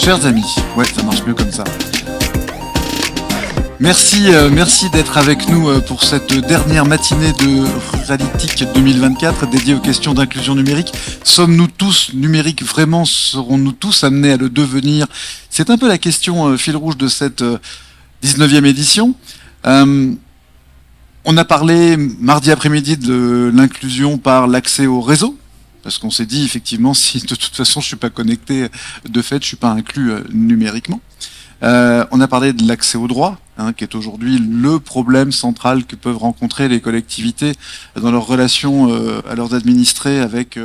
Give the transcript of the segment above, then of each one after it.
Chers amis, ouais, ça marche mieux comme ça. Merci, merci d'être avec nous pour cette dernière matinée de Ruralytique 2024 dédiée aux questions d'inclusion numérique. Sommes-nous tous numériques vraiment? Serons-nous tous amenés à le devenir? C'est un peu la question fil rouge de cette 19e édition. On a parlé mardi après-midi de l'inclusion par l'accès au réseau. Parce qu'on s'est dit, effectivement, si de toute façon je suis pas connecté, de fait, je suis pas inclus numériquement. On a parlé de l'accès au droit, qui est aujourd'hui le problème central que peuvent rencontrer les collectivités dans leur relation à leurs administrés avec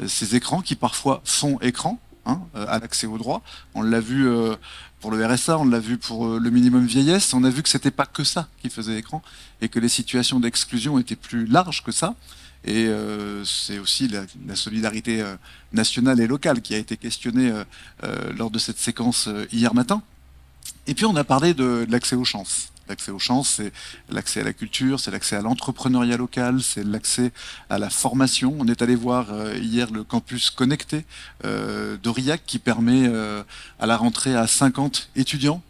ces écrans qui parfois font écran à l'accès au droit. On l'a vu pour le RSA, on l'a vu pour le minimum vieillesse, on a vu que c'était pas que ça qui faisait écran et que les situations d'exclusion étaient plus larges que ça. Et c'est aussi la solidarité nationale et locale qui a été questionnée lors de cette séquence hier matin. Et puis on a parlé de l'accès aux chances. L'accès aux chances, c'est l'accès à la culture, c'est l'accès à l'entrepreneuriat local, c'est l'accès à la formation. On est allé voir hier le campus connecté d'Aurillac qui permet à la rentrée à 50 étudiants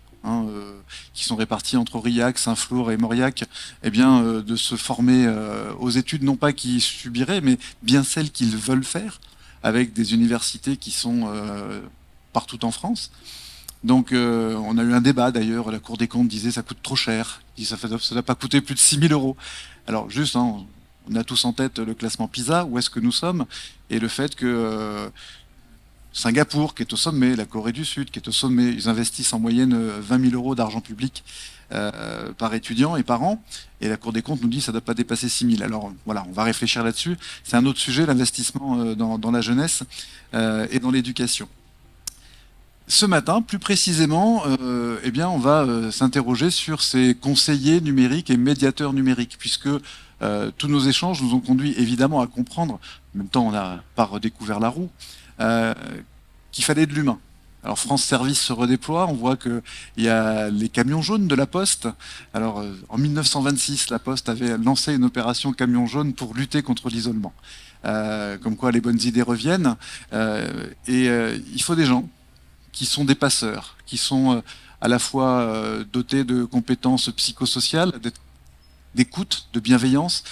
qui sont répartis entre Aurillac, Saint-Flour et Mauriac, de se former aux études, non pas qu'ils subiraient, mais bien celles qu'ils veulent faire, avec des universités qui sont partout en France. Donc on a eu un débat d'ailleurs, la Cour des comptes disait ça coûte trop cher, ça ne doit pas coûter plus de 6 000 euros. Alors juste, on a tous en tête le classement PISA, où est-ce que nous sommes, et le fait que Singapour, qui est au sommet, la Corée du Sud, qui est au sommet, ils investissent en moyenne 20 000 euros d'argent public par étudiant et par an, et la Cour des comptes nous dit que ça ne doit pas dépasser 6 000. Alors voilà, on va réfléchir là-dessus. C'est un autre sujet, l'investissement dans la jeunesse et dans l'éducation. Ce matin, plus précisément, on va s'interroger sur ces conseillers numériques et médiateurs numériques, puisque tous nos échanges nous ont conduit évidemment à comprendre, en même temps on n'a pas redécouvert la roue, qu'il fallait de l'humain. Alors France Service se redéploie, on voit qu'il y a les camions jaunes de la Poste. Alors en 1926, la Poste avait lancé une opération camion jaune pour lutter contre l'isolement. Comme quoi les bonnes idées reviennent. Il faut des gens qui sont des passeurs, qui sont à la fois dotés de compétences psychosociales, d'écoute, de bienveillance,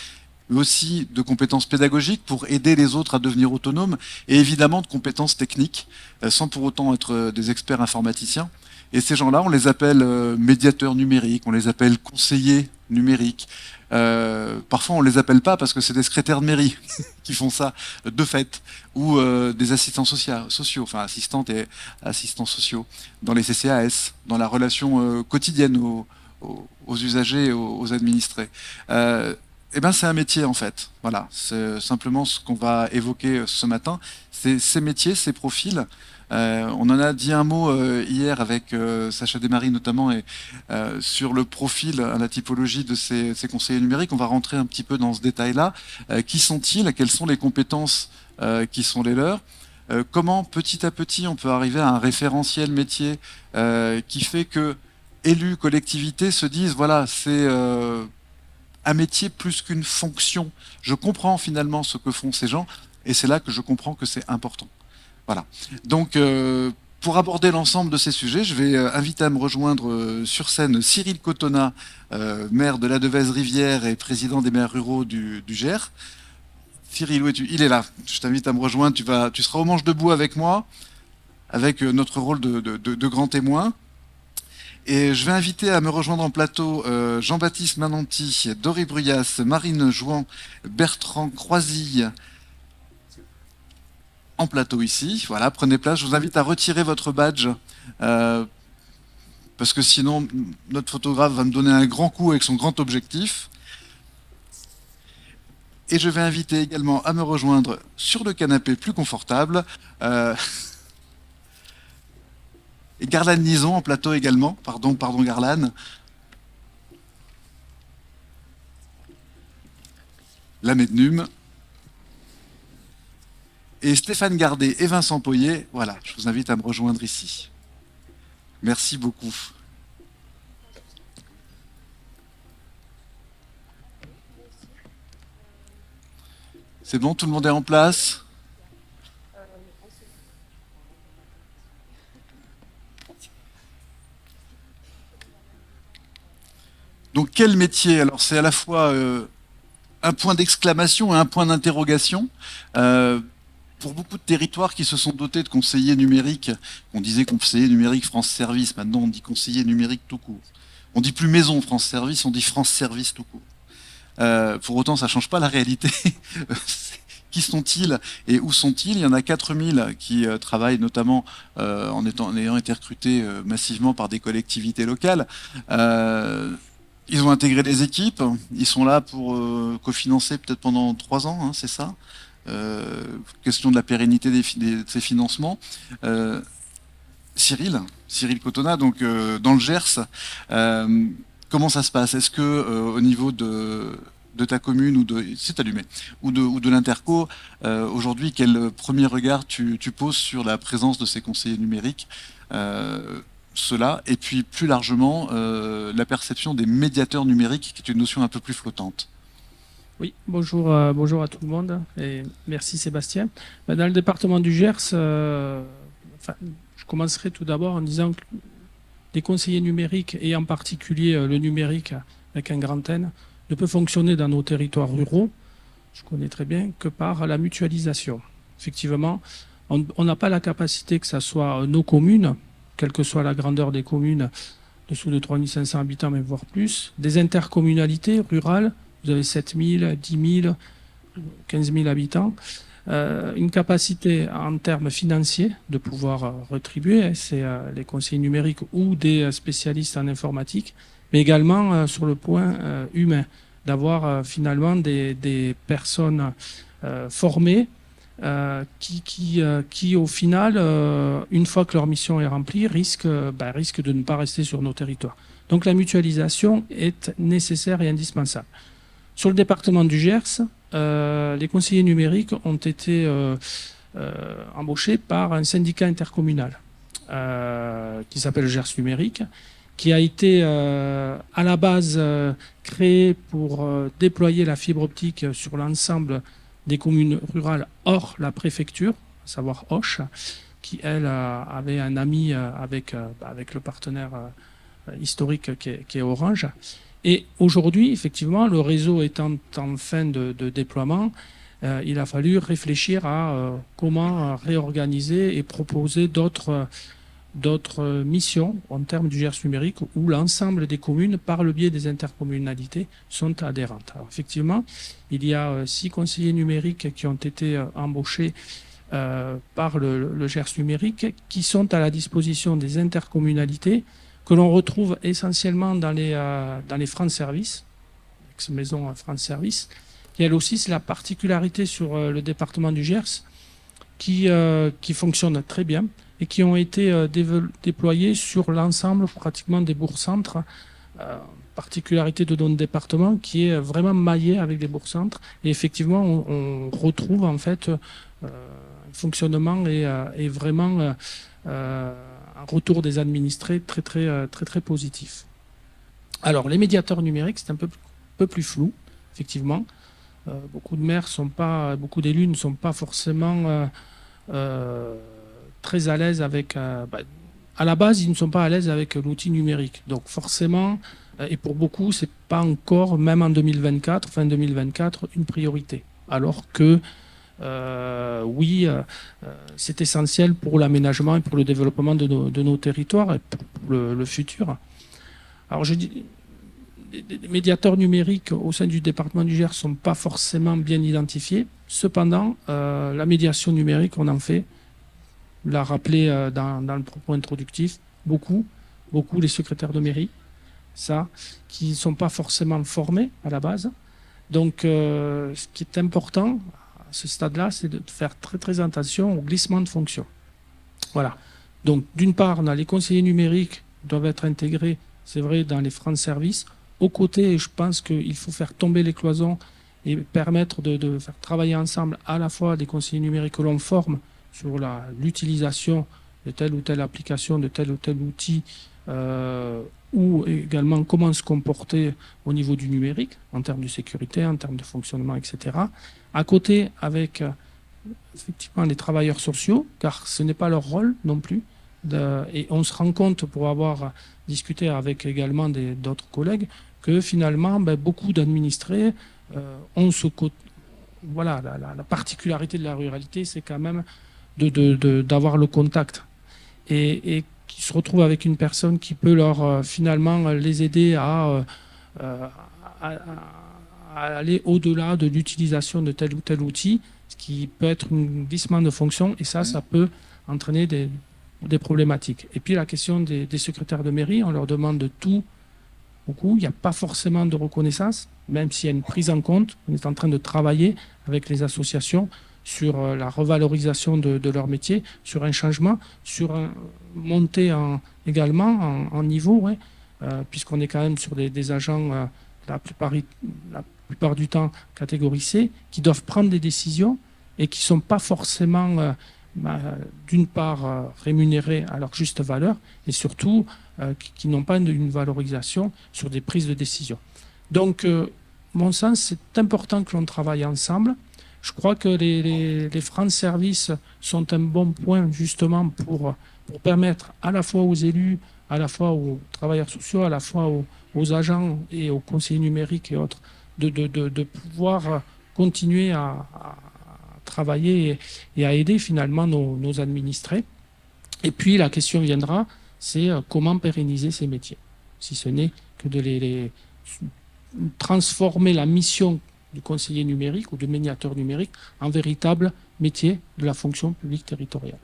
mais aussi de compétences pédagogiques pour aider les autres à devenir autonomes, et évidemment de compétences techniques, sans pour autant être des experts informaticiens. Et ces gens-là, on les appelle médiateurs numériques, on les appelle conseillers numériques. Parfois, on les appelle pas parce que c'est des secrétaires de mairie qui font ça de fait, ou des assistants sociaux, enfin assistantes et assistants sociaux, dans les CCAS, dans la relation quotidienne aux usagers et aux administrés. C'est un métier en fait. Voilà, c'est simplement ce qu'on va évoquer ce matin. C'est ces métiers, ces profils. On en a dit un mot hier avec Sacha Desmaries notamment et sur le profil, la typologie de ces conseillers numériques. On va rentrer un petit peu dans ce détail-là. Qui sont-ils? Quelles sont les compétences qui sont les leurs? Comment petit à petit on peut arriver à un référentiel métier qui fait que élus, collectivités se disent voilà, c'est un métier plus qu'une fonction. Je comprends finalement ce que font ces gens et c'est là que je comprends que c'est important. Voilà. Donc, pour aborder l'ensemble de ces sujets, je vais inviter à me rejoindre sur scène Cyril Cotonna, maire de la Devèze-Rivière et président des maires ruraux du Gers. Cyril, où es-tu? Il est là. Je t'invite à me rejoindre. Tu seras au manche debout avec moi, avec notre rôle de grand témoin. Et je vais inviter à me rejoindre en plateau Jean-Baptiste Mananti, Dory Bruyas, Marine Jouan, Bertrand Croisille, en plateau ici. Voilà, prenez place. Je vous invite à retirer votre badge parce que sinon, notre photographe va me donner un grand coup avec son grand objectif. Et je vais inviter également à me rejoindre sur le canapé plus confortable. Et Garlane Lison en plateau également. Pardon Garlane. La Mednum. Et Stéphane Gardet et Vincent Poyet, voilà, je vous invite à me rejoindre ici. Merci beaucoup. C'est bon, tout le monde est en place? Donc quel métier? Alors c'est à la fois un point d'exclamation et un point d'interrogation. Euh, pour beaucoup de territoires qui se sont dotés de conseillers numériques, on disait conseiller numérique France Service, maintenant on dit conseiller numérique tout court. On dit plus maison France Service, on dit France Service tout court. Pour autant, ça change pas la réalité. Qui sont-ils et où sont-ils? Il y en a 4000 qui travaillent notamment en ayant été recrutés massivement par des collectivités locales. Ils ont intégré des équipes, ils sont là pour cofinancer peut-être pendant 3 ans, hein, c'est ça. Question de la pérennité de ces financements. Cyril Cotona, donc dans le Gers, comment ça se passe? Est-ce que au niveau de ta commune c'est allumé, ou de l'interco, aujourd'hui, quel premier regard tu poses sur la présence de ces conseillers numériques, cela, et puis plus largement la perception des médiateurs numériques, qui est une notion un peu plus flottante. Oui, bonjour, bonjour à tout le monde et merci Sébastien. Dans le département du Gers, je commencerai tout d'abord en disant que les conseillers numériques, et en particulier le numérique avec un grand N, ne peut fonctionner dans nos territoires ruraux, je connais très bien, que par la mutualisation. Effectivement, on n'a pas la capacité que ce soit nos communes, quelle que soit la grandeur des communes, dessous de 3500 habitants, mais voire plus, des intercommunalités rurales, vous avez 7000, 10 000, 15 000 habitants, une capacité en termes financiers de pouvoir retribuer, c'est les conseillers numériques ou des spécialistes en informatique, mais également sur le point humain, d'avoir finalement des personnes formées qui au final, une fois que leur mission est remplie, risquent de ne pas rester sur nos territoires. Donc la mutualisation est nécessaire et indispensable. Sur le département du Gers, les conseillers numériques ont été embauchés par un syndicat intercommunal qui s'appelle Gers Numérique, qui a été à la base créé pour déployer la fibre optique sur l'ensemble des communes rurales hors la préfecture, à savoir Auch, qui elle avait un ami avec le partenaire historique qui est Orange. Et aujourd'hui, effectivement, le réseau étant en fin de déploiement, il a fallu réfléchir à comment réorganiser et proposer d'autres missions en termes du Gers numérique où l'ensemble des communes, par le biais des intercommunalités, sont adhérentes. Alors, effectivement, il y a 6 conseillers numériques qui ont été embauchés par le Gers numérique, qui sont à la disposition des intercommunalités, que l'on retrouve essentiellement dans les France Service, ex-maison France Service, qui elle aussi, c'est la particularité sur le département du Gers, qui fonctionne très bien et qui ont été déployés sur l'ensemble pratiquement des bourgs-centres, particularité de notre département qui est vraiment maillé avec des bourgs-centres. Et effectivement, on retrouve en fait un fonctionnement et vraiment un retour des administrés très positif. Alors, les médiateurs numériques, c'est un peu plus flou, effectivement. Beaucoup de maires beaucoup d'élus ne sont pas forcément très à l'aise avec... à la base, ils ne sont pas à l'aise avec l'outil numérique. Donc forcément, et pour beaucoup, c'est pas encore, même en 2024, fin 2024, une priorité. Alors que oui, c'est essentiel pour l'aménagement et pour le développement de nos territoires et pour le futur. Alors je dis, les médiateurs numériques au sein du département du Gers ne sont pas forcément bien identifiés. Cependant, la médiation numérique, on en fait, l'a rappelé dans le propos introductif, beaucoup les secrétaires de mairie, qui ne sont pas forcément formés à la base. Donc, ce qui est important à ce stade-là, c'est de faire très attention au glissement de fonction. Voilà. Donc, d'une part, les conseillers numériques doivent être intégrés, c'est vrai, dans les France Service. Aux côtés, je pense qu'il faut faire tomber les cloisons et permettre de faire travailler ensemble à la fois des conseillers numériques que l'on forme sur l'utilisation de telle ou telle application, de tel ou tel outil, ou également comment se comporter au niveau du numérique, en termes de sécurité, en termes de fonctionnement, etc. À côté, avec effectivement les travailleurs sociaux, car ce n'est pas leur rôle non plus Et on se rend compte, pour avoir discuté avec également d'autres collègues, que finalement, beaucoup d'administrés ont voilà, la particularité de la ruralité, c'est quand même d'avoir le contact. Et qui se retrouvent avec une personne qui peut leur finalement les aider à aller au-delà de l'utilisation de tel ou tel outil, ce qui peut être un glissement de fonction, et ça peut entraîner des problématiques. Et puis la question des secrétaires de mairie, on leur demande de tout, beaucoup, il n'y a pas forcément de reconnaissance, même s'il y a une prise en compte. On est en train de travailler avec les associations sur la revalorisation de leur métier, sur un changement, sur un montée également en niveau, ouais, puisqu'on est quand même sur des agents la plupart du temps catégorie C, qui doivent prendre des décisions et qui ne sont pas forcément, d'une part, rémunérés à leur juste valeur, et surtout qui n'ont pas une valorisation sur des prises de décision. Donc, mon sens, c'est important que l'on travaille ensemble. Je crois que les France Services sont un bon point justement pour permettre à la fois aux élus, à la fois aux travailleurs sociaux, à la fois aux agents et aux conseillers numériques et autres, de pouvoir continuer à travailler et à aider finalement nos administrés. Et puis la question viendra, c'est comment pérenniser ces métiers, si ce n'est que de les transformer la mission du conseiller numérique ou du médiateur numérique en véritable métier de la fonction publique territoriale.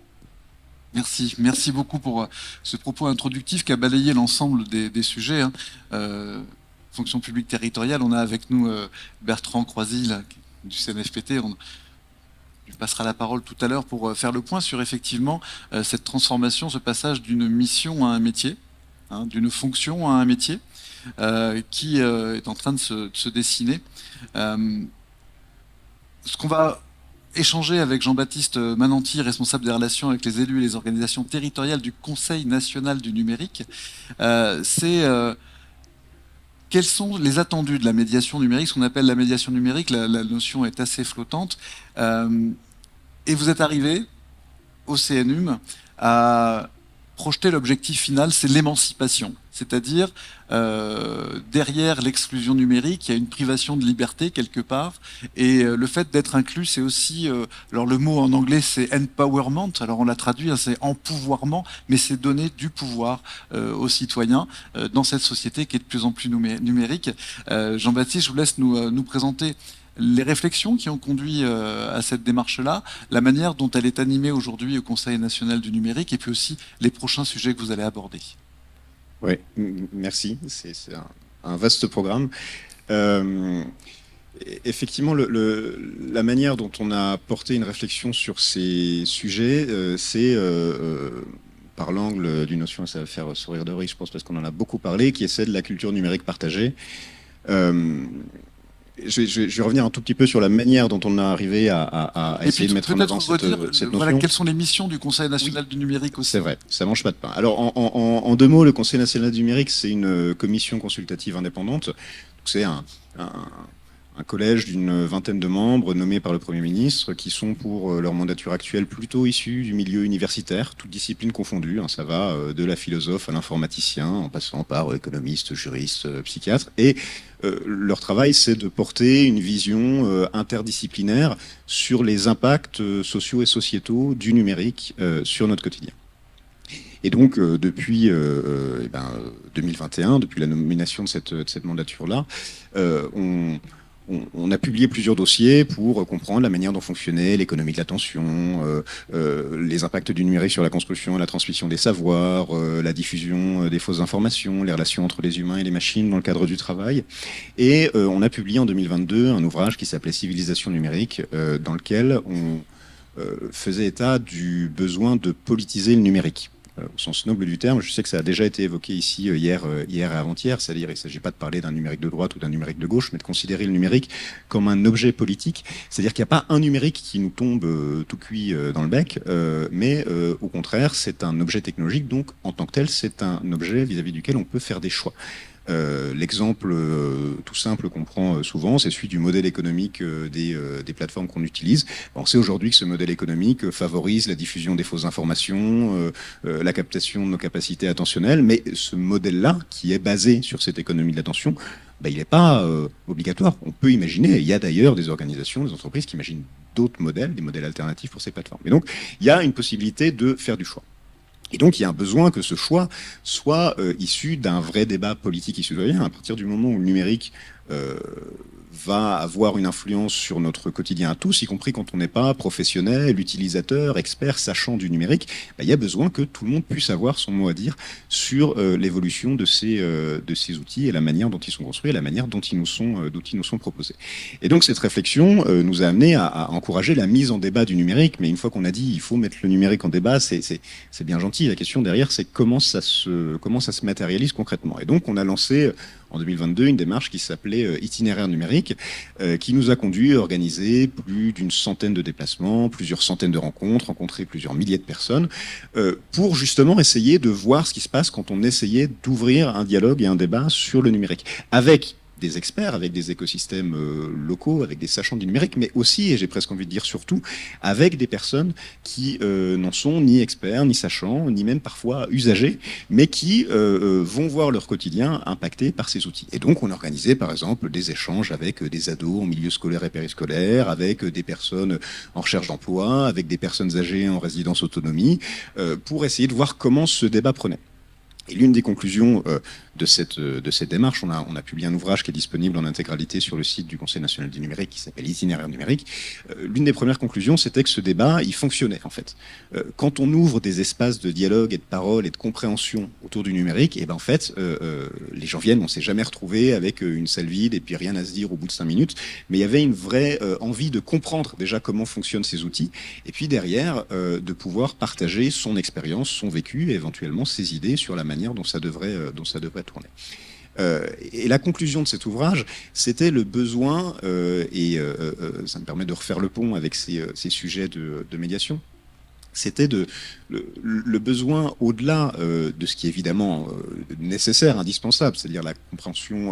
Merci beaucoup pour ce propos introductif qui a balayé l'ensemble des sujets. Fonction publique territoriale, on a avec nous Bertrand Croisy là, du CNFPT. On lui passera la parole tout à l'heure pour faire le point sur effectivement cette transformation, ce passage d'une mission à un métier, d'une fonction à un métier, qui est en train de se dessiner. Ce qu'on va échanger avec Jean-Baptiste Mananti, responsable des relations avec les élus et les organisations territoriales du Conseil national du numérique, c'est quels sont les attendus de la médiation numérique, ce qu'on appelle la médiation numérique. La notion est assez flottante. Et vous êtes arrivé au CNUM à projeter l'objectif final, c'est l'émancipation. C'est-à-dire, derrière l'exclusion numérique, il y a une privation de liberté quelque part. Et le fait d'être inclus, c'est aussi, alors le mot en anglais, c'est empowerment. Alors on l'a traduit, c'est empouvoirment, mais c'est donner du pouvoir aux citoyens dans cette société qui est de plus en plus numérique. Jean-Baptiste, je vous laisse nous présenter les réflexions qui ont conduit à cette démarche-là, la manière dont elle est animée aujourd'hui au Conseil national du numérique, et puis aussi les prochains sujets que vous allez aborder. Oui, merci. C'est un vaste programme. Effectivement, la manière dont on a porté une réflexion sur ces sujets, c'est par l'angle d'une notion, ça va faire sourire de rire, je pense, parce qu'on en a beaucoup parlé, qui est celle de la culture numérique partagée. Je vais revenir un tout petit peu sur la manière dont on a arrivé à essayer de mettre en avant cette notion. Voilà, quelles sont les missions du Conseil national du numérique aussi. C'est vrai, ça mange pas de pain. Alors, en deux mots, le Conseil national du numérique, c'est une commission consultative indépendante. C'est un collège d'une vingtaine de membres nommés par le Premier ministre qui sont pour leur mandature actuelle plutôt issus du milieu universitaire, toutes disciplines confondues. Ça va de la philosophe à l'informaticien, en passant par économiste, juriste, psychiatre. Et leur travail, c'est de porter une vision interdisciplinaire sur les impacts sociaux et sociétaux du numérique sur notre quotidien. Et donc, depuis 2021, depuis la nomination de cette mandature-là, on a publié plusieurs dossiers pour comprendre la manière dont fonctionnait l'économie de l'attention, les impacts du numérique sur la construction et la transmission des savoirs, la diffusion des fausses informations, les relations entre les humains et les machines dans le cadre du travail. Et on a publié en 2022 un ouvrage qui s'appelait Civilisation numérique, dans lequel on faisait état du besoin de politiser le numérique. Au sens noble du terme, je sais que ça a déjà été évoqué ici hier et avant-hier, c'est-à-dire il ne s'agit pas de parler d'un numérique de droite ou d'un numérique de gauche, mais de considérer le numérique comme un objet politique, c'est-à-dire qu'il n'y a pas un numérique qui nous tombe tout cuit dans le bec, mais au contraire, c'est un objet technologique, donc en tant que tel, c'est un objet vis-à-vis duquel on peut faire des choix. L'exemple tout simple qu'on prend souvent, c'est celui du modèle économique des plateformes qu'on utilise. On sait aujourd'hui que ce modèle économique favorise la diffusion des fausses informations, la captation de nos capacités attentionnelles, mais ce modèle-là, qui est basé sur cette économie de l'attention, il n'est pas obligatoire. On peut imaginer, et il y a d'ailleurs des organisations, des entreprises qui imaginent d'autres modèles, des modèles alternatifs pour ces plateformes. Et donc, il y a une possibilité de faire du choix. Et donc, il y a un besoin que ce choix soit issu d'un vrai débat politique et citoyen. À partir du moment où le numérique va avoir une influence sur notre quotidien à tous, y compris quand on n'est pas professionnel, utilisateur, expert, sachant du numérique, il y a besoin que tout le monde puisse avoir son mot à dire sur l'évolution de ces outils et la manière dont ils sont construits et la manière dont ils nous sont proposés. Et donc cette réflexion nous a amené à encourager la mise en débat du numérique, mais une fois qu'on a dit il faut mettre le numérique en débat, c'est bien gentil. La question derrière, c'est comment ça se matérialise concrètement. Et donc on a lancé en 2022 une démarche qui s'appelait Itinéraire numérique, qui nous a conduit à organiser plus d'une centaine de déplacements, plusieurs centaines de rencontrer plusieurs milliers de personnes, pour justement essayer de voir ce qui se passe quand on essayait d'ouvrir un dialogue et un débat sur le numérique, avec des experts, avec des écosystèmes locaux, avec des sachants du numérique, mais aussi, et j'ai presque envie de dire surtout, avec des personnes qui n'en sont ni experts, ni sachants, ni même parfois usagers, mais qui vont voir leur quotidien impacté par ces outils. Et donc on organisait par exemple des échanges avec des ados en milieu scolaire et périscolaire, avec des personnes en recherche d'emploi, avec des personnes âgées en résidence autonomie, pour essayer de voir comment ce débat prenait. Et l'une des conclusions de cette démarche, on a publié un ouvrage qui est disponible en intégralité sur le site du Conseil national du numérique qui s'appelle Itinéraire numérique. L'une des premières conclusions, c'était que ce débat, il fonctionnait en fait. Quand on ouvre des espaces de dialogue et de parole et de compréhension autour du numérique, et en fait, les gens viennent, on s'est jamais retrouvé avec une salle vide et puis rien à se dire au bout de 5 minutes, mais il y avait une vraie envie de comprendre déjà comment fonctionnent ces outils, et puis derrière, de pouvoir partager son expérience, son vécu et éventuellement ses idées sur la manière dont ça devrait tourner. Et la conclusion de cet ouvrage, c'était le besoin, ça me permet de refaire le pont avec ces sujets de médiation, c'était le besoin, au-delà de ce qui est évidemment nécessaire, indispensable, c'est-à-dire la compréhension,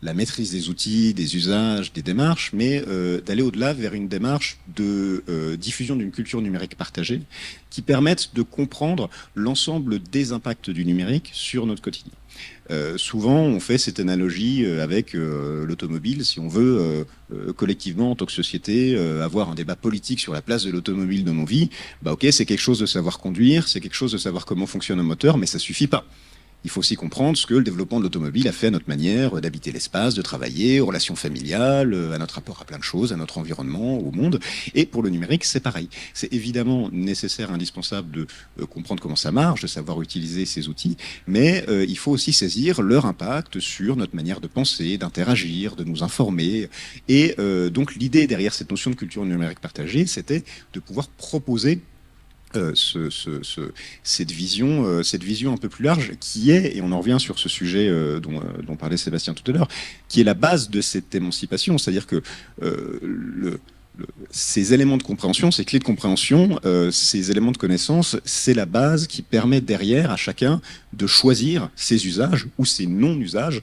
la maîtrise des outils, des usages, des démarches, mais d'aller au-delà vers une démarche de diffusion d'une culture numérique partagée qui permette de comprendre l'ensemble des impacts du numérique sur notre quotidien. Souvent, on fait cette analogie avec l'automobile. Si on veut collectivement, en tant que société, avoir un débat politique sur la place de l'automobile dans nos vies, ok, c'est quelque chose de savoir conduire, c'est quelque chose de savoir comment fonctionne un moteur, mais ça suffit pas. Il faut aussi comprendre ce que le développement de l'automobile a fait à notre manière d'habiter l'espace, de travailler, aux relations familiales, à notre rapport à plein de choses, à notre environnement, au monde. Et pour le numérique, c'est pareil. C'est évidemment nécessaire, indispensable de comprendre comment ça marche, de savoir utiliser ces outils, mais il faut aussi saisir leur impact sur notre manière de penser, d'interagir, de nous informer. Et donc l'idée derrière cette notion de culture numérique partagée, c'était de pouvoir proposer cette vision un peu plus large qui est, et on en revient sur ce sujet dont parlait Sébastien tout à l'heure, qui est la base de cette émancipation, c'est-à-dire que ces éléments de compréhension, ces clés de compréhension, ces éléments de connaissance, c'est la base qui permet derrière à chacun de choisir ses usages ou ses non-usages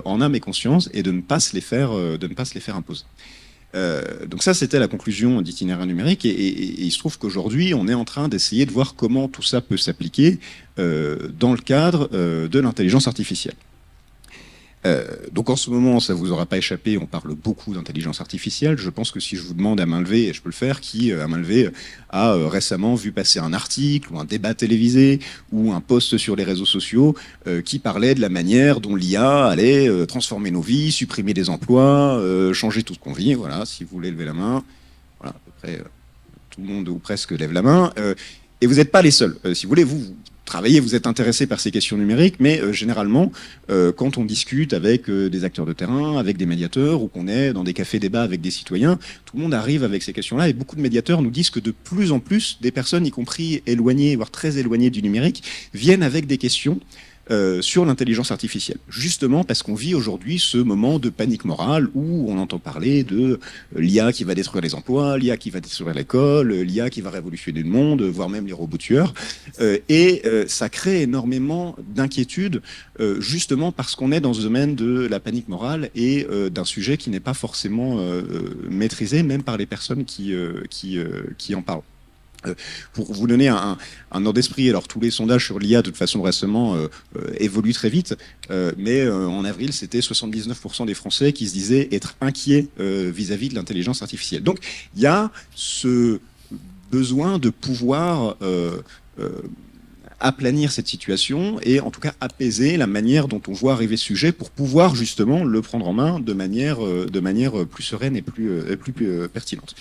en âme et conscience et de ne pas se les faire imposer. Donc ça, c'était la conclusion d'Itinéraire numérique et il se trouve qu'aujourd'hui, on est en train d'essayer de voir comment tout ça peut s'appliquer dans le cadre de l'intelligence artificielle. Donc en ce moment, ça vous aura pas échappé, on parle beaucoup d'intelligence artificielle. Je pense que si je vous demande à main levée, et je peux le faire, qui à main levée a récemment vu passer un article ou un débat télévisé ou un post sur les réseaux sociaux qui parlait de la manière dont l'IA allait transformer nos vies, supprimer des emplois, changer tout ce qu'on vit. Voilà, si vous voulez lever la main, voilà, à peu près tout le monde ou presque lève la main. Et vous n'êtes pas les seuls. Si vous voulez, vous travaillez, vous êtes intéressé par ces questions numériques, mais généralement, quand on discute avec des acteurs de terrain, avec des médiateurs, ou qu'on est dans des cafés-débats avec des citoyens, tout le monde arrive avec ces questions-là, et beaucoup de médiateurs nous disent que de plus en plus, des personnes, y compris éloignées, voire très éloignées du numérique, viennent avec des questions sur l'intelligence artificielle. Justement parce qu'on vit aujourd'hui ce moment de panique morale où on entend parler de l'IA qui va détruire les emplois, l'IA qui va détruire l'école, l'IA qui va révolutionner le monde, voire même les robots tueurs. Et ça crée énormément d'inquiétudes, justement parce qu'on est dans ce domaine de la panique morale et d'un sujet qui n'est pas forcément maîtrisé, même par les personnes qui en parlent. Pour vous donner un ordre d'esprit, alors tous les sondages sur l'IA de toute façon récemment évoluent très vite, mais en avril c'était 79% des Français qui se disaient être inquiets vis-à-vis de l'intelligence artificielle. Donc il y a ce besoin de pouvoir aplanir cette situation et en tout cas apaiser la manière dont on voit arriver ce sujet pour pouvoir justement le prendre en main de manière plus sereine et plus pertinente.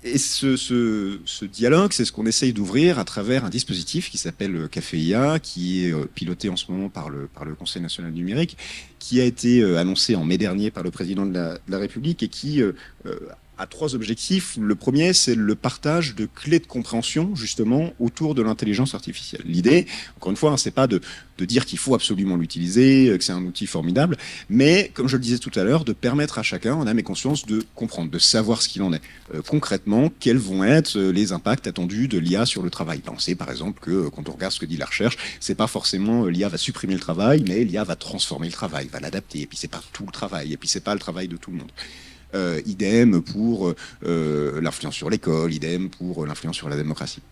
Et ce dialogue, c'est ce qu'on essaye d'ouvrir à travers un dispositif qui s'appelle Café IA, qui est piloté en ce moment par le Conseil national du numérique, qui a été annoncé en mai dernier par le président de la République et qui a 3 objectifs. Le premier, c'est le partage de clés de compréhension, justement, autour de l'intelligence artificielle. L'idée, encore une fois, c'est pas de dire qu'il faut absolument l'utiliser, que c'est un outil formidable, mais, comme je le disais tout à l'heure, de permettre à chacun, en âme et conscience, de comprendre, de savoir ce qu'il en est. Concrètement, quels vont être les impacts attendus de l'IA sur le travail. On sait, par exemple, que quand on regarde ce que dit la recherche, c'est pas forcément l'IA va supprimer le travail, mais l'IA va transformer le travail, va l'adapter, et puis c'est pas tout le travail, et puis c'est pas le travail de tout le monde. Idem pour l'influence sur l'école, idem pour l'influence sur la démocratie.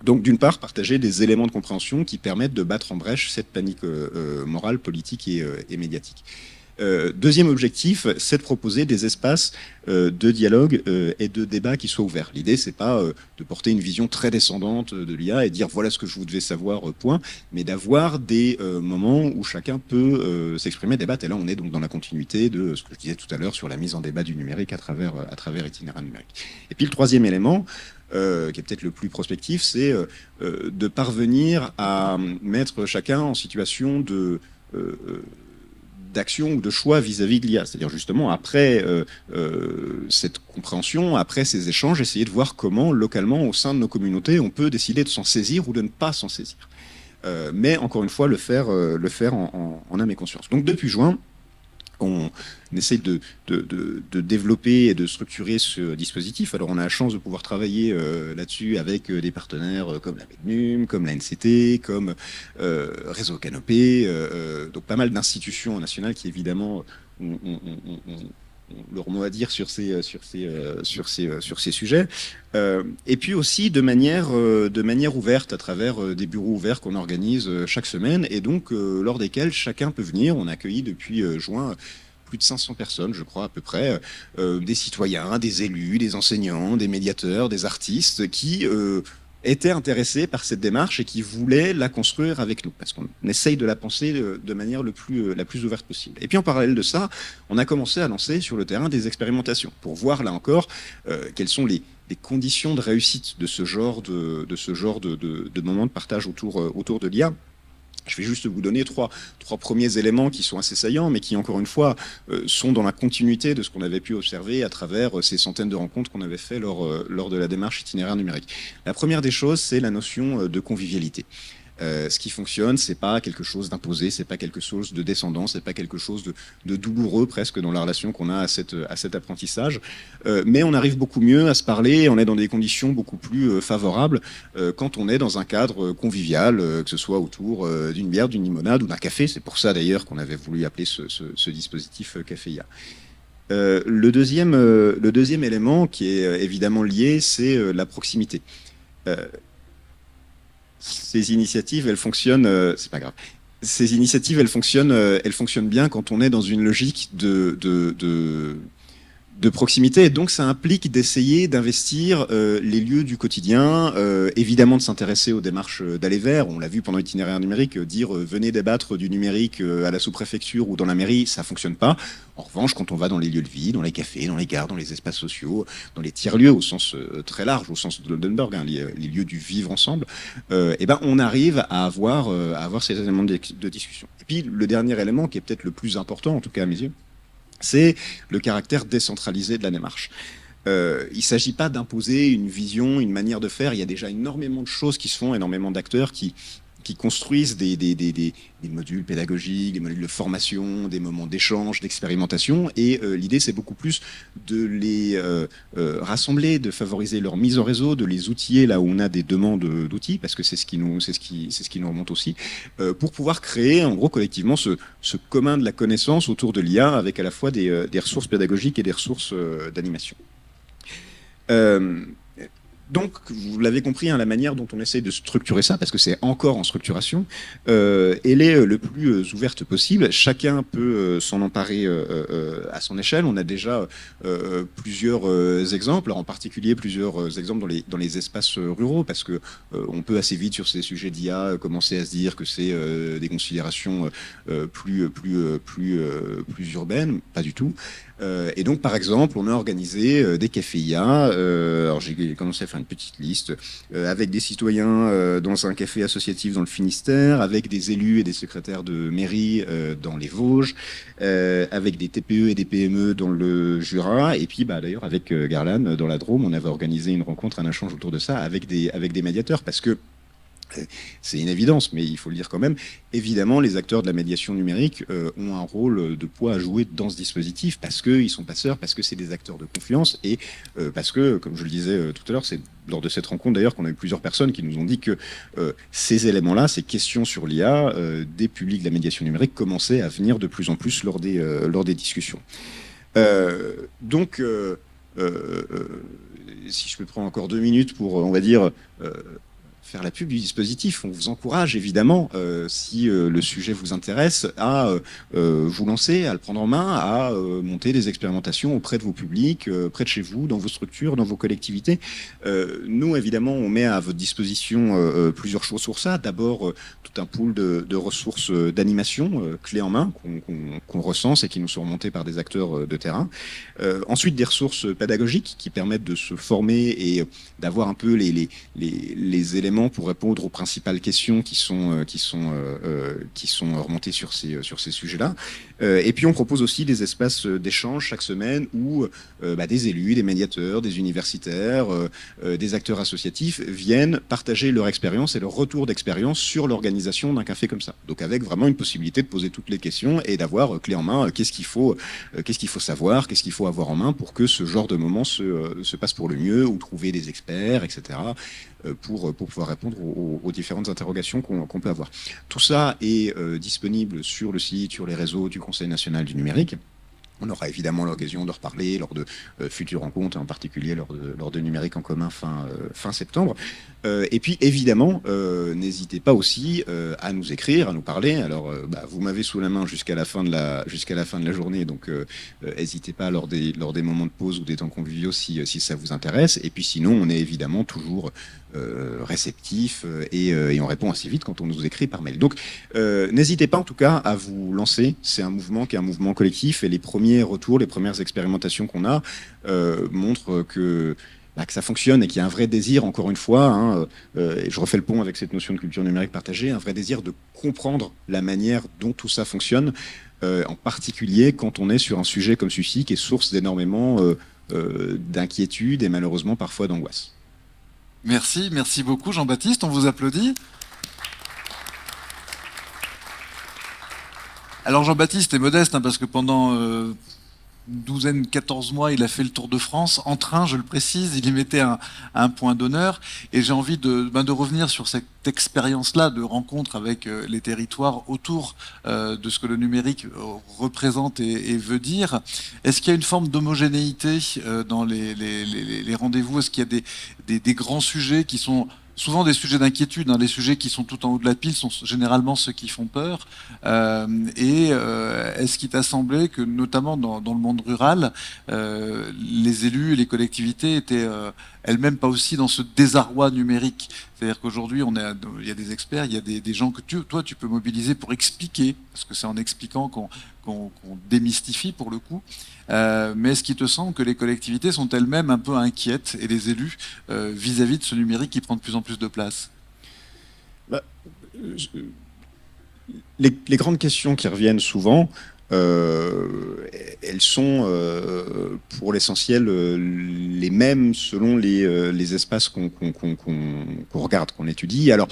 Donc d'une part, partager des éléments de compréhension qui permettent de battre en brèche cette panique morale, politique et médiatique. Deuxième objectif, c'est de proposer des espaces de dialogue et de débat qui soient ouverts. L'idée, c'est pas de porter une vision très descendante de l'IA et dire voilà ce que vous devez savoir, point, mais d'avoir des moments où chacun peut s'exprimer, débattre. Et là, on est donc dans la continuité de ce que je disais tout à l'heure sur la mise en débat du numérique à travers itinéraire numérique. Et puis le troisième élément, qui est peut-être le plus prospectif, c'est de parvenir à mettre chacun en situation d'action ou de choix vis-à-vis de l'IA. C'est-à-dire justement, après cette compréhension, après ces échanges, essayer de voir comment, localement, au sein de nos communautés, on peut décider de s'en saisir ou de ne pas s'en saisir. Mais encore une fois, le faire en âme et conscience. Donc depuis juin, on essaye de développer et de structurer ce dispositif. Alors on a la chance de pouvoir travailler là-dessus avec des partenaires comme la MEDNUM, comme la NCT, comme Réseau Canopé, donc pas mal d'institutions nationales qui évidemment ont leur mot à dire sur ces sujets. Et puis aussi de manière ouverte à travers des bureaux ouverts qu'on organise chaque semaine et donc lors desquels chacun peut venir. On a accueilli depuis juin plus de 500 personnes, je crois, à peu près, des citoyens, des élus, des enseignants, des médiateurs, des artistes qui étaient intéressés par cette démarche et qui voulaient la construire avec nous, parce qu'on essaye de la penser de manière la plus ouverte possible. Et puis en parallèle de ça, on a commencé à lancer sur le terrain des expérimentations, pour voir là encore quelles sont les conditions de réussite de ce genre de moments de partage autour de l'IA. Je vais juste vous donner trois premiers éléments qui sont assez saillants, mais qui, encore une fois, sont dans la continuité de ce qu'on avait pu observer à travers ces centaines de rencontres qu'on avait fait lors de la démarche itinéraire numérique. La première des choses, c'est la notion de convivialité. Ce qui fonctionne, c'est pas quelque chose d'imposé, c'est pas quelque chose de descendant, c'est pas quelque chose de douloureux presque dans la relation qu'on a à cet apprentissage. Mais on arrive beaucoup mieux à se parler, on est dans des conditions beaucoup plus favorables quand on est dans un cadre convivial, que ce soit autour d'une bière, d'une limonade ou d'un café. C'est pour ça d'ailleurs qu'on avait voulu appeler ce dispositif Café IA. Le deuxième élément qui est évidemment lié, c'est la proximité. Ces initiatives, elles fonctionnent, c'est pas grave. Ces initiatives, elles fonctionnent bien quand on est dans une logique de proximité. Et donc, ça implique d'essayer d'investir les lieux du quotidien, évidemment de s'intéresser aux démarches d'aller vers. On l'a vu pendant l'itinéraire numérique, dire venez débattre du numérique à la sous-préfecture ou dans la mairie, ça fonctionne pas. En revanche, quand on va dans les lieux de vie, dans les cafés, dans les gares, dans les espaces sociaux, dans les tiers-lieux au sens très large, au sens de Goldenberg, hein, les lieux du vivre ensemble, on arrive à avoir ces éléments de discussion. Et puis, le dernier élément, qui est peut-être le plus important, en tout cas à mes yeux, c'est le caractère décentralisé de la démarche. Il ne s'agit pas d'imposer une vision, une manière de faire. Il y a déjà énormément de choses qui se font, énormément d'acteurs qui qui construisent des modules pédagogiques, des modules de formation, des moments d'échange, d'expérimentation. Et l'idée, c'est beaucoup plus de les rassembler, de favoriser leur mise en réseau, de les outiller là où on a des demandes d'outils, parce que c'est ce qui nous remonte aussi, pour pouvoir créer, en gros, collectivement, ce commun de la connaissance autour de l'IA, avec à la fois des ressources pédagogiques et des ressources d'animation. Donc, vous l'avez compris, hein, la manière dont on essaie de structurer ça, parce que c'est encore en structuration, elle est le plus ouverte possible. Chacun peut s'en emparer à son échelle. On a déjà plusieurs exemples, en particulier plusieurs exemples dans les espaces ruraux, parce que on peut assez vite sur ces sujets d'IA commencer à se dire que c'est des considérations plus urbaines, pas du tout. Et donc, par exemple, on a organisé des cafés IA. Alors, j'ai commencé à faire une petite liste avec des citoyens dans un café associatif dans le Finistère, avec des élus et des secrétaires de mairie dans les Vosges, avec des TPE et des PME dans le Jura, et puis d'ailleurs avec Garland dans la Drôme, on avait organisé une rencontre, un échange autour de ça avec des médiateurs, parce que c'est une évidence, mais il faut le dire quand même. Évidemment, les acteurs de la médiation numérique ont un rôle de poids à jouer dans ce dispositif, parce qu'ils sont passeurs, parce que c'est des acteurs de confiance, et parce que, comme je le disais tout à l'heure, c'est lors de cette rencontre d'ailleurs qu'on a eu plusieurs personnes qui nous ont dit que ces éléments-là, ces questions sur l'IA, des publics de la médiation numérique commençaient à venir de plus en plus lors des discussions. Donc, si je peux prendre encore 2 minutes pour, on va dire, faire la pub du dispositif. On vous encourage évidemment, si le sujet vous intéresse, à vous lancer, à le prendre en main, à monter des expérimentations auprès de vos publics, près de chez vous, dans vos structures, dans vos collectivités. Nous, évidemment, on met à votre disposition plusieurs choses sur ça. D'abord, tout un pool de ressources d'animation clés en main qu'on recense et qui nous sont remontées par des acteurs de terrain. Ensuite, des ressources pédagogiques qui permettent de se former et d'avoir un peu les éléments pour répondre aux principales questions qui sont remontées sur ces sujets-là. Et puis on propose aussi des espaces d'échange chaque semaine où des élus, des médiateurs, des universitaires, des acteurs associatifs viennent partager leur expérience et leur retour d'expérience sur l'organisation d'un café comme ça. Donc avec vraiment une possibilité de poser toutes les questions et d'avoir clé en main qu'est-ce qu'il faut savoir, qu'est-ce qu'il faut avoir en main pour que ce genre de moment se passe pour le mieux, ou trouver des experts, etc. Pour pouvoir répondre aux différentes interrogations qu'on peut avoir. Tout ça est disponible sur le site, sur les réseaux du Conseil national du numérique. On aura évidemment l'occasion de reparler lors de futures rencontres, en particulier lors de Numérique en commun fin septembre. Et puis évidemment, n'hésitez pas aussi à nous écrire, à nous parler. Alors, vous m'avez sous la main jusqu'à la fin de la journée, donc n'hésitez pas lors des moments de pause ou des temps conviviaux si ça vous intéresse. Et puis sinon, on est évidemment toujours réceptif et on répond assez vite quand on nous écrit par mail. Donc n'hésitez pas en tout cas à vous lancer. C'est un mouvement qui est un mouvement collectif, et les premiers retours, les premières expérimentations qu'on a montrent que ça fonctionne et qu'il y a un vrai désir, encore une fois, et je refais le pont avec cette notion de culture numérique partagée, un vrai désir de comprendre la manière dont tout ça fonctionne, en particulier quand on est sur un sujet comme celui-ci qui est source d'énormément d'inquiétude et malheureusement parfois d'angoisse. Merci beaucoup Jean-Baptiste, on vous applaudit. Alors Jean-Baptiste est modeste, parce que pendant 14 mois, il a fait le tour de France, en train, je le précise, il y mettait un point d'honneur, et j'ai envie de revenir sur cette expérience-là de rencontre avec les territoires autour de ce que le numérique représente et veut dire. Est-ce qu'il y a une forme d'homogénéité dans les rendez-vous? Est-ce qu'il y a des grands sujets qui sont souvent des sujets d'inquiétude, les sujets qui sont tout en haut de la pile sont généralement ceux qui font peur. Est-ce qu'il t'a semblé que, notamment dans le monde rural, les élus et les collectivités étaient elles-mêmes pas aussi dans ce désarroi numérique? C'est-à-dire qu'aujourd'hui, il y a des experts, il y a des gens que toi, tu peux mobiliser pour expliquer, parce que c'est en expliquant qu'on démystifie pour le coup. Mais est-ce qu'il te semble que les collectivités sont elles-mêmes un peu inquiètes, et les élus, vis-à-vis de ce numérique qui prend de plus en plus de place? Les grandes questions qui reviennent souvent, elles sont pour l'essentiel les mêmes selon les espaces qu'on regarde, qu'on étudie. Alors,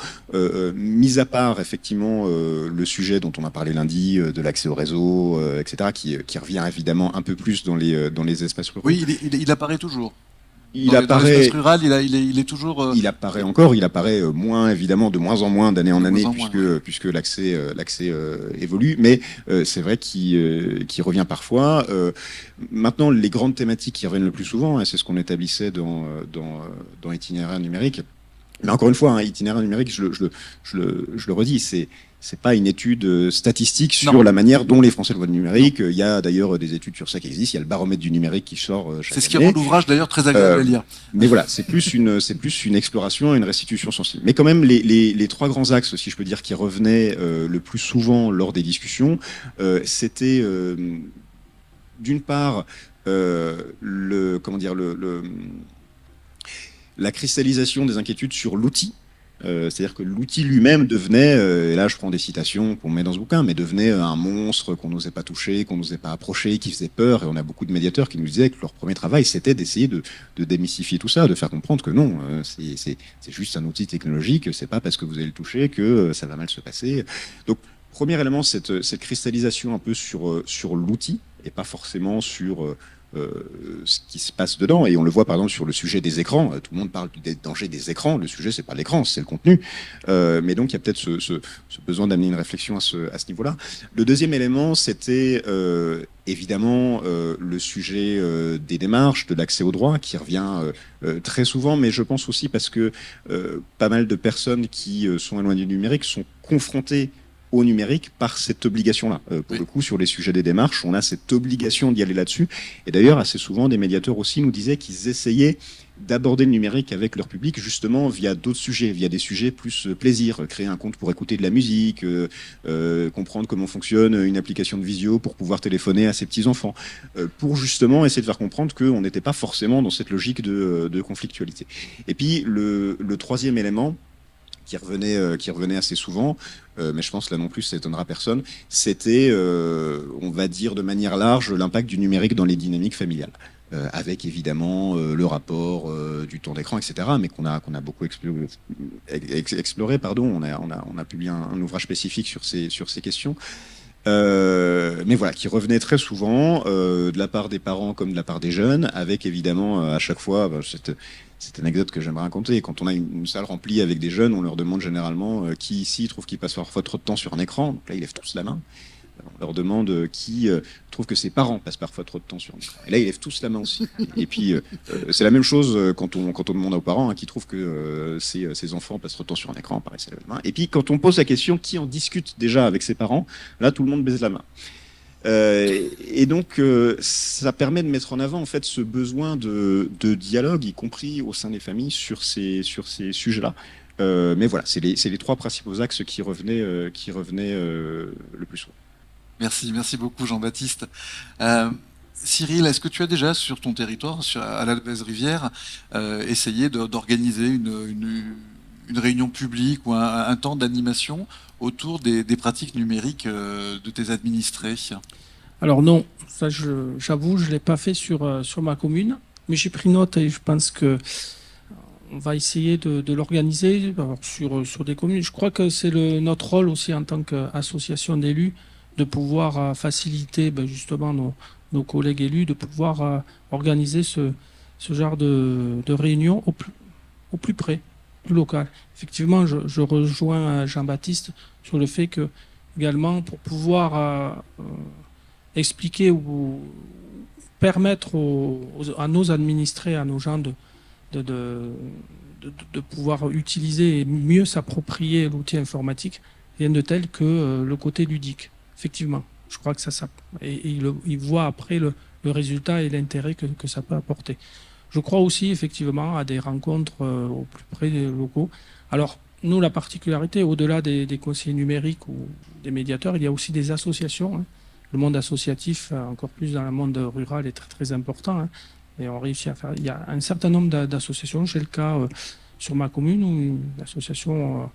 mis à part effectivement le sujet dont on a parlé lundi, de l'accès au réseau, etc., qui revient évidemment un peu plus dans les espaces ruraux. Oui, il apparaît toujours. Il dans apparaît, l'espace rural, il est toujours. il apparaît encore, il apparaît moins évidemment, de moins en moins d'année en année, moins, puisque l'accès évolue, mais c'est vrai qu'il revient parfois. Maintenant, les grandes thématiques qui reviennent le plus souvent, c'est ce qu'on établissait dans Itinéraire numérique. Mais encore une fois, Itinéraire numérique, je le redis, c'est pas une étude statistique sur la manière dont les Français le voient le numérique. Il y a d'ailleurs des études sur ça qui existent. Il y a le baromètre du numérique qui sort chaque année. C'est ce qui rend l'ouvrage d'ailleurs très agréable à lire. Mais voilà, c'est plus une exploration et une restitution sensible. Mais quand même, les trois grands axes, si je peux dire, qui revenaient le plus souvent lors des discussions, c'était d'une part la cristallisation des inquiétudes sur l'outil. C'est-à-dire que l'outil lui-même devenait, et là je prends des citations qu'on met dans ce bouquin, mais devenait un monstre qu'on n'osait pas toucher, qu'on n'osait pas approcher, qui faisait peur. Et on a beaucoup de médiateurs qui nous disaient que leur premier travail, c'était d'essayer de démystifier tout ça, de faire comprendre que non, c'est juste un outil technologique, c'est pas parce que vous allez le toucher que ça va mal se passer. Donc, premier élément, cette cristallisation un peu sur l'outil, et pas forcément sur ce qui se passe dedans. Et on le voit par exemple sur le sujet des écrans. Tout le monde parle des dangers des écrans. Le sujet, c'est pas l'écran, c'est le contenu. Mais donc il y a peut-être ce besoin d'amener une réflexion à ce niveau-là. Le deuxième élément, c'était évidemment le sujet des démarches, de l'accès au droit, qui revient très souvent, mais je pense aussi parce que pas mal de personnes qui sont éloignées du numérique sont confrontées au numérique par cette obligation-là. Pour le coup, sur les sujets des démarches, on a cette obligation d'y aller là-dessus. Et d'ailleurs, assez souvent, des médiateurs aussi nous disaient qu'ils essayaient d'aborder le numérique avec leur public, justement via d'autres sujets, via des sujets plus plaisir, créer un compte pour écouter de la musique, comprendre comment fonctionne une application de visio pour pouvoir téléphoner à ses petits-enfants, pour justement essayer de faire comprendre qu'on n'était pas forcément dans cette logique de conflictualité. Et puis, le troisième élément, qui revenait assez souvent, mais je pense là non plus ça étonnera personne, c'était, on va dire de manière large, l'impact du numérique dans les dynamiques familiales. Avec évidemment le rapport du temps d'écran, etc., mais qu'on a beaucoup exploré. Pardon, on a publié un ouvrage spécifique sur ces questions. Mais voilà, qui revenait très souvent de la part des parents comme de la part des jeunes, avec évidemment à chaque fois cette anecdote que j'aimerais raconter. Quand on a une salle remplie avec des jeunes, on leur demande généralement qui ici trouve qu'il passe parfois trop de temps sur un écran. Donc là, ils lèvent tous la main. On leur demande qui trouve que ses parents passent parfois trop de temps sur un écran. Et là, ils lèvent tous la main aussi. Et puis, c'est la même chose quand on demande aux parents qui trouvent que ses enfants passent trop de temps sur un écran. Pareil, c'est la même main. Et puis, quand on pose la question qui en discute déjà avec ses parents, là, tout le monde baisse la main. Et donc, ça permet de mettre en avant en fait ce besoin de dialogue, y compris au sein des familles, sur ces sujets-là. Mais voilà, c'est les trois principaux axes qui revenaient le plus souvent. Merci beaucoup Jean-Baptiste. Cyril, est-ce que tu as déjà sur ton territoire, à la Levèze-Rivière, essayé d'organiser une réunion publique ou un temps d'animation autour des pratiques numériques de tes administrés? Alors non, ça j'avoue, je ne l'ai pas fait sur ma commune, mais j'ai pris note et je pense que on va essayer de l'organiser sur des communes. Je crois que c'est notre rôle aussi en tant qu'association d'élus de pouvoir faciliter justement nos collègues élus, de pouvoir organiser ce genre de réunion au plus près, plus local. Effectivement, je rejoins Jean-Baptiste sur le fait que, également, pour pouvoir expliquer ou permettre à nos administrés, à nos gens de pouvoir utiliser et mieux s'approprier l'outil informatique, rien de tel que le côté ludique. Effectivement, je crois que il voit après le résultat et l'intérêt que ça peut apporter. Je crois aussi effectivement à des rencontres au plus près des locaux. Alors, nous, la particularité, au-delà des conseillers numériques ou des médiateurs, il y a aussi des associations. Hein. Le monde associatif, encore plus dans le monde rural, est très très important. Hein. Et on réussit à faire. Il y a un certain nombre d'associations. J'ai le cas sur ma commune où une association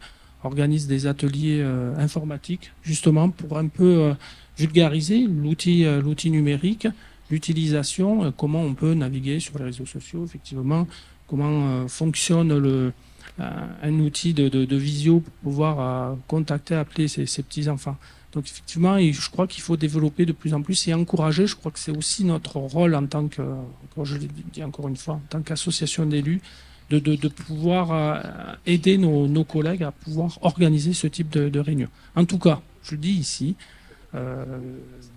organise des ateliers informatiques, justement pour un peu vulgariser l'outil numérique, l'utilisation, comment on peut naviguer sur les réseaux sociaux, effectivement, comment fonctionne un outil de visio pour pouvoir contacter, appeler ces petits-enfants. Donc effectivement, je crois qu'il faut développer de plus en plus et encourager. Je crois que c'est aussi notre rôle en tant que, je le dis encore une fois, en tant qu'association d'élus, de pouvoir aider nos collègues à pouvoir organiser ce type de réunion. En tout cas, je le dis ici,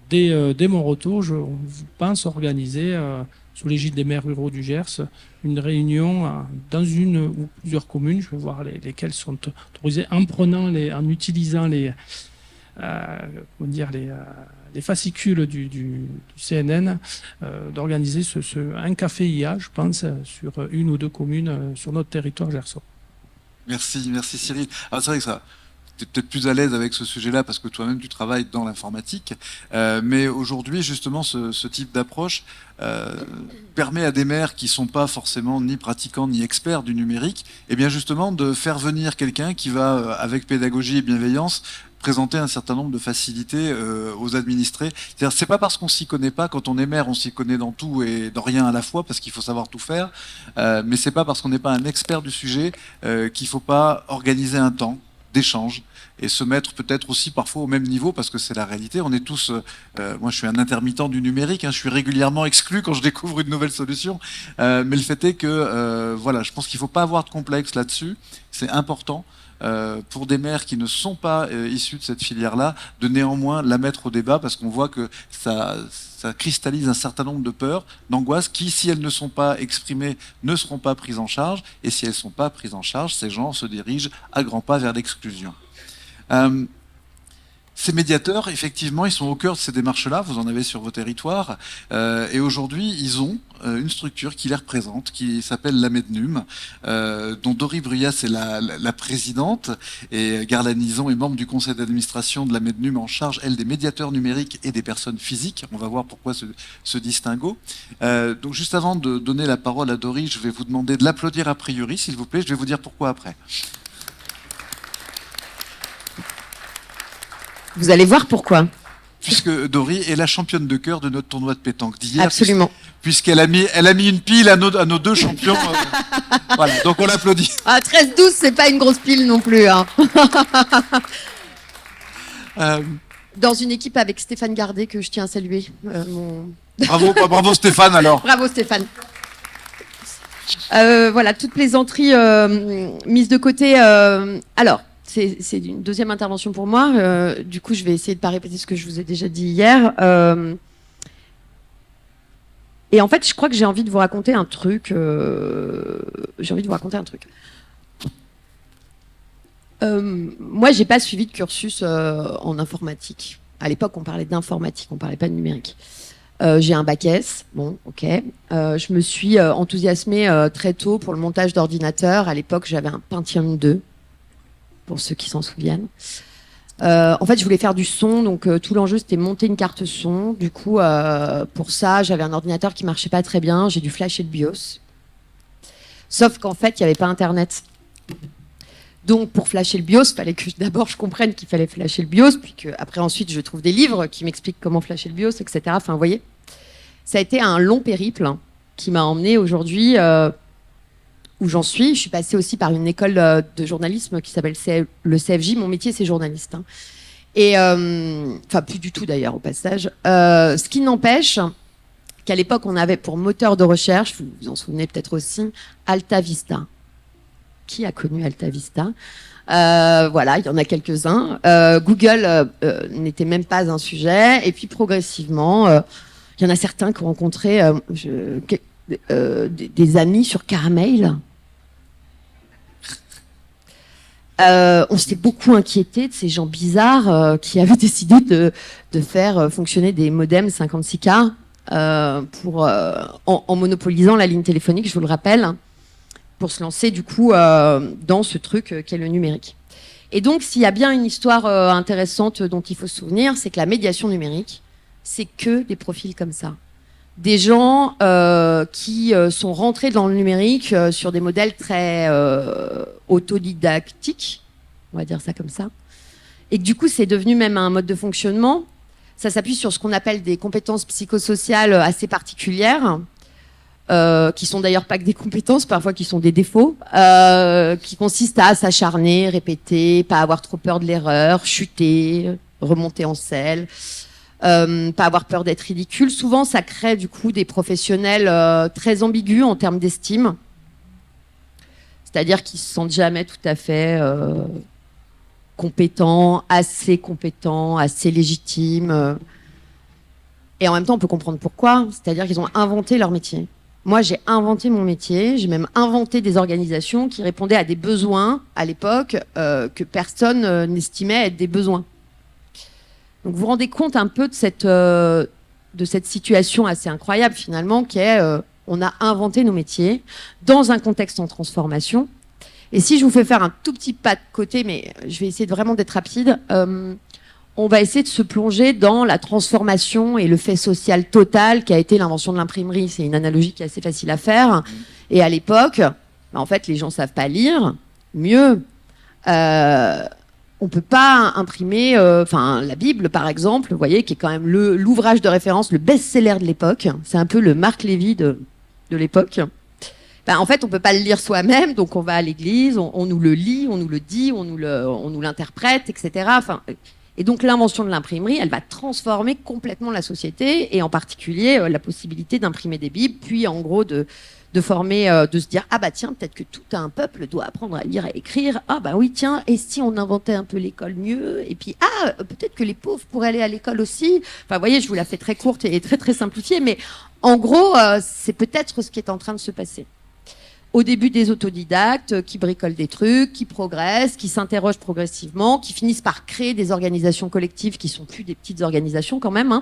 dès mon retour, je pense organiser, sous l'égide des maires ruraux du Gers, une réunion dans une ou plusieurs communes. Je vais voir lesquelles sont autorisées, en utilisant les fascicules du CNN, d'organiser un café IA, je pense, sur une ou deux communes sur notre territoire gersois. Merci Cyril. Alors c'est vrai que ça, tu es peut-être plus à l'aise avec ce sujet-là parce que toi-même tu travailles dans l'informatique, mais aujourd'hui justement ce type d'approche permet à des maires qui sont pas forcément ni pratiquants ni experts du numérique, et bien justement de faire venir quelqu'un qui va avec pédagogie et bienveillance présenter un certain nombre de facilités aux administrés. C'est-à-dire, c'est pas parce qu'on s'y connaît pas, quand on est maire, on s'y connaît dans tout et dans rien à la fois, parce qu'il faut savoir tout faire. Mais c'est pas parce qu'on n'est pas un expert du sujet qu'il faut pas organiser un temps d'échange et se mettre peut-être aussi parfois au même niveau, parce que c'est la réalité. On est tous, moi je suis un intermittent du numérique, hein, je suis régulièrement exclu quand je découvre une nouvelle solution, mais le fait est que voilà, je pense qu'il faut pas avoir de complexe là-dessus, c'est important. Pour des maires qui ne sont pas issus de cette filière-là, de néanmoins la mettre au débat, parce qu'on voit que ça cristallise un certain nombre de peurs, d'angoisses, qui, si elles ne sont pas exprimées, ne seront pas prises en charge, et si elles ne sont pas prises en charge, ces gens se dirigent à grands pas vers l'exclusion. Ces médiateurs, effectivement, ils sont au cœur de ces démarches-là, vous en avez sur vos territoires, et aujourd'hui, ils ont une structure qui les représente, qui s'appelle la Mednum, dont Dory Bruyas est la présidente, et Garland Nison est membre du conseil d'administration de la Mednum, en charge, elle, des médiateurs numériques et des personnes physiques. On va voir pourquoi ce distinguo. Donc juste avant de donner la parole à Dory, je vais vous demander de l'applaudir a priori, s'il vous plaît, je vais vous dire pourquoi après. Vous allez voir pourquoi. Puisque Dory est la championne de cœur de notre tournoi de pétanque d'hier. Absolument. Puisqu'elle a mis une pile à nos deux champions. Voilà, donc on l'applaudit. Ah, 13-12, c'est pas une grosse pile non plus. Hein. Dans une équipe avec Stéphane Gardet, que je tiens à saluer. Bravo Stéphane alors. Bravo Stéphane. Voilà, toute plaisanterie mise de côté. Alors, c'est une deuxième intervention pour moi. Du coup, je vais essayer de ne pas répéter ce que je vous ai déjà dit hier. Et en fait, je crois que j'ai envie de vous raconter un truc. Moi, j'ai pas suivi de cursus en informatique. À l'époque, on parlait d'informatique, on parlait pas de numérique. J'ai un bac S, bon, ok. Je me suis enthousiasmée très tôt pour le montage d'ordinateurs. À l'époque, j'avais un Pentium 2. Pour ceux qui s'en souviennent. En fait, je voulais faire du son, donc tout l'enjeu, c'était monter une carte son. Du coup, pour ça, j'avais un ordinateur qui marchait pas très bien, j'ai dû flasher le BIOS. Sauf qu'en fait, il n'y avait pas Internet. Donc, pour flasher le BIOS, il fallait que d'abord je comprenne qu'il fallait flasher le BIOS, puis qu'après, ensuite, je trouve des livres qui m'expliquent comment flasher le BIOS, etc. Enfin, vous voyez, ça a été un long périple qui m'a emmené aujourd'hui... où j'en suis. Je suis passée aussi par une école de journalisme qui s'appelle le CFJ. Mon métier, c'est journaliste. Hein. Et, enfin, plus du tout d'ailleurs, au passage. Ce qui n'empêche qu'à l'époque, on avait pour moteur de recherche, vous vous en souvenez peut-être aussi, Alta Vista. Qui a connu Alta Vista ? Voilà, il y en a quelques-uns. Google n'était même pas un sujet. Et puis, progressivement, il y en a certains qui ont rencontré... des amis sur Caramel. On s'était beaucoup inquiété de ces gens bizarres qui avaient décidé de faire fonctionner des modems 56K en monopolisant la ligne téléphonique, je vous le rappelle, pour se lancer du coup dans ce truc qu'est le numérique. Et donc, s'il y a bien une histoire intéressante dont il faut se souvenir, c'est que la médiation numérique, c'est que des profils comme ça. Des gens qui sont rentrés dans le numérique sur des modèles très autodidactiques, on va dire ça comme ça. Et que du coup, c'est devenu même un mode de fonctionnement. Ça s'appuie sur ce qu'on appelle des compétences psychosociales assez particulières, qui sont d'ailleurs pas que des compétences, parfois qui sont des défauts, qui consistent à s'acharner, répéter, pas avoir trop peur de l'erreur, chuter, remonter en selle, pas avoir peur d'être ridicule. Souvent, ça crée du coup des professionnels très ambigus en termes d'estime, c'est-à-dire qu'ils se sentent jamais tout à fait compétents, assez légitimes. Et en même temps, on peut comprendre pourquoi. C'est-à-dire qu'ils ont inventé leur métier. Moi, j'ai inventé mon métier. J'ai même inventé des organisations qui répondaient à des besoins à l'époque que personne n'estimait être des besoins. Donc, vous vous rendez compte un peu de cette situation assez incroyable finalement, qui est on a inventé nos métiers dans un contexte en transformation. Et si je vous fais faire un tout petit pas de côté, mais je vais essayer vraiment d'être rapide, on va essayer de se plonger dans la transformation et le fait social total qui a été l'invention de l'imprimerie. C'est une analogie qui est assez facile à faire. Et à l'époque, en fait, les gens savent pas lire. Mieux, on peut pas imprimer, la Bible, par exemple, vous voyez, qui est quand même l'ouvrage de référence, le best-seller de l'époque. C'est un peu le Marc Lévy de l'époque. En fait, on peut pas le lire soi-même, donc on va à l'église, on nous le lit, on nous le dit, on nous l'interprète, etc. Et donc l'invention de l'imprimerie, elle va transformer complètement la société, et en particulier la possibilité d'imprimer des Bibles, puis en gros de former, de se dire ah bah tiens, peut-être que tout un peuple doit apprendre à lire et écrire. Ah bah oui tiens, et si on inventait un peu l'école mieux, et puis peut-être que les pauvres pourraient aller à l'école aussi. Enfin, vous voyez, je vous la fais très courte et très très simplifiée, mais en gros, c'est peut-être ce qui est en train de se passer. Au début, des autodidactes qui bricolent des trucs, qui progressent, qui s'interrogent progressivement, qui finissent par créer des organisations collectives qui sont plus des petites organisations quand même.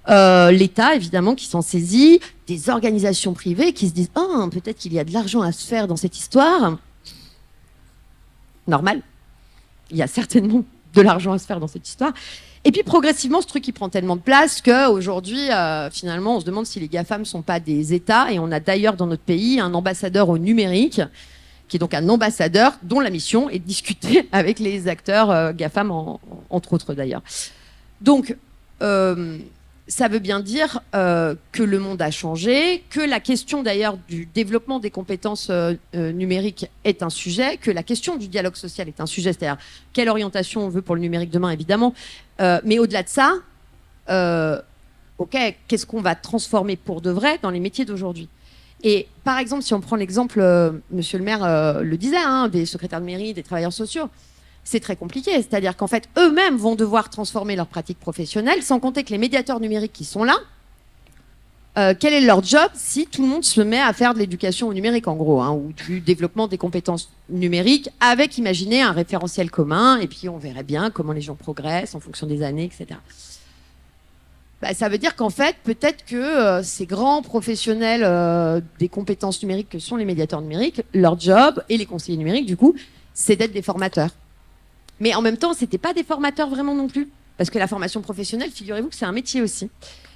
L'État, évidemment, qui s'en saisit, des organisations privées qui se disent « Ah, peut-être qu'il y a de l'argent à se faire dans cette histoire. » Normal. Il y a certainement de l'argent à se faire dans cette histoire. Et puis progressivement, ce truc, il prend tellement de place qu'aujourd'hui, finalement, on se demande si les GAFAM ne sont pas des États. Et on a d'ailleurs dans notre pays un ambassadeur au numérique, qui est donc un ambassadeur dont la mission est de discuter avec les acteurs GAFAM, entre autres d'ailleurs. Donc, ça veut bien dire que le monde a changé, que la question d'ailleurs du développement des compétences numériques est un sujet, que la question du dialogue social est un sujet, c'est-à-dire quelle orientation on veut pour le numérique demain, évidemment. Mais au-delà de ça, qu'est-ce qu'on va transformer pour de vrai dans les métiers d'aujourd'hui ? Et par exemple, si on prend l'exemple, monsieur le maire le disait, des secrétaires de mairie, des travailleurs sociaux, c'est très compliqué. C'est-à-dire qu'en fait, eux-mêmes vont devoir transformer leurs pratiques professionnelles, sans compter que les médiateurs numériques qui sont là, quel est leur job si tout le monde se met à faire de l'éducation au numérique, en gros, ou du développement des compétences numériques, avec, imaginez, un référentiel commun, et puis on verrait bien comment les gens progressent en fonction des années, etc. Ça veut dire qu'en fait, peut-être que ces grands professionnels des compétences numériques que sont les médiateurs numériques, leur job, et les conseillers numériques, du coup, c'est d'être des formateurs. Mais en même temps, c'était pas des formateurs vraiment non plus. Parce que la formation professionnelle, figurez-vous que c'est un métier aussi.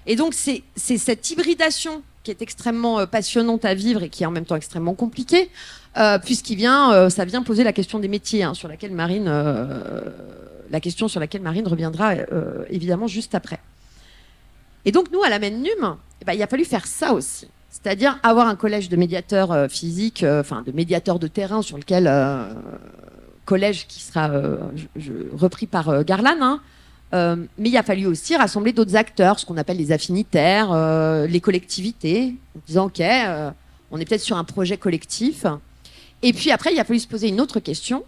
Et donc, c'est cette hybridation qui est extrêmement passionnante à vivre et qui est en même temps extrêmement compliquée, ça vient poser la question des métiers, sur laquelle Marine reviendra évidemment juste après. Et donc, nous, à la MENNUM, il a fallu faire ça aussi. C'est-à-dire avoir un collège de médiateurs physiques, de médiateurs de terrain sur lequel... collège qui sera repris par Garland, mais il a fallu aussi rassembler d'autres acteurs, ce qu'on appelle les affinitaires, les collectivités, en disant ok, on est peut-être sur un projet collectif. Et puis après, il a fallu se poser une autre question,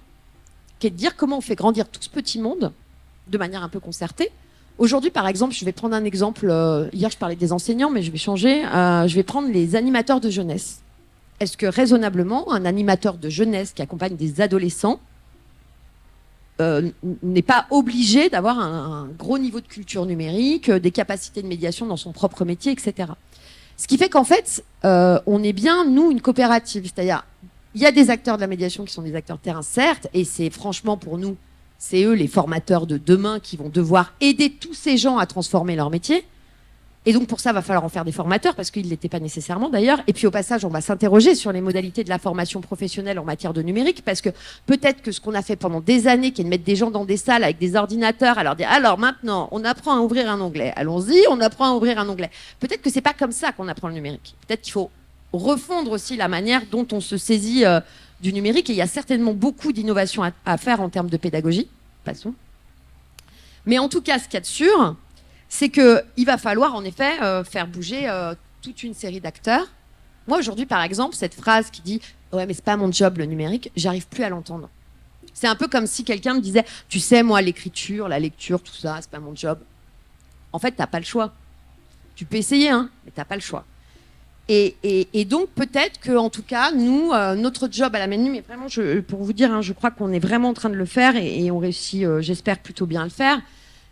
qui est de dire comment on fait grandir tout ce petit monde de manière un peu concertée. Aujourd'hui, par exemple, je vais prendre un exemple. Hier, je parlais des enseignants, mais je vais changer. Je vais prendre les animateurs de jeunesse. Est-ce que raisonnablement, un animateur de jeunesse qui accompagne des adolescents n'est pas obligé d'avoir un gros niveau de culture numérique, des capacités de médiation dans son propre métier, etc. Ce qui fait qu'en fait, on est bien, nous, une coopérative. C'est-à-dire, il y a des acteurs de la médiation qui sont des acteurs de terrain, certes, et c'est franchement pour nous, c'est eux les formateurs de demain qui vont devoir aider tous ces gens à transformer leur métier. Et donc pour ça, il va falloir en faire des formateurs, parce qu'ils ne l'étaient pas nécessairement d'ailleurs. Et puis au passage, on va s'interroger sur les modalités de la formation professionnelle en matière de numérique, parce que peut-être que ce qu'on a fait pendant des années, qui est de mettre des gens dans des salles avec des ordinateurs, alors maintenant, on apprend à ouvrir un onglet. Allons-y, on apprend à ouvrir un onglet. Peut-être que c'est pas comme ça qu'on apprend le numérique. Peut-être qu'il faut refondre aussi la manière dont on se saisit du numérique. Et il y a certainement beaucoup d'innovations à faire en termes de pédagogie. Passons. Mais en tout cas, ce qu'il y a de sûr, c'est qu'il va falloir en effet faire bouger toute une série d'acteurs. Moi, aujourd'hui, par exemple, cette phrase qui dit « Ouais, mais c'est pas mon job, le numérique », j'arrive plus à l'entendre. C'est un peu comme si quelqu'un me disait « Tu sais, moi, l'écriture, la lecture, tout ça, c'est pas mon job ». En fait, t'as pas le choix. Tu peux essayer, hein, mais t'as pas le choix. Et donc, peut-être que, en tout cas, nous, notre job à la MENUM, mais vraiment, pour vous dire, hein, je crois qu'on est vraiment en train de le faire et on réussit, j'espère, plutôt bien à le faire.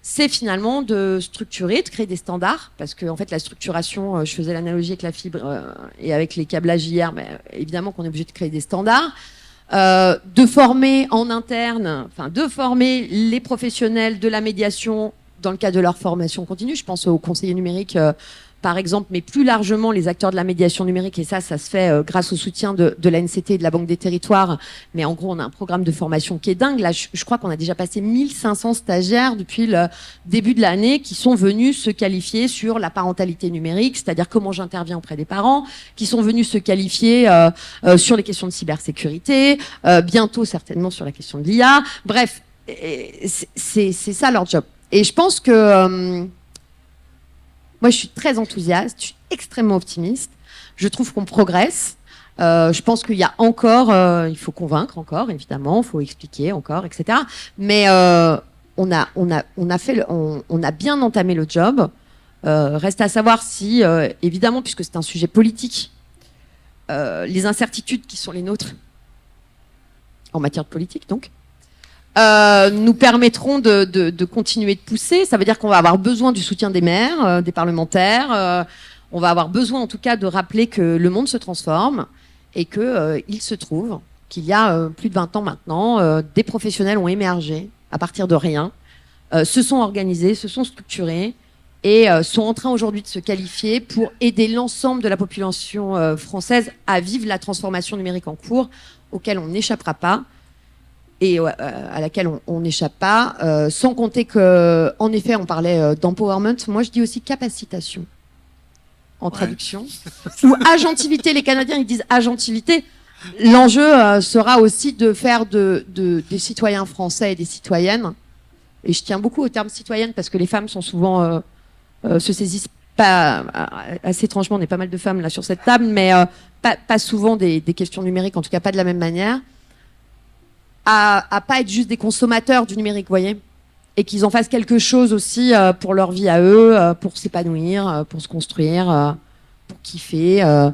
C'est finalement de structurer, de créer des standards, parce que en fait la structuration, je faisais l'analogie avec la fibre et avec les câblages hier, mais évidemment qu'on est obligé de créer des standards, de former en interne, enfin de former les professionnels de la médiation dans le cadre de leur formation continue. Je pense aux conseillers numériques par exemple, mais plus largement les acteurs de la médiation numérique, et ça se fait grâce au soutien de l'ANCT et de la Banque des Territoires. Mais en gros, on a un programme de formation qui est dingue. Là, je crois qu'on a déjà passé 1500 stagiaires depuis le début de l'année qui sont venus se qualifier sur la parentalité numérique, c'est-à-dire comment j'interviens auprès des parents, qui sont venus se qualifier sur les questions de cybersécurité, bientôt certainement sur la question de l'IA. Bref, c'est ça leur job. Et je pense que... moi, je suis très enthousiaste, je suis extrêmement optimiste. Je trouve qu'on progresse. Je pense qu'il y a encore, il faut convaincre encore, évidemment, il faut expliquer encore, etc. Mais on a bien entamé le job. Reste à savoir si, évidemment, puisque c'est un sujet politique, les incertitudes qui sont les nôtres en matière de politique, donc, nous permettront de continuer de pousser. Ça veut dire qu'on va avoir besoin du soutien des maires, des parlementaires. On va avoir besoin, en tout cas, de rappeler que le monde se transforme et qu'il se trouve qu'il y a plus de 20 ans maintenant, des professionnels ont émergé à partir de rien, se sont organisés, se sont structurés et sont en train aujourd'hui de se qualifier pour aider l'ensemble de la population française à vivre la transformation numérique en cours, auquel on n'échappera pas. Et à laquelle on n'échappe pas, sans compter que, en effet, on parlait d'empowerment. Moi, je dis aussi capacitation en traduction, ou agentivité. Les Canadiens, ils disent agentivité. L'enjeu sera aussi de faire des citoyens français et des citoyennes. Et je tiens beaucoup au terme citoyenne parce que les femmes sont souvent se saisissent pas assez étrangement. On est pas mal de femmes là sur cette table, mais pas souvent des questions numériques, en tout cas pas de la même manière. À pas être juste des consommateurs du numérique, vous voyez, et qu'ils en fassent quelque chose aussi pour leur vie à eux, pour s'épanouir, pour se construire, pour kiffer,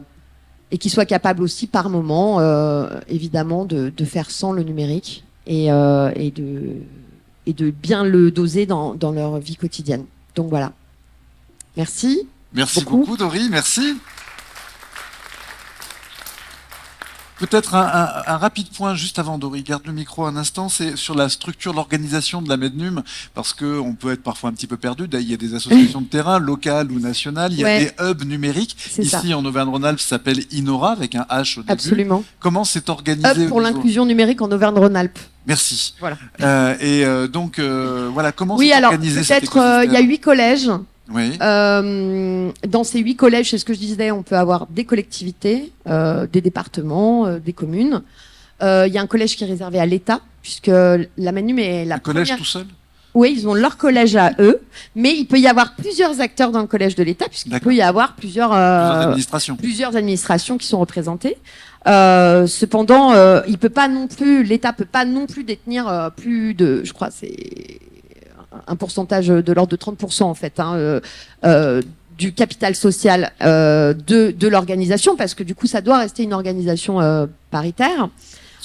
et qu'ils soient capables aussi par moment, évidemment, de faire sans le numérique et de bien le doser dans leur vie quotidienne. Donc voilà. Merci. Merci beaucoup, Dory, merci. Peut-être un rapide point juste avant, Dory, garde le micro un instant, c'est sur la structure, l'organisation de la MEDNUM, parce qu'on peut être parfois un petit peu perdu. Il y a des associations de terrain, locales ou nationales, il y a des hubs numériques. Ici, en Auvergne-Rhône-Alpes, ça s'appelle Innora, avec un H au début. Absolument. Comment c'est organisé? Hub pour l'inclusion numérique en Auvergne-Rhône-Alpes. Merci. Voilà. Donc, voilà, comment c'est organisé cet écosystème? Peut-être, il y a 8 collèges. Oui. Dans ces 8 collèges, c'est ce que je disais, on peut avoir des collectivités, des départements, des communes. Il y a un collège qui est réservé à l'État, puisque la MENUM est la première... collège tout seul? Oui, ils ont leur collège à eux, mais il peut y avoir plusieurs acteurs dans le collège de l'État, puisqu'il peut y avoir plusieurs administrations qui sont représentées. Cependant, l'État peut pas non plus détenir plus de, je crois, c'est un pourcentage de l'ordre de 30% en fait, du capital social de l'organisation, parce que du coup, ça doit rester une organisation paritaire.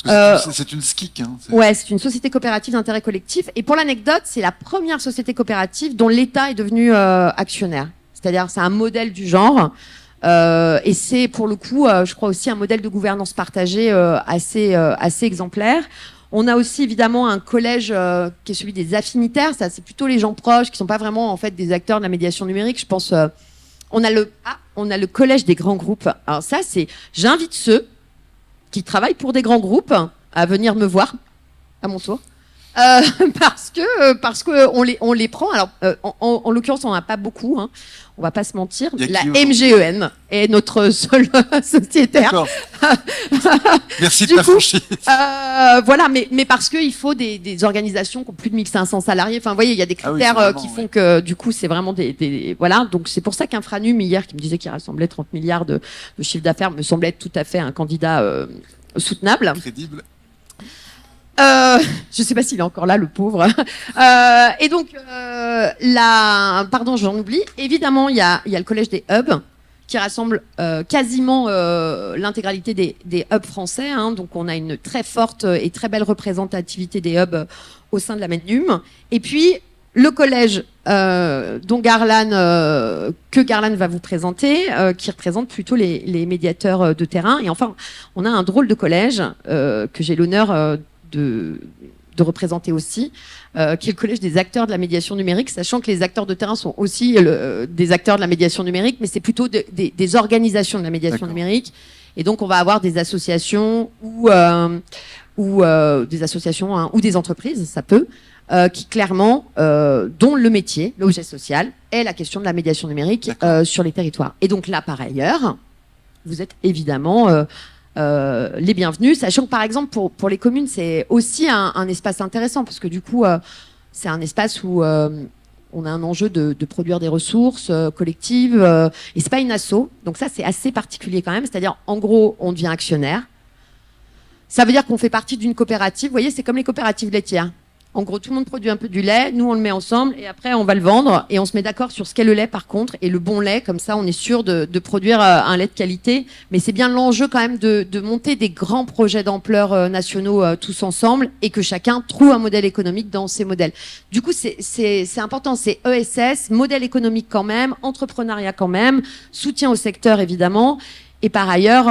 C'est une SCIC. Ouais, c'est une société coopérative d'intérêt collectif. Et pour l'anecdote, c'est la première société coopérative dont l'État est devenu actionnaire. C'est-à-dire, c'est un modèle du genre. Et c'est pour le coup, je crois aussi un modèle de gouvernance partagée assez exemplaire. On a aussi évidemment un collège qui est celui des affinitaires. Ça, c'est plutôt les gens proches qui sont pas vraiment en fait des acteurs de la médiation numérique. Je pense on a le collège des grands groupes. Alors ça, j'invite ceux qui travaillent pour des grands groupes à venir me voir à mon tour. Parce que on les prend. Alors, en l'occurrence, on n'en a pas beaucoup. Hein. On va pas se mentir. La MGEN est notre seul sociétaire. D'accord. Merci de ta franchise. Voilà, mais parce qu'il faut des organisations qui ont plus de 1500 salariés. Enfin, vous voyez, il y a des critères qui font que, du coup, c'est vraiment voilà. Donc, c'est pour ça qu'Infranum, hier, qui me disait qu'il rassemblait 30 milliards de chiffre d'affaires, me semblait être tout à fait un candidat soutenable. Crédible. Je sais pas s'il est encore là, le pauvre. Et donc, pardon, j'en oublie. Évidemment, il y a le collège des hubs qui rassemble quasiment l'intégralité des hubs français. Hein. Donc, on a une très forte et très belle représentativité des hubs au sein de la MEDNUM. Et puis, le collège que Garland va vous présenter, qui représente plutôt les médiateurs de terrain. Et enfin, on a un drôle de collège que j'ai l'honneur de représenter aussi, qui est le collège des acteurs de la médiation numérique, sachant que les acteurs de terrain sont aussi des acteurs de la médiation numérique, mais c'est plutôt des organisations de la médiation numérique. Et donc, on va avoir des associations ou des associations ou des entreprises, ça peut, qui clairement, dont le métier, l'objet social, est la question de la médiation numérique sur les territoires. Et donc là, par ailleurs, vous êtes évidemment les bienvenus, sachant que par exemple pour les communes c'est aussi un espace intéressant parce que du coup c'est un espace où on a un enjeu de produire des ressources collectives et c'est pas une asso, donc ça c'est assez particulier quand même, c'est-à-dire en gros on devient actionnaire, ça veut dire qu'on fait partie d'une coopérative, vous voyez c'est comme les coopératives laitières. En gros, tout le monde produit un peu du lait, nous on le met ensemble et après on va le vendre et on se met d'accord sur ce qu'est le lait par contre et le bon lait, comme ça on est sûr de produire un lait de qualité. Mais c'est bien l'enjeu quand même de monter des grands projets d'ampleur nationaux tous ensemble et que chacun trouve un modèle économique dans ces modèles. Du coup, c'est important, c'est ESS, modèle économique quand même, entrepreneuriat quand même, soutien au secteur évidemment. Et par ailleurs,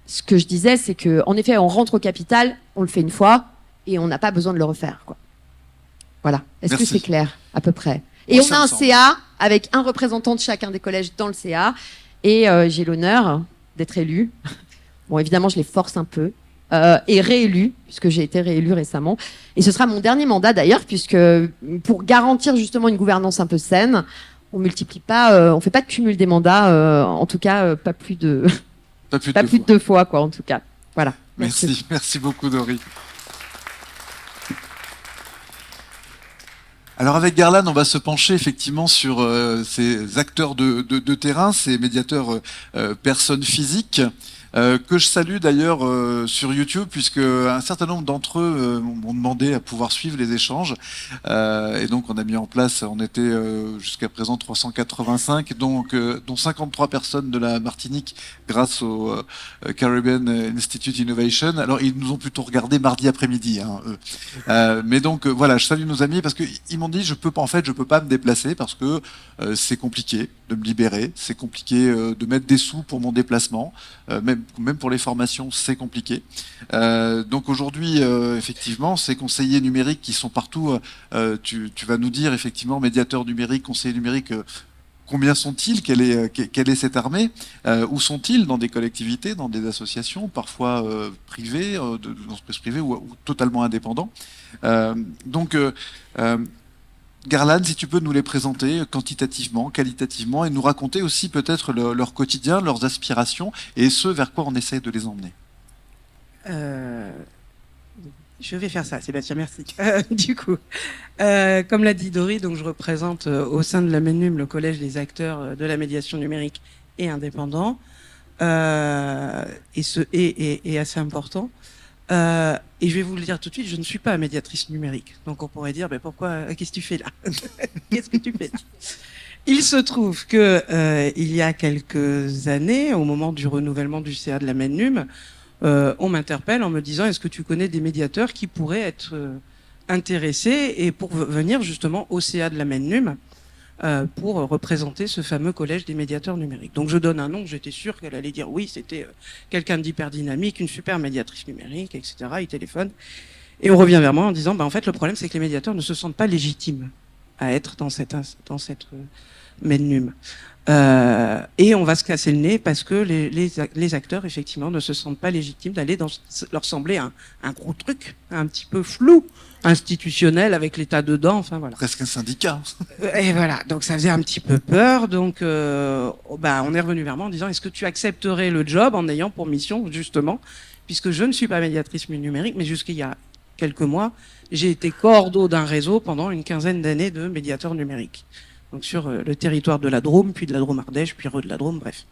ce que je disais, c'est que en effet, on rentre au capital, on le fait une fois. Et on n'a pas besoin de le refaire, quoi. Voilà. Est-ce que c'est clair, à peu près? Et on a un CA avec un représentant de chacun des collèges dans le CA. Et j'ai l'honneur d'être élue. Bon, évidemment, je les force un peu. Et réélue, puisque j'ai été réélue récemment. Et ce sera mon dernier mandat, d'ailleurs, puisque pour garantir justement une gouvernance un peu saine, on multiplie pas, on fait pas de cumul des mandats, en tout cas, pas plus de 2 fois, quoi, en tout cas. Voilà. Merci beaucoup, Dory. Alors avec Garland, on va se pencher effectivement sur ces acteurs de terrain, ces médiateurs personnes physiques, que je salue d'ailleurs sur YouTube, puisque un certain nombre d'entre eux m'ont demandé à pouvoir suivre les échanges. Et donc on a mis en place, on était jusqu'à présent 385, dont 53 personnes de la Martinique grâce au Caribbean Institute Innovation. Alors ils nous ont plutôt regardé mardi après-midi, hein, eux. Mais donc voilà, je salue nos amis parce qu'ils m'ont dit je peux pas me déplacer parce que c'est compliqué de me libérer, c'est compliqué de mettre des sous pour mon déplacement, même pour les formations, c'est compliqué. Donc aujourd'hui, effectivement, ces conseillers numériques qui sont partout, tu vas nous dire effectivement, médiateurs numériques, conseillers numériques, combien sont-ils? Quelle est cette armée? Où sont-ils? Dans des collectivités, dans des associations, parfois privées, d'entreprises privées ou totalement indépendants. Garland, si tu peux nous les présenter quantitativement, qualitativement, et nous raconter aussi peut-être leur quotidien, leurs aspirations, et ce vers quoi on essaie de les emmener. Je vais faire ça, Sébastien, merci. Du coup, comme l'a dit Dory, donc je représente au sein de la MENUM le collège des acteurs de la médiation numérique et indépendants, et ce est assez important. Et je vais vous le dire tout de suite, je ne suis pas médiatrice numérique. Donc on pourrait dire, pourquoi, qu'est-ce que tu fais là? Qu'est-ce que tu fais? Il se trouve que il y a quelques années, au moment du renouvellement du CA de la MENUM, on m'interpelle en me disant, est-ce que tu connais des médiateurs qui pourraient être intéressés et pour venir justement au CA de la MENUM pour représenter ce fameux collège des médiateurs numériques. Donc je donne un nom, j'étais sûr qu'elle allait dire oui, c'était quelqu'un d'hyper dynamique, une super médiatrice numérique, etc. Il téléphone. Et on revient vers moi en disant, en fait, le problème, c'est que les médiateurs ne se sentent pas légitimes à être dans cette MEDNUM. Et on va se casser le nez parce que les acteurs, effectivement, ne se sentent pas légitimes d'aller dans leur semblait un gros truc, un petit peu flou, institutionnel, avec l'État dedans, enfin voilà. Presque un syndicat. Et voilà, donc ça faisait un petit peu peur, donc on est revenu vers moi en disant, est-ce que tu accepterais le job en ayant pour mission, justement, puisque je ne suis pas médiatrice numérique, mais jusqu'il y a quelques mois, j'ai été coordo d'un réseau pendant une quinzaine d'années de médiateurs numériques. Donc sur le territoire de la Drôme, puis de la Drôme-Ardèche, puis de la Drôme, bref.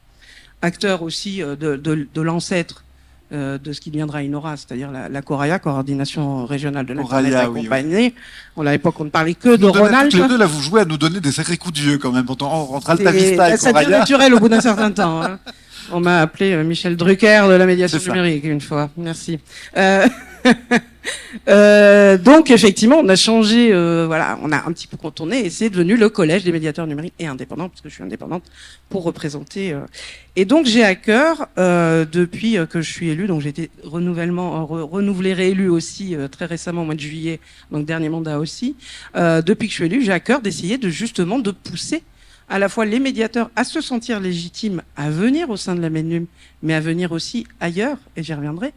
Acteur aussi de l'ancêtre de ce qui deviendra Inora, c'est-à-dire la Coraya, Coordination Régionale de l'Internet Accompagné. Oui. À l'époque, on ne parlait que de Ronald. Les deux, là, vous jouez à nous donner des sacrés coups de vieux, quand même, entre Altavista et Coraya. Ça devient naturel au bout d'un certain temps. Hein. On m'a appelé Michel Drucker de la médiation numérique une fois. Merci. Donc effectivement, on a changé, voilà, on a un petit peu contourné et c'est devenu le collège des médiateurs numériques et indépendants, puisque je suis indépendante, pour représenter. Et donc j'ai à cœur, depuis que je suis élue, donc j'ai été renouvelée, réélue aussi très récemment au mois de juillet, donc dernier mandat aussi. Depuis que je suis élue, j'ai à cœur d'essayer justement de pousser à la fois les médiateurs à se sentir légitimes à venir au sein de la MEDNUM, mais à venir aussi ailleurs, et j'y reviendrai.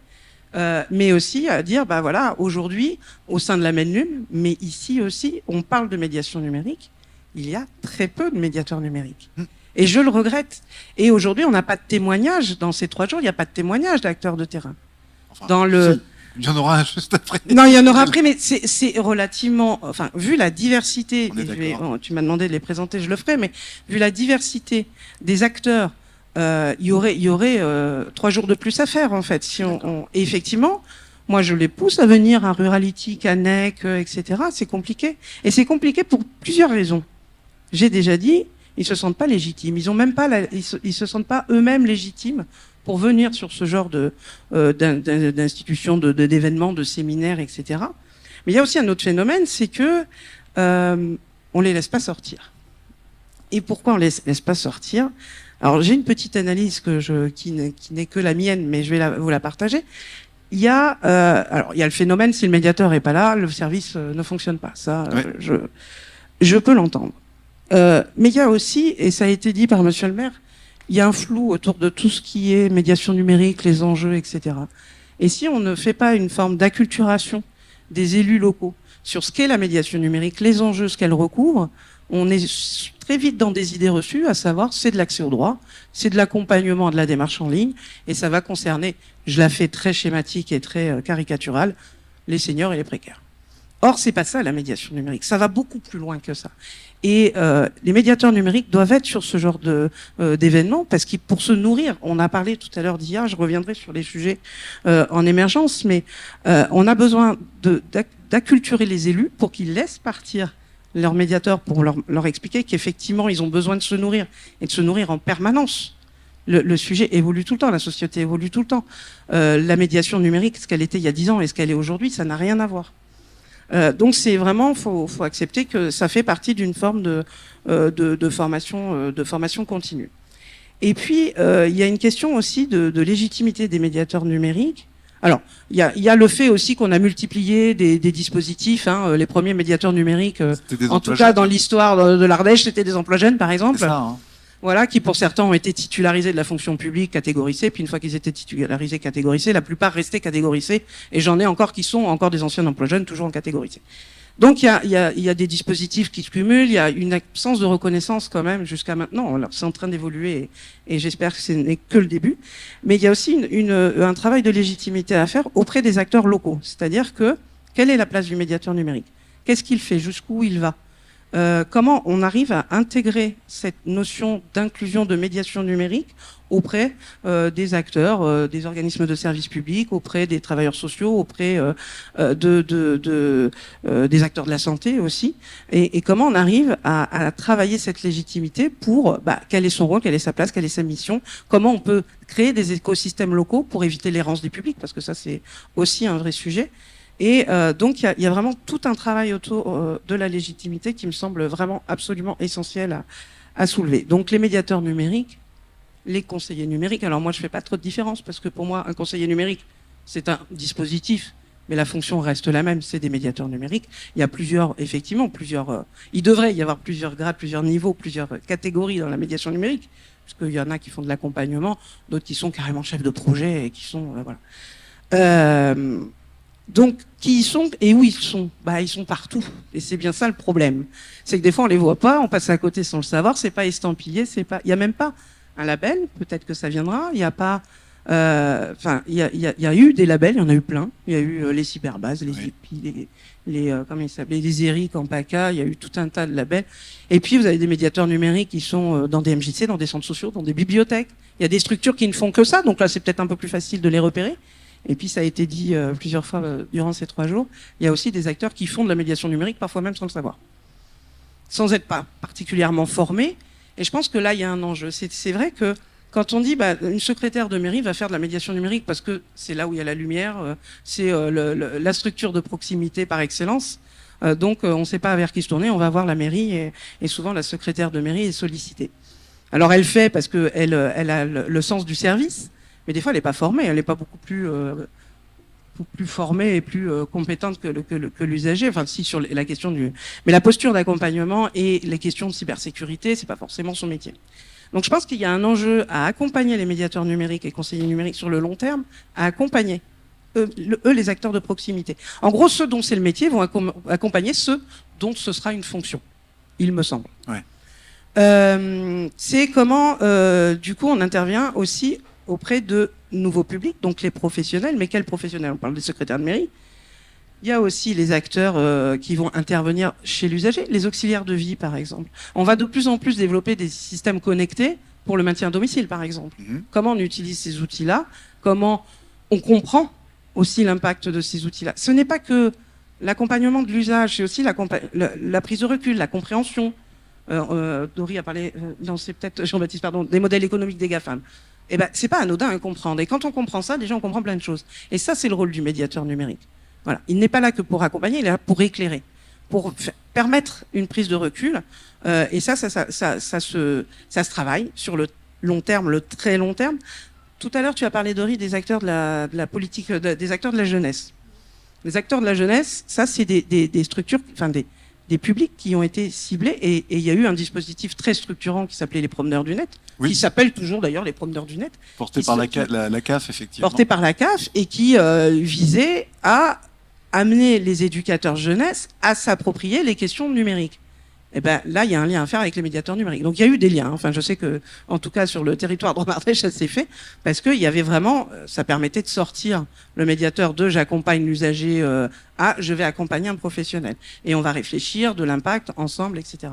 Mais aussi à dire, bah voilà, aujourd'hui, au sein de la MEDNUM, mais ici aussi, on parle de médiation numérique, il y a très peu de médiateurs numériques. Et je le regrette. Et aujourd'hui, on n'a pas de témoignage, dans ces 3 jours, il n'y a pas de témoignage d'acteurs de terrain. Enfin, dans le... Il y en aura juste après. Non, il y en aura après, mais c'est relativement... Enfin, vu la diversité, tu m'as demandé de les présenter, je le ferai, mais vu la diversité des acteurs, il y aurait 3 jours de plus à faire, en fait. Si et effectivement, moi, je les pousse à venir à Rurality, Canec, etc. C'est compliqué. Et c'est compliqué pour plusieurs raisons. J'ai déjà dit, ils se sentent pas légitimes. Ils ont même pas ils se sentent pas eux-mêmes légitimes pour venir sur ce genre d'institutions, d'événements, de séminaires, etc. Mais il y a aussi un autre phénomène, c'est que on les laisse pas sortir. Et pourquoi on les laisse pas sortir? Alors j'ai une petite analyse qui n'est que la mienne, mais je vais vous la partager. Il y a le phénomène, si le médiateur est pas là, le service ne fonctionne pas. Ça, ouais. Je peux l'entendre. Mais il y a aussi, et ça a été dit par Monsieur le maire, il y a un flou autour de tout ce qui est médiation numérique, les enjeux, etc. Et si on ne fait pas une forme d'acculturation des élus locaux sur ce qu'est la médiation numérique, les enjeux, ce qu'elle recouvre, on est très vite dans des idées reçues, à savoir c'est de l'accès au droit, c'est de l'accompagnement de la démarche en ligne, et ça va concerner, je la fais très schématique et très caricaturale, les seniors et les précaires. Or, c'est pas ça la médiation numérique, ça va beaucoup plus loin que ça. Et les médiateurs numériques doivent être sur ce genre d'événements parce que pour se nourrir, on a parlé tout à l'heure d'IA, je reviendrai sur les sujets en émergence, mais on a besoin d'acculturer les élus pour qu'ils laissent partir leurs médiateurs pour leur expliquer qu'effectivement ils ont besoin de se nourrir et de se nourrir en permanence. Le sujet évolue tout le temps, la société évolue tout le temps. La médiation numérique, ce qu'elle était il y a 10 ans et ce qu'elle est aujourd'hui, ça n'a rien à voir. Donc c'est vraiment, faut accepter que ça fait partie d'une forme de formation continue. Et puis il y a une question aussi de légitimité des médiateurs numériques. Alors il y a le fait aussi qu'on a multiplié des dispositifs. Hein, les premiers médiateurs numériques, en tout cas dans l'histoire de l'Ardèche, c'était des emplois jeunes par exemple. C'est ça, hein. Voilà, qui pour certains ont été titularisés de la fonction publique, catégorisés, puis une fois qu'ils étaient titularisés, catégorisés, la plupart restaient catégorisés, et j'en ai encore qui sont encore des anciens emplois jeunes, toujours en catégorisés. Donc il y a des dispositifs qui se cumulent, il y a une absence de reconnaissance quand même jusqu'à maintenant, alors c'est en train d'évoluer, et j'espère que ce n'est que le début, mais il y a aussi un travail de légitimité à faire auprès des acteurs locaux, c'est-à-dire que, quelle est la place du médiateur numérique? Qu'est-ce qu'il fait? Jusqu'où il va? Comment on arrive à intégrer cette notion d'inclusion de médiation numérique auprès des acteurs, des organismes de services publics, auprès des travailleurs sociaux, auprès des acteurs de la santé aussi, et comment on arrive à travailler cette légitimité pour quel est son rôle, quelle est sa place, quelle est sa mission, comment on peut créer des écosystèmes locaux pour éviter l'errance des publics, parce que ça c'est aussi un vrai sujet. Et donc il y a vraiment tout un travail autour de la légitimité qui me semble vraiment absolument essentiel à soulever. Donc les médiateurs numériques, les conseillers numériques. Alors moi je fais pas trop de différence parce que pour moi un conseiller numérique c'est un dispositif mais la fonction reste la même, c'est des médiateurs numériques. Il y a effectivement plusieurs, il devrait y avoir plusieurs grades, plusieurs niveaux, plusieurs catégories dans la médiation numérique, parce qu'il y en a qui font de l'accompagnement, d'autres qui sont carrément chefs de projet et qui sont, voilà. Donc, qui ils sont et où ils sont? Bah, ils sont partout. Et c'est bien ça le problème. C'est que des fois, on les voit pas, on passe à côté sans le savoir, c'est pas estampillé, il y a même pas un label, peut-être que ça viendra, il y a pas, enfin, il y a eu des labels, il y en a eu plein. Il y a eu les cyberbases, les EPI, comment ils s'appelaient, les ERIC en PACA, il y a eu tout un tas de labels. Et puis, vous avez des médiateurs numériques qui sont dans des MJC, dans des centres sociaux, dans des bibliothèques. Il y a des structures qui ne font que ça, donc là, c'est peut-être un peu plus facile de les repérer. Et puis, ça a été dit plusieurs fois durant ces 3 jours, il y a aussi des acteurs qui font de la médiation numérique, parfois même sans le savoir. Sans être pas particulièrement formés. Et je pense que là, il y a un enjeu. C'est vrai que quand on dit une secrétaire de mairie va faire de la médiation numérique parce que c'est là où il y a la lumière, c'est la structure de proximité par excellence. Donc, on ne sait pas vers qui se tourner, on va voir la mairie et souvent la secrétaire de mairie est sollicitée. Alors, elle fait parce qu'elle a le sens du service. Mais des fois, elle n'est pas formée, elle n'est pas beaucoup plus formée et plus compétente que l'usager. Enfin, si, sur la question mais la posture d'accompagnement et les questions de cybersécurité, c'est pas forcément son métier. Donc, je pense qu'il y a un enjeu à accompagner les médiateurs numériques et conseillers numériques sur le long terme, à accompagner eux les acteurs de proximité. En gros, ceux dont c'est le métier vont accompagner ceux dont ce sera une fonction, il me semble. Ouais. C'est comment, du coup, on intervient aussi auprès de nouveaux publics, donc les professionnels. Mais quels professionnels? On parle des secrétaires de mairie. Il y a aussi les acteurs qui vont intervenir chez l'usager, les auxiliaires de vie, par exemple. On va de plus en plus développer des systèmes connectés pour le maintien à domicile, par exemple. Comment on utilise ces outils-là? Comment on comprend aussi l'impact de ces outils-là? Ce n'est pas que l'accompagnement de l'usage, c'est aussi la prise de recul, la compréhension. Dory a parlé, non, c'est peut-être Jean-Baptiste, pardon, des modèles économiques des GAFAM. Eh ben, c'est pas anodin à comprendre. Et quand on comprend ça, déjà, on comprend plein de choses. Et ça, c'est le rôle du médiateur numérique. Voilà. Il n'est pas là que pour accompagner, il est là pour éclairer, pour permettre une prise de recul. Et ça se travaille sur le long terme, le très long terme. Tout à l'heure, tu as parlé, Dory, des acteurs de la politique, des acteurs de la jeunesse. Les acteurs de la jeunesse, ça, c'est des structures, enfin, des publics qui ont été ciblés et il y a eu un dispositif très structurant qui s'appelait les promeneurs du net, qui s'appelle toujours d'ailleurs les promeneurs du net. Porté par la CAF, effectivement. Porté par la CAF et qui visait à amener les éducateurs jeunesse à s'approprier les questions numériques. Et ben là, il y a un lien à faire avec les médiateurs numériques. Donc il y a eu des liens. Enfin, je sais que, en tout cas, sur le territoire de Romardèche, ça s'est fait parce qu'il y avait vraiment, ça permettait de sortir le médiateur de j'accompagne l'usager à je vais accompagner un professionnel. Et on va réfléchir de l'impact ensemble, etc.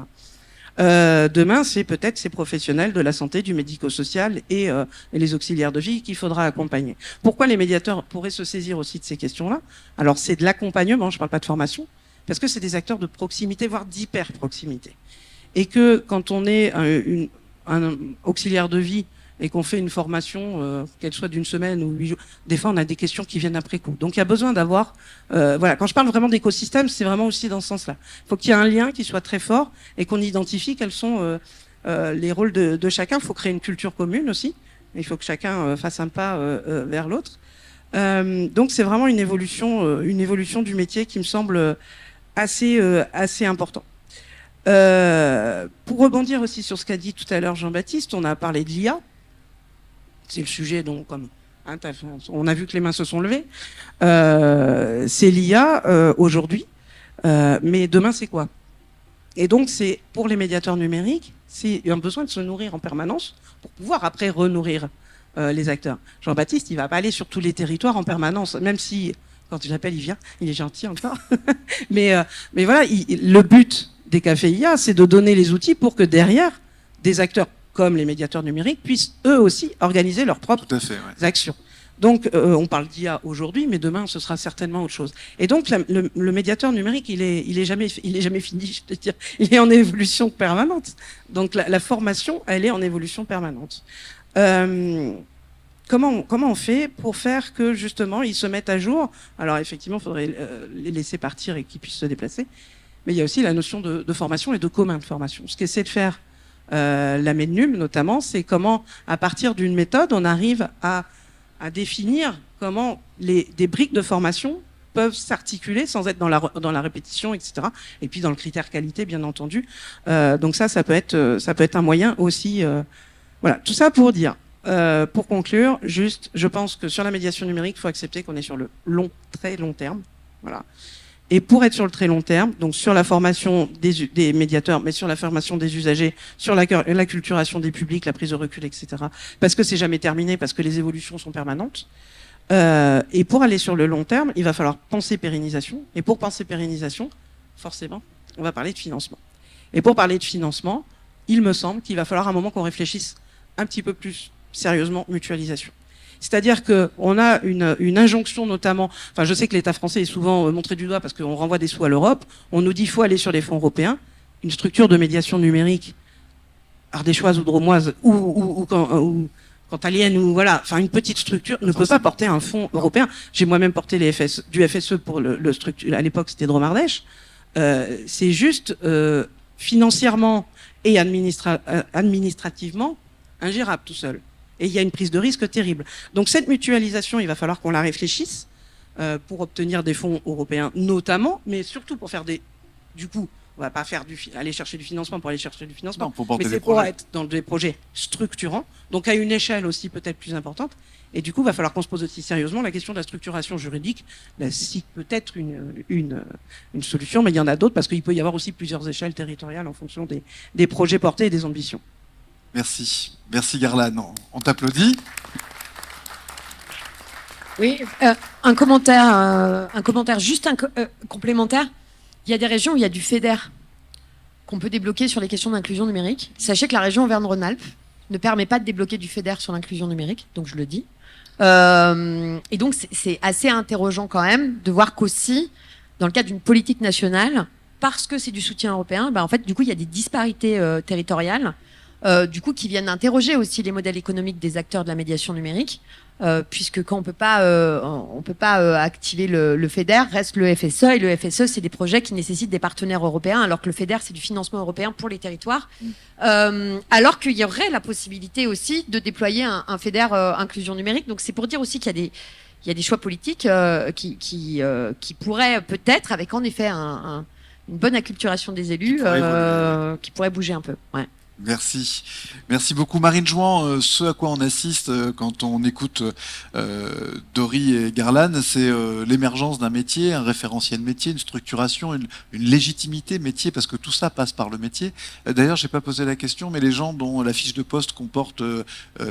Demain, c'est peut-être ces professionnels de la santé, du médico-social et les auxiliaires de vie qu'il faudra accompagner. Pourquoi les médiateurs pourraient se saisir aussi de ces questions-là? Alors, c'est de l'accompagnement, je ne parle pas de formation. Parce que c'est des acteurs de proximité, voire d'hyper-proximité. Et que quand on est un auxiliaire de vie et qu'on fait une formation, qu'elle soit d'une semaine ou 8 jours, des fois on a des questions qui viennent après coup. Donc il y a besoin d'avoir... voilà, quand je parle vraiment d'écosystème, c'est vraiment aussi dans ce sens-là. Il faut qu'il y ait un lien qui soit très fort et qu'on identifie quels sont les rôles de chacun. Il faut créer une culture commune aussi. Il faut que chacun fasse un pas vers l'autre. Donc c'est vraiment une évolution du métier qui me semble assez important. Pour rebondir aussi sur ce qu'a dit tout à l'heure Jean-Baptiste, on a parlé de l'IA. C'est le sujet dont, on a vu que les mains se sont levées. C'est l'IA aujourd'hui, mais demain c'est quoi? Et donc c'est pour les médiateurs numériques, c'est un besoin de se nourrir en permanence pour pouvoir après renourrir les acteurs. Jean-Baptiste, il va pas aller sur tous les territoires en permanence, même si quand je l'appelle, il vient, il est gentil encore. mais voilà, le but des cafés IA, c'est de donner les outils pour que derrière, des acteurs comme les médiateurs numériques puissent eux aussi organiser leurs propres actions. Donc, on parle d'IA aujourd'hui, mais demain, ce sera certainement autre chose. Et donc, le médiateur numérique, il est jamais fini, je peux dire. Il est en évolution permanente. Donc, la formation, elle est en évolution permanente. Comment on fait pour faire que justement ils se mettent à jour? Alors effectivement, il faudrait les laisser partir et qu'ils puissent se déplacer. Mais il y a aussi la notion de formation et de commun de formation. Ce qu'essaie de faire la MEDNUM notamment, c'est comment, à partir d'une méthode, on arrive à définir comment des briques de formation peuvent s'articuler sans être dans la répétition, etc. Et puis dans le critère qualité, bien entendu. Donc ça peut être un moyen aussi. Voilà, tout ça pour dire. Pour conclure, juste, je pense que sur la médiation numérique, il faut accepter qu'on est sur le très long terme. Voilà. Et pour être sur le très long terme, donc sur la formation des médiateurs, mais sur la formation des usagers, sur l'acculturation des publics, la prise de recul, etc. Parce que c'est jamais terminé, parce que les évolutions sont permanentes. Et pour aller sur le long terme, il va falloir penser pérennisation. Et pour penser pérennisation, forcément, on va parler de financement. Et pour parler de financement, il me semble qu'il va falloir un moment qu'on réfléchisse un petit peu plus sérieusement mutualisation. C'est-à-dire qu'on a une injonction notamment, enfin je sais que l'État français est souvent montré du doigt parce qu'on renvoie des sous à l'Europe, on nous dit qu'il faut aller sur les fonds européens, une structure de médiation numérique ardéchoise ou drômoise ou cantalienne ou voilà, enfin une petite structure ne peut pas porter un fonds européen. J'ai moi-même porté du FSE pour le structure, à l'époque c'était Drôme-Ardèche. C'est juste financièrement et administrativement ingérable tout seul. Et il y a une prise de risque terrible. Donc cette mutualisation, il va falloir qu'on la réfléchisse pour obtenir des fonds européens notamment, mais surtout pour faire du coup, on va pas faire aller chercher du financement pour aller chercher du financement, mais c'est pour être dans des projets structurants, donc à une échelle aussi peut-être plus importante. Et du coup, il va falloir qu'on se pose aussi sérieusement la question de la structuration juridique. Là, si peut-être une solution, mais il y en a d'autres parce qu'il peut y avoir aussi plusieurs échelles territoriales en fonction des projets portés et des ambitions. Merci. Merci Garland. On t'applaudit. Oui, un commentaire juste complémentaire. Il y a des régions où il y a du FEDER qu'on peut débloquer sur les questions d'inclusion numérique. Sachez que la région Auvergne-Rhône-Alpes ne permet pas de débloquer du FEDER sur l'inclusion numérique, donc je le dis. Et donc c'est assez interrogeant quand même de voir qu'aussi, dans le cadre d'une politique nationale, parce que c'est du soutien européen, en fait, du coup, il y a des disparités territoriales. Du coup, qui viennent interroger aussi les modèles économiques des acteurs de la médiation numérique, puisque quand on peut pas activer le FEDER, reste le FSE, et le FSE, c'est des projets qui nécessitent des partenaires européens, alors que le FEDER, c'est du financement européen pour les territoires, alors qu'il y aurait la possibilité aussi de déployer un FEDER inclusion numérique. Donc c'est pour dire aussi qu'il y a des choix politiques qui pourraient peut-être, avec en effet une bonne acculturation des élus, qui pourraient bouger un peu. Ouais. Merci. Merci beaucoup Marine Jouan. Ce à quoi on assiste quand on écoute Dory et Garland, c'est l'émergence d'un métier, un référentiel métier, une structuration, une légitimité métier, parce que tout ça passe par le métier. D'ailleurs, j'ai pas posé la question, mais les gens dont la fiche de poste comporte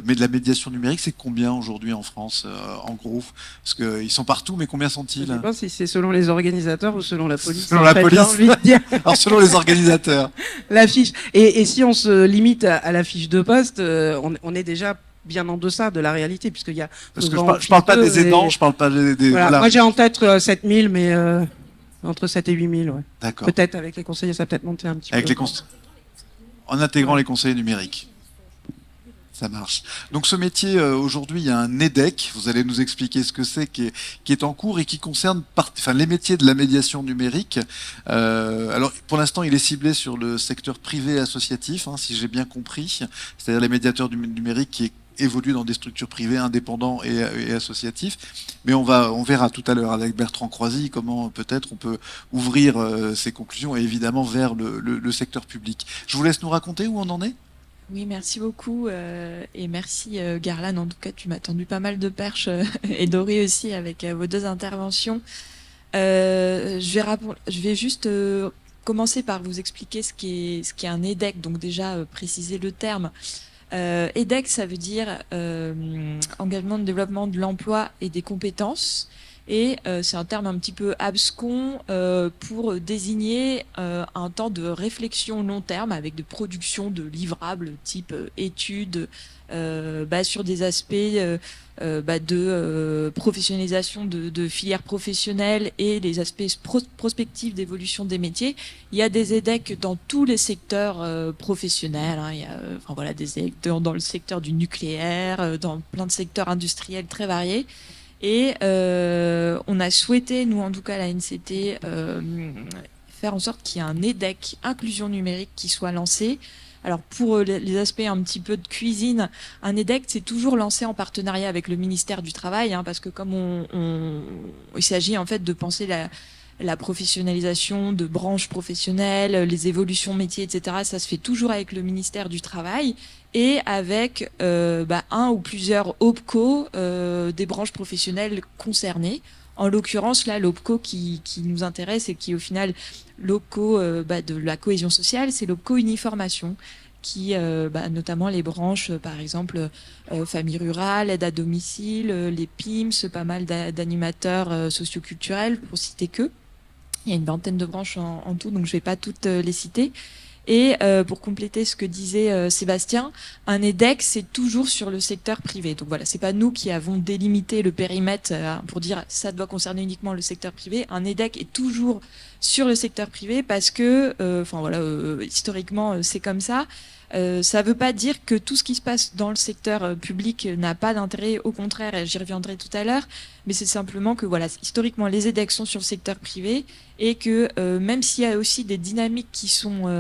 mais de la médiation numérique, c'est combien aujourd'hui en France, en gros? Parce qu'ils sont partout, mais combien sont-ils? Je ne sais pas si c'est selon les organisateurs ou selon la police. Selon la police. Alors selon les organisateurs. La fiche. Et si on se limite à la fiche de poste, on est déjà bien en deçà de la réalité, puisqu'il y a... Parce que je parle pas des aidants, je parle pas des... Voilà. Moi j'ai en tête 7000, mais entre 7 et 8000, ouais. D'accord. Peut-être avec les conseillers, ça peut-être monter un petit peu. En intégrant les conseillers numériques. Ça marche. Donc ce métier, aujourd'hui, il y a un EDEC, vous allez nous expliquer ce que c'est, qui est en cours et qui concerne les métiers de la médiation numérique. Alors pour l'instant, il est ciblé sur le secteur privé associatif, si j'ai bien compris, c'est-à-dire les médiateurs du numérique qui évoluent dans des structures privées, indépendants et associatifs. Mais on verra tout à l'heure avec Bertrand Croisy comment peut-être on peut ouvrir ces conclusions et évidemment vers le secteur public. Je vous laisse nous raconter où on en est. Oui, merci beaucoup et merci Garland. En tout cas, tu m'as tendu pas mal de perches et Dory aussi avec vos deux interventions. Je vais juste commencer par vous expliquer ce qu'est un EDEC. Donc déjà préciser le terme. EDEC, ça veut dire engagement de développement de l'emploi et des compétences. Et c'est un terme un petit peu abscon pour désigner un temps de réflexion long terme avec de production de livrables type études sur des aspects de professionnalisation de filières professionnelles et les aspects prospectifs d'évolution des métiers. Il y a des EDEC dans tous les secteurs professionnels. Il y a des EDEC dans le secteur du nucléaire, dans plein de secteurs industriels très variés. Et on a souhaité, nous en tout cas à la NCT, faire en sorte qu'il y ait un EDEC inclusion numérique qui soit lancé Alors pour les aspects un petit peu de cuisine, un EDEC c'est toujours lancé en partenariat avec le ministère du Travail, hein, parce que comme il s'agit en fait de penser la professionnalisation de branches professionnelles, les évolutions métiers, etc. Ça se fait toujours avec le ministère du Travail et avec un ou plusieurs OPCO des branches professionnelles concernées. En l'occurrence, là, l'OPCO qui nous intéresse et qui, au final, l'OPCO de la cohésion sociale, c'est l'OPCO Uniformation, qui, notamment les branches, par exemple, famille rurale, aide à domicile, les PIMS, pas mal d'animateurs socioculturels, pour citer que. Il y a une vingtaine de branches en tout, donc je vais pas toutes les citer. Et pour compléter ce que disait Sébastien, un EDEC, c'est toujours sur le secteur privé. Donc voilà, c'est pas nous qui avons délimité le périmètre pour dire ça doit concerner uniquement le secteur privé. Un EDEC est toujours sur le secteur privé parce que, historiquement, c'est comme ça. Ça veut pas dire que tout ce qui se passe dans le secteur public n'a pas d'intérêt, au contraire, et j'y reviendrai tout à l'heure, mais c'est simplement que voilà, historiquement, les EDEC sont sur le secteur privé et que même s'il y a aussi des dynamiques qui sont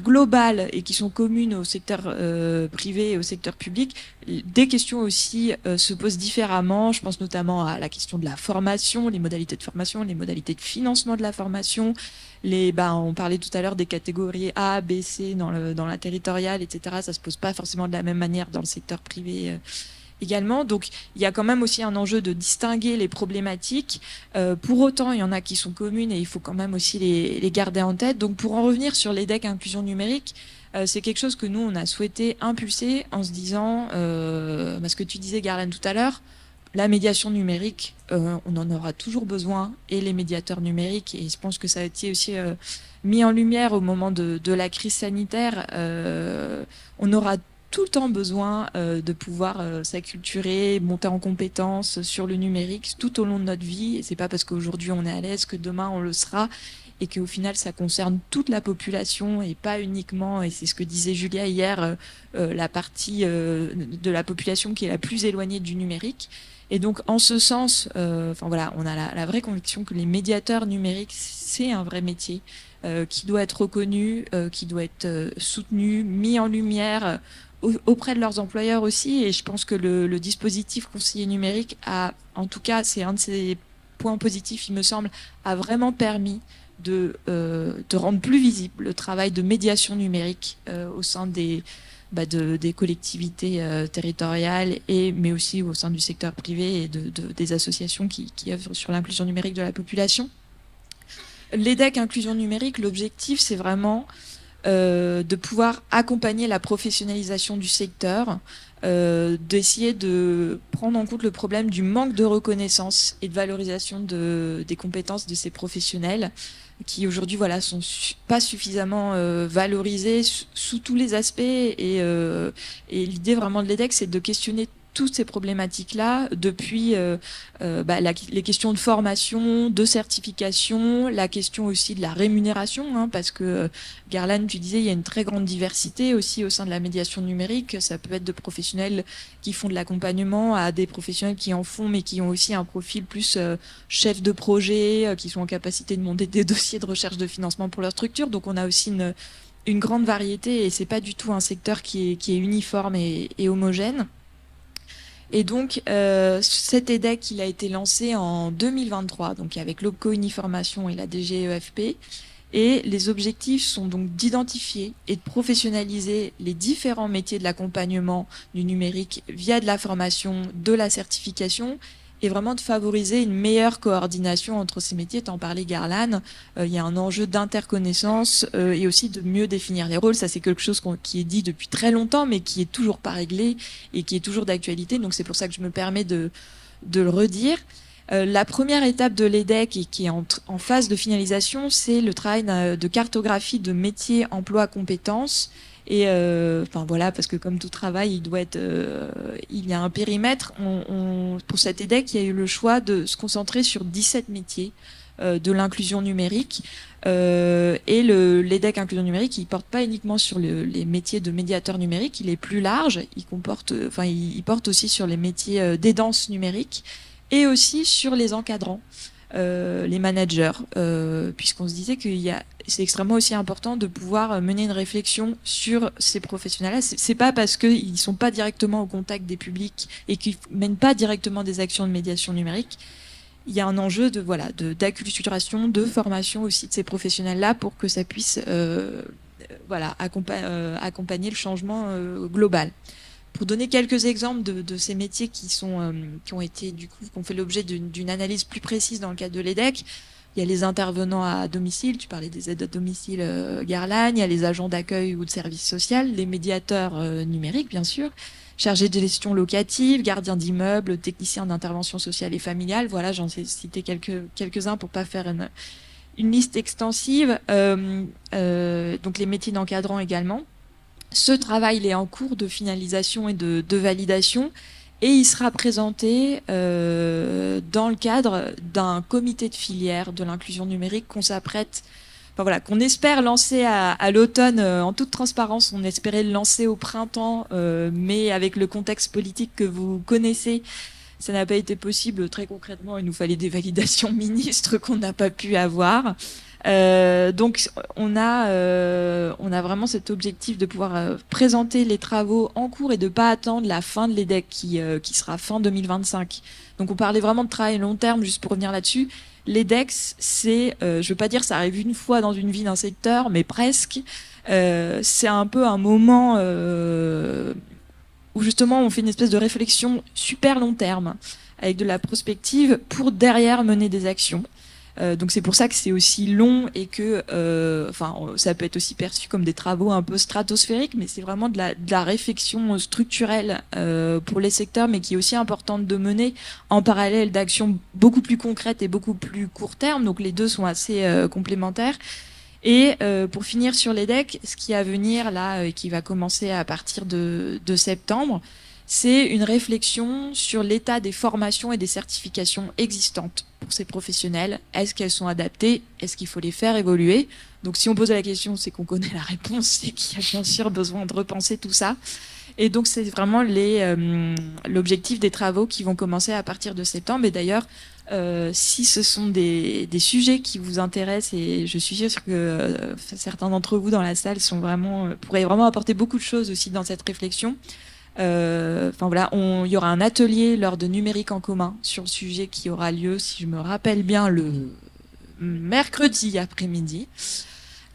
globales et qui sont communes au secteur privé et au secteur public, des questions aussi se posent différemment. Je pense notamment à la question de la formation, les modalités de formation, les modalités de financement de la formation. On parlait tout à l'heure des catégories A, B, C dans la territoriale, etc. Ça se pose pas forcément de la même manière dans le secteur privé également. Donc, il y a quand même aussi un enjeu de distinguer les problématiques. Pour autant, il y en a qui sont communes et il faut quand même aussi les garder en tête. Donc, pour en revenir sur l'EDEC inclusion numérique, c'est quelque chose que nous, on a souhaité impulser en se disant, ce que tu disais, Garland, tout à l'heure, la médiation numérique, on en aura toujours besoin, et les médiateurs numériques, et je pense que ça a été aussi mis en lumière au moment de la crise sanitaire, on aura tout le temps besoin de pouvoir s'acculturer, monter en compétences sur le numérique tout au long de notre vie, et c'est pas parce qu'aujourd'hui on est à l'aise que demain on le sera, et qu'au final ça concerne toute la population et pas uniquement, et c'est ce que disait Julia hier, la partie de la population qui est la plus éloignée du numérique. Et donc, en ce sens, on a la vraie conviction que les médiateurs numériques, c'est un vrai métier qui doit être reconnu, qui doit être soutenu, mis en lumière auprès de leurs employeurs aussi. Et je pense que le dispositif conseiller numérique a, en tout cas, c'est un de ses points positifs, il me semble, a vraiment permis de rendre plus visible le travail de médiation numérique au sein des collectivités territoriales, mais aussi au sein du secteur privé et des associations qui œuvrent sur l'inclusion numérique de la population. L'EDEC inclusion numérique, l'objectif, c'est vraiment de pouvoir accompagner la professionnalisation du secteur, d'essayer de prendre en compte le problème du manque de reconnaissance et de valorisation des compétences de ces professionnels qui aujourd'hui sont pas suffisamment valorisés sous tous les aspects, et l'idée vraiment de l'EDEC, c'est de questionner toutes ces problématiques-là, depuis les questions de formation, de certification, la question aussi de la rémunération, parce que Garland, tu disais, il y a une très grande diversité aussi au sein de la médiation numérique. Ça peut être de professionnels qui font de l'accompagnement à des professionnels qui en font, mais qui ont aussi un profil plus chef de projet, qui sont en capacité de monter des dossiers de recherche de financement pour leur structure. Donc on a aussi une grande variété, et c'est pas du tout un secteur qui est uniforme et homogène. Et donc, cet EDEC, il a été lancé en 2023, donc avec l'OPCO Uniformation et la DGEFP. Et les objectifs sont donc d'identifier et de professionnaliser les différents métiers de l'accompagnement du numérique via de la formation, de la certification, et vraiment de favoriser une meilleure coordination entre ces métiers. T'en parlais, Garland, il y a un enjeu d'interconnaissance et aussi de mieux définir les rôles. Ça, c'est quelque chose qui est dit depuis très longtemps, mais qui est toujours pas réglé et qui est toujours d'actualité. Donc c'est pour ça que je me permets de le redire. La première étape de l'EDEC, et qui est en phase de finalisation, c'est le travail de cartographie de métiers, emploi, compétences. Et parce que comme tout travail, il y a un périmètre. Pour cet EDEC, il y a eu le choix de se concentrer sur 17 métiers de l'inclusion numérique. Et l'EDEC inclusion numérique, il porte pas uniquement sur les métiers de médiateur numérique, il est plus large. Il porte aussi sur les métiers d'aidance numérique et aussi sur les encadrants. les managers, puisqu'on se disait c'est extrêmement aussi important de pouvoir mener une réflexion sur ces professionnels-là. C'est pas parce qu'ils sont pas directement au contact des publics et qu'ils mènent pas directement des actions de médiation numérique. Il y a un enjeu d'acculturation, de formation aussi de ces professionnels-là pour que ça puisse accompagner le changement global. Pour donner quelques exemples de ces métiers qui ont fait l'objet d'une analyse plus précise dans le cadre de l'EDEC, il y a les intervenants à domicile, tu parlais des aides à domicile Garlagne, il y a les agents d'accueil ou de service social, les médiateurs numériques bien sûr, chargés de gestion locative, gardiens d'immeubles, techniciens d'intervention sociale et familiale. Voilà, j'en ai cité quelques-uns pour pas faire une liste extensive. Donc les métiers d'encadrant également. Ce travail il est en cours de finalisation et de validation et il sera présenté dans le cadre d'un comité de filière de l'inclusion numérique qu'on qu'on espère lancer à l'automne en toute transparence. On espérait le lancer au printemps, mais avec le contexte politique que vous connaissez, ça n'a pas été possible très concrètement. Il nous fallait des validations ministres qu'on n'a pas pu avoir. Donc on a vraiment cet objectif de pouvoir présenter les travaux en cours et de pas attendre la fin de l'EDEC qui sera fin 2025. Donc on parlait vraiment de travail long terme, juste pour revenir là-dessus. L'EDEC, je veux pas dire ça arrive une fois dans une vie d'un secteur, mais presque. C'est un peu un moment où justement on fait une espèce de réflexion super long terme avec de la prospective pour derrière mener des actions. Donc c'est pour ça que c'est aussi long et que ça peut être aussi perçu comme des travaux un peu stratosphériques, mais c'est vraiment de la réflexion structurelle pour les secteurs, mais qui est aussi importante de mener en parallèle d'actions beaucoup plus concrètes et beaucoup plus court terme. Donc les deux sont assez complémentaires. Et pour finir sur l'EDEC, ce qui est à venir là et qui va commencer à partir de septembre, c'est une réflexion sur l'état des formations et des certifications existantes pour ces professionnels. Est-ce qu'elles sont adaptées? Est-ce qu'il faut les faire évoluer? Donc si on pose la question, c'est qu'on connaît la réponse, c'est qu'il y a bien sûr besoin de repenser tout ça. Et donc c'est vraiment l'objectif des travaux qui vont commencer à partir de septembre. Et d'ailleurs, si ce sont des sujets qui vous intéressent, et je suis sûre que certains d'entre vous dans la salle pourraient vraiment apporter beaucoup de choses aussi dans cette réflexion. Il y aura un atelier lors de Numérique en commun sur le sujet qui aura lieu, si je me rappelle bien, le mercredi après-midi.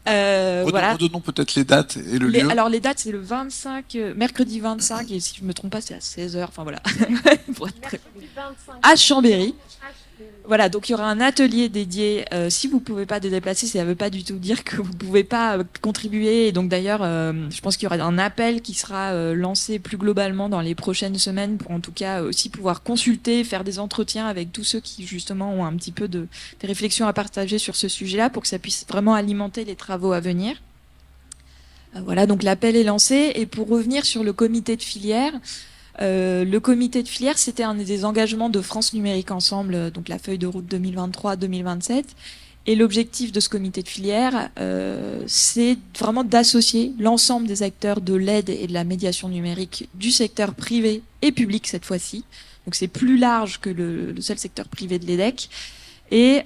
Redonnons peut-être les dates et le lieu. Alors les dates, c'est le 25, mercredi 25, et si je me trompe pas, c'est à 16h. Enfin voilà, à Chambéry. Voilà, donc il y aura un atelier dédié. Si vous pouvez pas déplacer, ça ne veut pas du tout dire que vous pouvez pas contribuer. Et donc d'ailleurs, je pense qu'il y aura un appel qui sera lancé plus globalement dans les prochaines semaines pour en tout cas aussi pouvoir consulter, faire des entretiens avec tous ceux qui justement ont un petit peu des réflexions à partager sur ce sujet-là pour que ça puisse vraiment alimenter les travaux à venir. Voilà, donc l'appel est lancé. Et pour revenir sur le comité de filière. Le comité de filière, c'était un des engagements de France Numérique Ensemble, donc la feuille de route 2023-2027. Et l'objectif de ce comité de filière, c'est vraiment d'associer l'ensemble des acteurs de l'aide et de la médiation numérique du secteur privé et public cette fois-ci. Donc c'est plus large que le seul secteur privé de l'EDEC. Et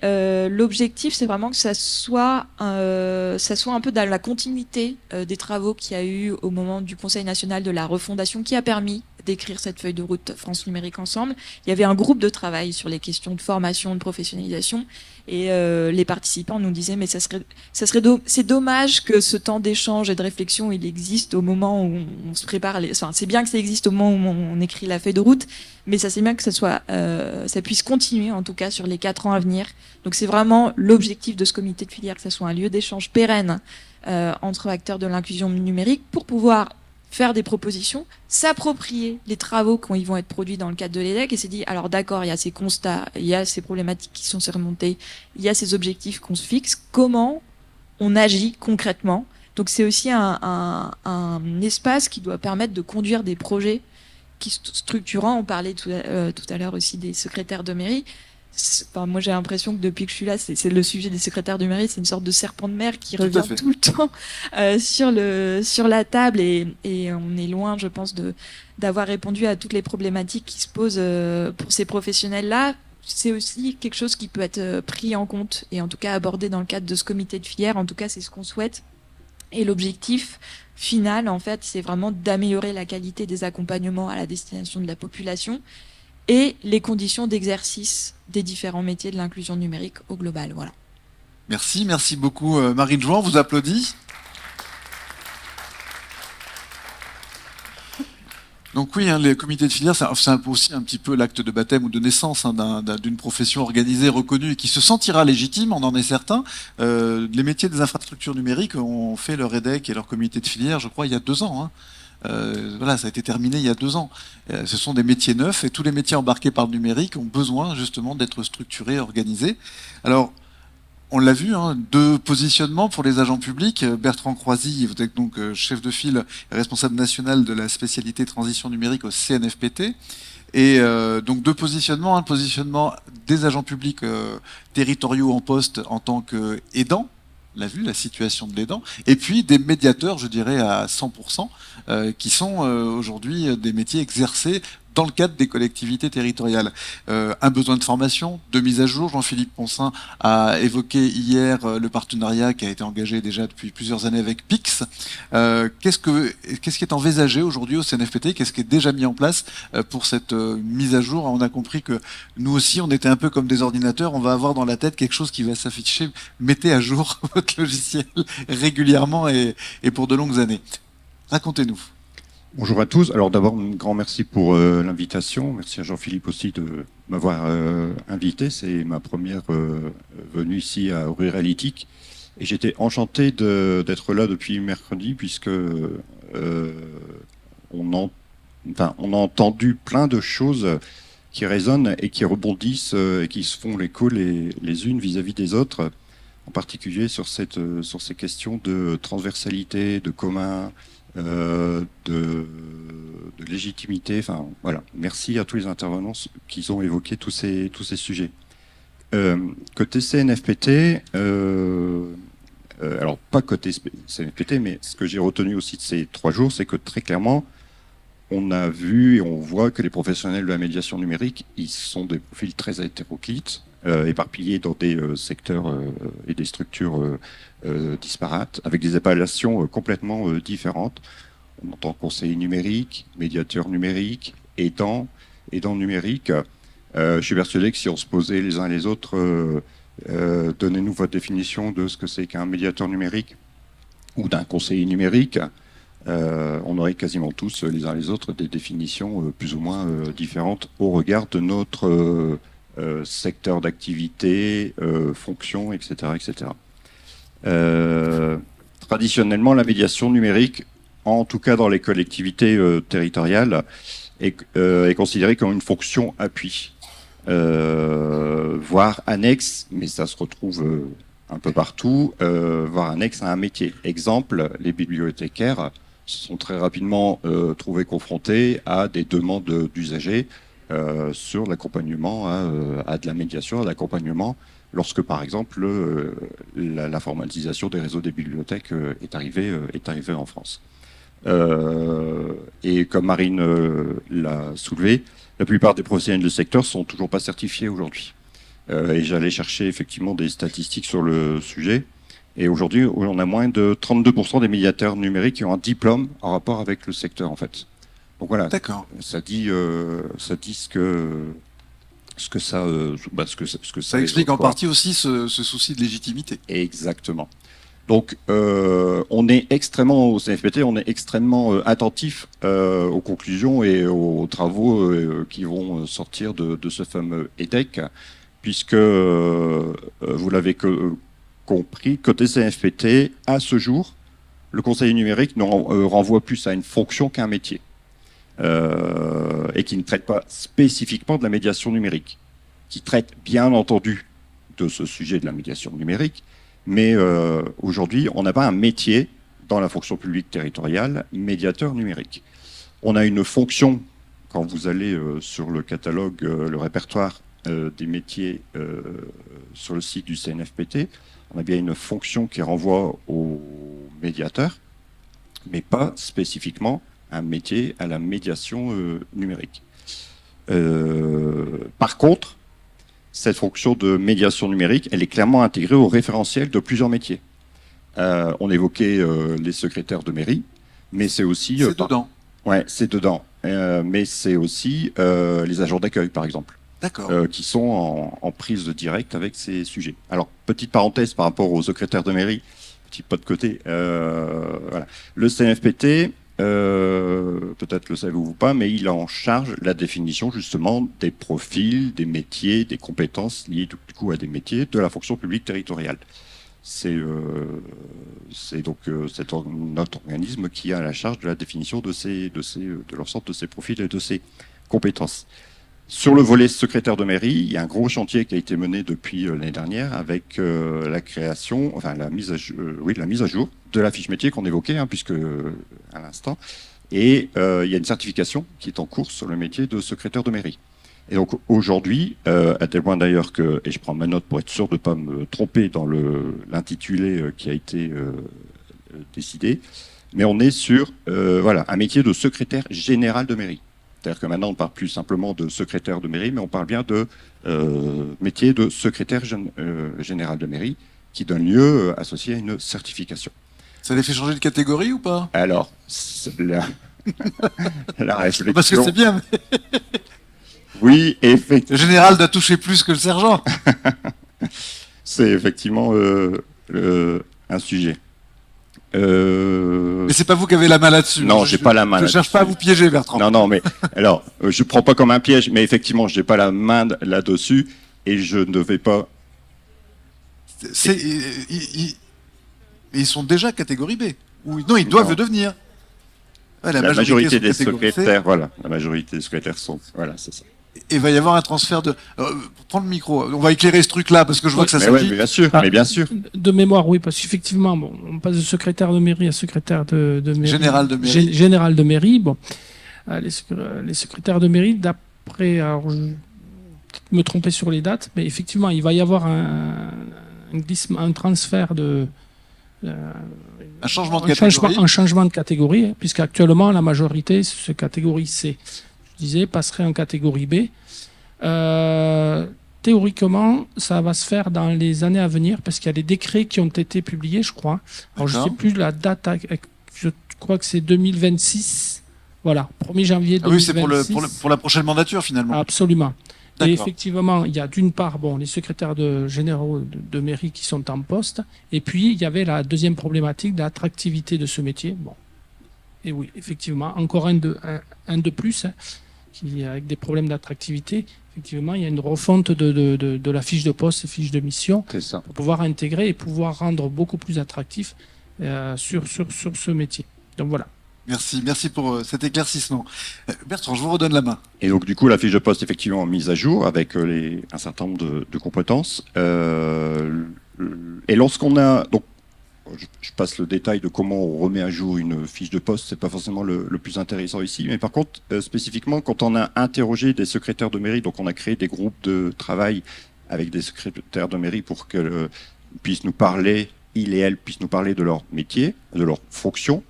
l'objectif, c'est vraiment que ça soit un peu dans la continuité des travaux qu'il y a eu au moment du Conseil national de la refondation qui a permis d'écrire cette feuille de route France Numérique Ensemble. Il y avait un groupe de travail sur les questions de formation, de professionnalisation, et les participants nous disaient mais c'est dommage que ce temps d'échange et de réflexion il existe au moment où on se prépare. C'est bien que ça existe au moment où on écrit la feuille de route, mais ça c'est bien que ça puisse continuer en tout cas sur les 4 ans à venir. Donc c'est vraiment l'objectif de ce comité de filière, que ça soit un lieu d'échange pérenne entre acteurs de l'inclusion numérique pour pouvoir faire des propositions, s'approprier les travaux qui vont être produits dans le cadre de l'EDEC et s'est dit, alors d'accord, il y a ces constats, il y a ces problématiques qui sont surmontées, il y a ces objectifs qu'on se fixe, comment on agit concrètement. Donc c'est aussi un espace qui doit permettre de conduire des projets qui sont structurants. On parlait tout à l'heure aussi des secrétaires de mairie. Moi j'ai l'impression que depuis que je suis là, c'est le sujet des secrétaires de mairie, c'est une sorte de serpent de mer qui revient tout le temps sur la table et on est loin, je pense, d'avoir répondu à toutes les problématiques qui se posent pour ces professionnels-là. c'est aussi quelque chose qui peut être pris en compte et en tout cas abordé dans le cadre de ce comité de filière. En tout cas, c'est ce qu'on souhaite. Et l'objectif final, en fait, c'est vraiment d'améliorer la qualité des accompagnements à la destination de la population et les conditions d'exercice des différents métiers de l'inclusion numérique au global. Voilà. Merci beaucoup Marine Jouan, vous applaudit. Donc oui, les comités de filière, c'est aussi un petit peu l'acte de baptême ou de naissance d'une profession organisée, reconnue et qui se sentira légitime, on en est certain. Les métiers des infrastructures numériques ont fait leur EDEC et leur comité de filière, je crois, il y a 2 ans. Voilà, ça a été terminé il y a 2 ans. Ce sont des métiers neufs et tous les métiers embarqués par le numérique ont besoin justement d'être structurés, organisés. Alors, on l'a vu, 2 positionnements pour les agents publics. Bertrand Croisy, vous êtes donc chef de file et responsable national de la spécialité transition numérique au CNFPT. Et donc 2 positionnements. Un positionnement des agents publics territoriaux en poste en tant qu'aidants, la situation de l'aidant, et puis des médiateurs, je dirais à 100%, qui sont aujourd'hui des métiers exercés dans le cadre des collectivités territoriales. Un besoin de formation, de mise à jour. Jean-Philippe Poncin a évoqué hier le partenariat qui a été engagé déjà depuis plusieurs années avec PIX. Qu'est-ce qui est envisagé aujourd'hui au CNFPT? Qu'est-ce qui est déjà mis en place pour cette mise à jour? On a compris que nous aussi, on était un peu comme des ordinateurs. On va avoir dans la tête quelque chose qui va s'afficher. Mettez à jour votre logiciel régulièrement et pour de longues années. Racontez-nous. Bonjour à tous. Alors d'abord, un grand merci pour l'invitation. Merci à Jean-Philippe aussi de m'avoir invité. C'est ma première venue ici à Ruralytic. Et j'étais enchanté d'être là depuis mercredi puisque on a entendu plein de choses qui résonnent et qui rebondissent et qui se font l'écho les unes vis-à-vis des autres, en particulier sur ces questions de transversalité, de commun, de légitimité. Enfin voilà, merci à tous les intervenants qui ont évoqué tous ces sujets. Côté CNFPT, alors pas côté CNFPT, mais ce que j'ai retenu aussi de ces 3 jours, c'est que très clairement, on a vu et on voit que les professionnels de la médiation numérique, ils sont des profils très hétéroclites, éparpillés dans des secteurs et des structures disparates, avec des appellations complètement différentes. On entend conseiller numérique, médiateur numérique, aidant numérique. Je suis persuadé que si on se posait les uns les autres, donnez-nous votre définition de ce que c'est qu'un médiateur numérique ou d'un conseiller numérique, on aurait quasiment tous les uns les autres des définitions plus ou moins différentes au regard de notre secteur d'activité, fonction, etc. etc. Traditionnellement, la médiation numérique, en tout cas dans les collectivités territoriales, est considérée comme une fonction appui, voire annexe, mais ça se retrouve un peu partout, voire annexe à un métier. Exemple, les bibliothécaires se sont très rapidement trouvés confrontés à des demandes d'usagers sur l'accompagnement à de la médiation, à l'accompagnement lorsque, par exemple, la formalisation des réseaux des bibliothèques est arrivée en France. Et comme Marine l'a soulevé, la plupart des professionnels du secteur sont toujours pas certifiés aujourd'hui. Et j'allais chercher effectivement des statistiques sur le sujet. Et aujourd'hui, on a moins de 32% des médiateurs numériques qui ont un diplôme en rapport avec le secteur, en fait. Donc voilà. D'accord. Ça dit ce que ça explique en partie aussi ce souci de légitimité. Exactement. Donc, on est extrêmement, au CNFPT, on est extrêmement attentif aux conclusions et aux travaux qui vont sortir de ce fameux EDEC, puisque, vous l'avez compris, côté CNFPT, à ce jour, le conseiller numérique renvoie plus à une fonction qu'à un métier, et qui ne traite pas spécifiquement de la médiation numérique, qui traite bien entendu de ce sujet de la médiation numérique, mais aujourd'hui, on n'a pas un métier dans la fonction publique territoriale, médiateur numérique. On a une fonction, quand vous allez sur le catalogue, le répertoire des métiers sur le site du CNFPT, on a bien une fonction qui renvoie au médiateur, mais pas spécifiquement un métier à la médiation numérique. Par contre, cette fonction de médiation numérique, elle est clairement intégrée au référentiel de plusieurs métiers. On évoquait les secrétaires de mairie, mais c'est aussi... C'est dedans. Ouais, c'est dedans. Mais c'est aussi les agents d'accueil, par exemple. D'accord. Qui sont en prise directe avec ces sujets. Alors, petite parenthèse par rapport aux secrétaires de mairie, petit pas de côté. Voilà. Le CNFPT, peut-être le savez-vous pas, mais il a en charge la définition justement des profils, des métiers, des compétences liées du coup à des métiers de la fonction publique territoriale. C'est donc notre organisme qui a la charge de la définition de l'ensemble de ces profils et de ces compétences. Sur le volet secrétaire de mairie, il y a un gros chantier qui a été mené depuis l'année dernière avec la création, enfin la mise à jour de la fiche métier qu'on évoquait, puisque à l'instant, et il y a une certification qui est en cours sur le métier de secrétaire de mairie. Et donc aujourd'hui, à tel point d'ailleurs que, et je prends ma note pour être sûr de ne pas me tromper dans l'intitulé qui a été décidé, mais on est sur un métier de secrétaire général de mairie. C'est-à-dire que maintenant, on ne parle plus simplement de secrétaire de mairie, mais on parle bien de métier de secrétaire général de mairie, qui donne lieu associé à une certification. Ça les fait changer de catégorie ou pas? Alors, la réflexion... Parce que c'est bien, mais oui, effectivement. le général doit toucher plus que le sergent. C'est effectivement un sujet. Mais c'est pas vous qui avez la main là-dessus. Non, j'ai pas la main Je cherche pas à vous piéger, Bertrand. Non, mais alors, je prends pas comme un piège, mais effectivement, j'ai pas la main là-dessus et je ne vais pas. Ils sont déjà catégorie B. Non, ils doivent le devenir. Ouais, la majorité sont des catégorie C. secrétaires, voilà, la majorité des secrétaires sont, voilà, c'est ça. Et il va y avoir un transfert de. Prends le micro. On va éclairer ce truc-là parce que je vois que ça Mais s'agit. ouais, bien sûr, Ah. mais bien sûr. De mémoire, oui, parce qu'effectivement, bon, on passe de secrétaire de mairie à secrétaire de mairie. Général de mairie. Général de mairie, bon. Les secrétaires de mairie, d'après, alors je vais peut-être me tromper sur les dates, mais effectivement, il va y avoir un transfert de. Un changement de catégorie. Un changement de catégorie, puisqu'actuellement, la majorité, c'est catégorie C. Je disais, passerait en catégorie B. Théoriquement, ça va se faire dans les années à venir, parce qu'il y a des décrets qui ont été publiés, je crois. Alors, je ne sais plus la date, je crois que c'est 2026. Voilà, 1er janvier 2026. Ah oui, c'est pour la prochaine mandature, finalement. Absolument. Et D'accord. effectivement, il y a d'une part les secrétaires généraux de mairie qui sont en poste, et puis il y avait la deuxième problématique de l'attractivité de ce métier. Bon. Et oui, effectivement, encore un de plus, avec des problèmes d'attractivité. Effectivement, il y a une refonte de la fiche de poste, fiche de mission, C'est ça. pour pouvoir intégrer et pouvoir rendre beaucoup plus attractif sur ce métier. Donc voilà. Merci pour cet éclaircissement. Bertrand, je vous redonne la main. Et donc, du coup, la fiche de poste, effectivement, mise à jour avec un certain nombre de compétences. Et lorsqu'on a... Donc, je passe le détail de comment on remet à jour une fiche de poste, c'est pas forcément le plus intéressant ici. Mais par contre, spécifiquement, quand on a interrogé des secrétaires de mairie, donc on a créé des groupes de travail avec des secrétaires de mairie pour qu'ils puissent nous parler, ils et elles puissent nous parler de leur métier, de leur fonction.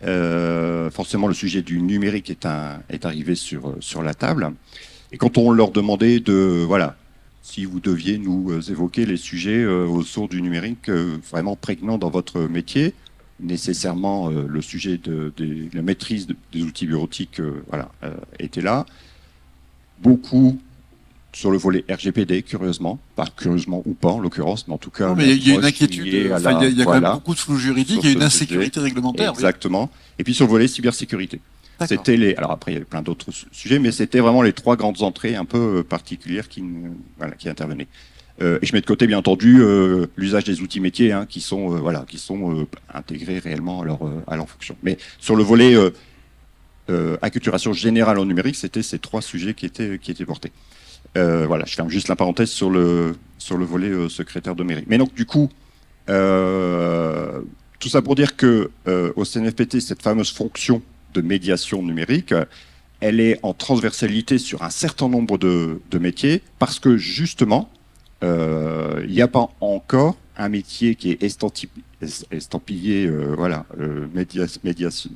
Forcément, le sujet du numérique est arrivé sur la table. Et quand on leur demandait si vous deviez nous évoquer les sujets autour du numérique vraiment prégnants dans votre métier, nécessairement le sujet de la maîtrise des outils bureautiques était là. Beaucoup sur le volet RGPD, curieusement, pas curieusement ou pas en l'occurrence, mais en tout cas... Non, mais il y a une inquiétude, il y a quand même beaucoup de flou juridique, il y a une insécurité réglementaire. Exactement. Oui. Et puis sur le volet cybersécurité. C'était alors après il y avait plein d'autres sujets, mais c'était vraiment les trois grandes entrées un peu particulières qui intervenaient. Et je mets de côté bien entendu l'usage des outils métiers qui sont intégrés réellement à leur fonction. Mais sur le volet acculturation générale en numérique, c'était ces trois sujets qui étaient portés. Je ferme juste la parenthèse sur le volet secrétaire de mairie. Mais donc du coup, tout ça pour dire que au CNFPT, cette fameuse fonction de médiation numérique, elle est en transversalité sur un certain nombre de métiers, parce que justement, il n'y a pas encore un métier qui est estampillé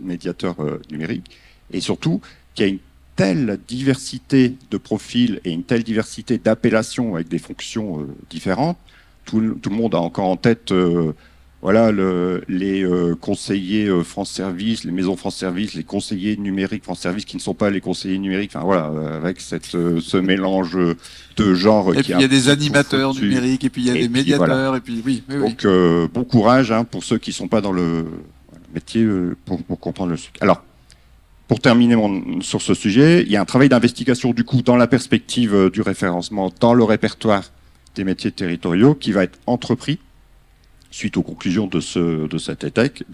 médiateur numérique, et surtout qui a une telle diversité de profils et une telle diversité d'appellations avec des fonctions différentes. Tout le monde a encore en tête voilà, les conseillers France Service, les maisons France Service, les conseillers numériques France Service qui ne sont pas les conseillers numériques. Enfin voilà, avec ce mélange de genres. Et puis il y a des animateurs numériques, et puis il y a des médiateurs, voilà. Et puis oui. Donc bon courage pour ceux qui ne sont pas dans le métier pour comprendre le sujet. Alors, pour terminer sur ce sujet, il y a un travail d'investigation du coup dans la perspective du référencement, dans le répertoire des métiers territoriaux qui va être entrepris suite aux conclusions de cet EDEC,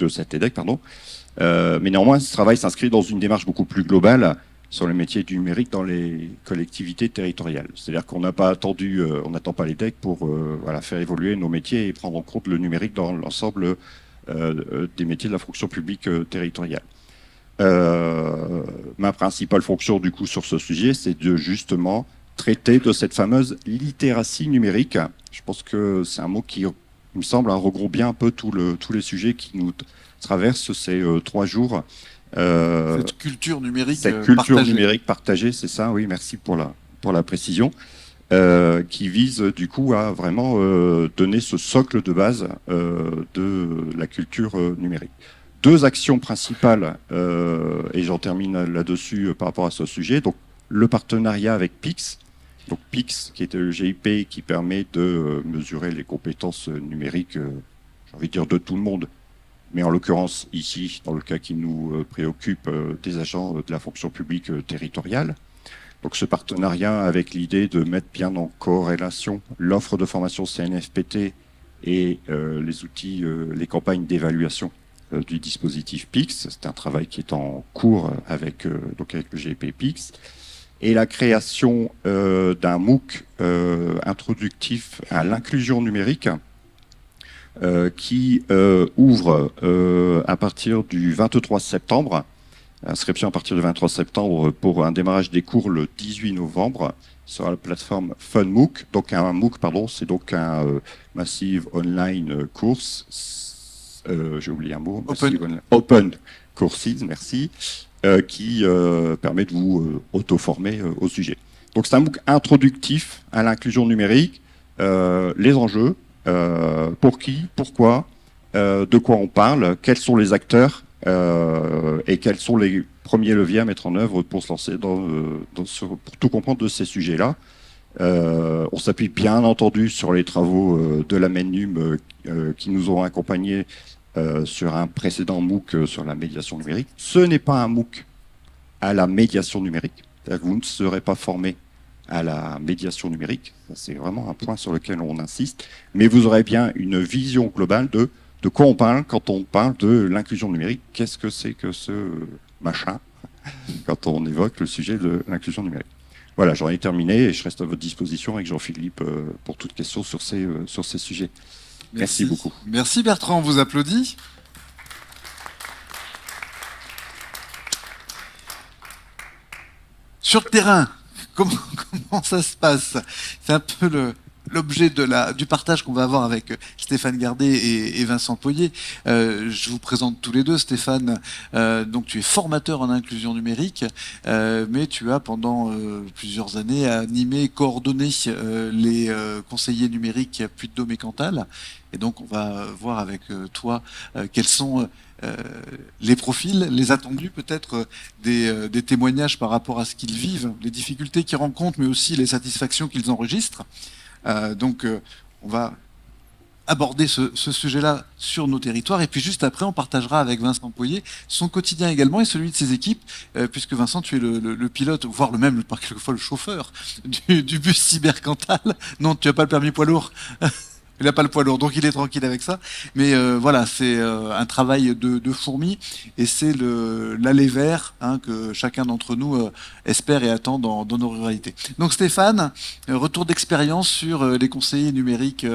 mais néanmoins, ce travail s'inscrit dans une démarche beaucoup plus globale sur les métiers du numérique dans les collectivités territoriales. C'est-à-dire qu'on n'a pas attendu, on n'attend pas l'EDEC pour voilà, faire évoluer nos métiers et prendre en compte le numérique dans l'ensemble des métiers de la fonction publique territoriale. Ma principale fonction du coup sur ce sujet, c'est de justement traiter de cette fameuse littératie numérique. Je pense que c'est un mot qui, il me semble, regroupe bien un peu tous les sujets qui nous traversent ces 3 jours. Cette culture numérique numérique partagée, c'est ça, oui, merci pour la précision, qui vise du coup à vraiment donner ce socle de base de la culture numérique. 2 actions principales, et j'en termine là-dessus par rapport à ce sujet. Donc, le partenariat avec PIX, donc PIX, qui est le GIP, qui permet de mesurer les compétences numériques, j'ai envie de dire de tout le monde, mais en l'occurrence ici, dans le cas qui nous préoccupe, des agents de la fonction publique territoriale. Donc ce partenariat avec l'idée de mettre bien en corrélation l'offre de formation CNFPT et les outils, les campagnes d'évaluation du dispositif PIX. C'est un travail qui est en cours avec le GIP PIX. Et la création d'un MOOC introductif à l'inclusion numérique qui ouvre à partir du 23 septembre, inscription à partir du 23 septembre pour un démarrage des cours le 18 novembre sur la plateforme FunMOOC. Donc un MOOC, pardon, c'est donc un Massive Online Course, j'ai oublié un mot, Open Courses, merci. Qui permet de vous auto-former au sujet. Donc c'est un MOOC introductif à l'inclusion numérique, les enjeux, pour qui, pourquoi, de quoi on parle, quels sont les acteurs et quels sont les premiers leviers à mettre en œuvre pour se lancer pour tout comprendre de ces sujets-là. On s'appuie bien entendu sur les travaux de la MENUM qui nous ont accompagnés sur un précédent MOOC sur la médiation numérique. Ce n'est pas un MOOC à la médiation numérique. C'est-à-dire que vous ne serez pas formé à la médiation numérique. C'est vraiment un point sur lequel on insiste. Mais vous aurez bien une vision globale de quoi on parle quand on parle de l'inclusion numérique. Qu'est-ce que c'est que ce machin quand on évoque le sujet de l'inclusion numérique. Voilà, j'en ai terminé et je reste à votre disposition avec Jean-Philippe pour toute question sur ces sujets. Merci beaucoup. Merci Bertrand, on vous applaudit. Sur le terrain, comment ça se passe? C'est un peu l'objet du partage qu'on va avoir avec Stéphane Gardet et Vincent Poyer. Je vous présente tous les deux. Stéphane, donc tu es formateur en inclusion numérique, mais tu as pendant plusieurs années animé, coordonné les conseillers numériques Puy-de-Dôme et Cantal. Et donc on va voir avec toi quels sont les profils, les attendus peut-être des témoignages par rapport à ce qu'ils vivent, les difficultés qu'ils rencontrent, mais aussi les satisfactions qu'ils enregistrent. Donc on va aborder ce sujet-là sur nos territoires, et puis juste après on partagera avec Vincent Poyer son quotidien également et celui de ses équipes, puisque Vincent tu es le pilote, voire par quelquefois le chauffeur du bus Cybercantal. Non, tu n'as pas le permis poids lourd. Il n'a pas le poids lourd, donc il est tranquille avec ça. Mais voilà, c'est un travail de fourmi, et c'est l'aller vers que chacun d'entre nous espère et attend dans nos ruralités. Donc Stéphane, retour d'expérience sur les conseillers numériques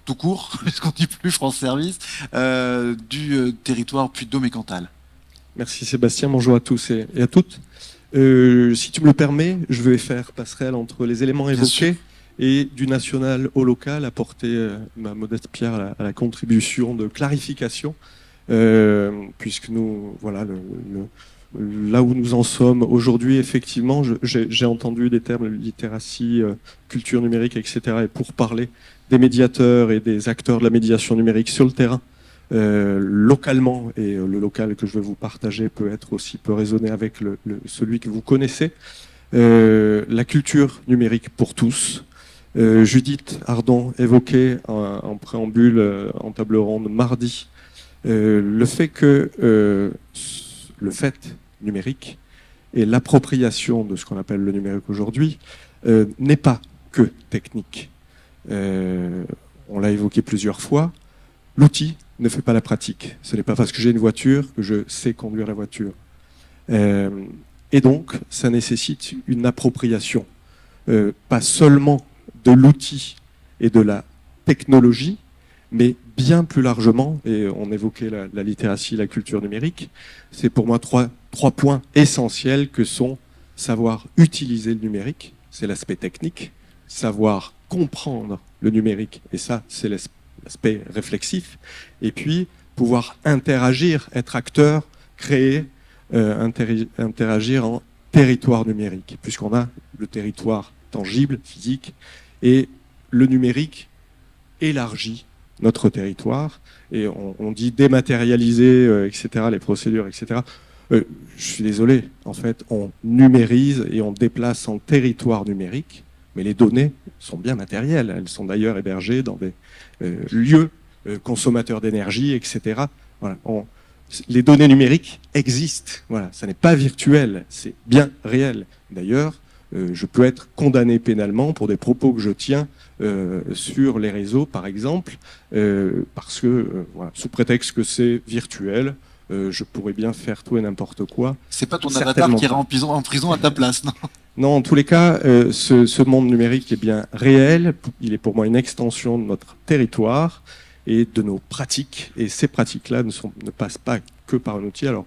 tout court, puisqu'on dit plus France Service, du territoire Puy-de-Dôme et Cantal. Merci Sébastien, bonjour à tous et à toutes. Si tu me le permets, je vais faire passerelle entre les éléments évoqués et du national au local, apporter ma modeste pierre à la contribution de clarification puisque nous, voilà, là où nous en sommes aujourd'hui, effectivement, j'ai entendu des termes littératie, culture numérique, etc. Et pour parler des médiateurs et des acteurs de la médiation numérique sur le terrain, localement, et le local que je vais vous partager peut résonner avec celui que vous connaissez, la culture numérique pour tous. Judith Ardon évoquait en préambule, en table ronde mardi, le fait que le fait numérique et l'appropriation de ce qu'on appelle le numérique aujourd'hui n'est pas que technique. On l'a évoqué plusieurs fois, l'outil ne fait pas la pratique. Ce n'est pas parce que j'ai une voiture que je sais conduire la voiture. Et donc, ça nécessite une appropriation, pas seulement de l'outil et de la technologie, mais bien plus largement, et on évoquait la littératie, la culture numérique, c'est pour moi trois points essentiels que sont savoir utiliser le numérique, c'est l'aspect technique, savoir comprendre le numérique, et ça, c'est l'aspect réflexif, et puis pouvoir interagir, être acteur, créer, interagir en territoire numérique, puisqu'on a le territoire tangible, physique, et le numérique élargit notre territoire, et on dit dématérialiser, etc., les procédures, etc. Je suis désolé, en fait, on numérise et on déplace en territoire numérique, mais les données sont bien matérielles. Elles sont d'ailleurs hébergées dans des lieux consommateurs d'énergie, etc. Voilà, les données numériques existent. Voilà, ça n'est pas virtuel, c'est bien réel. D'ailleurs, je peux être condamné pénalement pour des propos que je tiens sur les réseaux, par exemple, parce que, voilà, sous prétexte que c'est virtuel, je pourrais bien faire tout et n'importe quoi. C'est pas ton avatar qui ira en prison à ta place, non? Non, en tous les cas, ce monde numérique est bien réel. Il est pour moi une extension de notre territoire et de nos pratiques. Et ces pratiques-là ne passent pas que par un outil. Alors,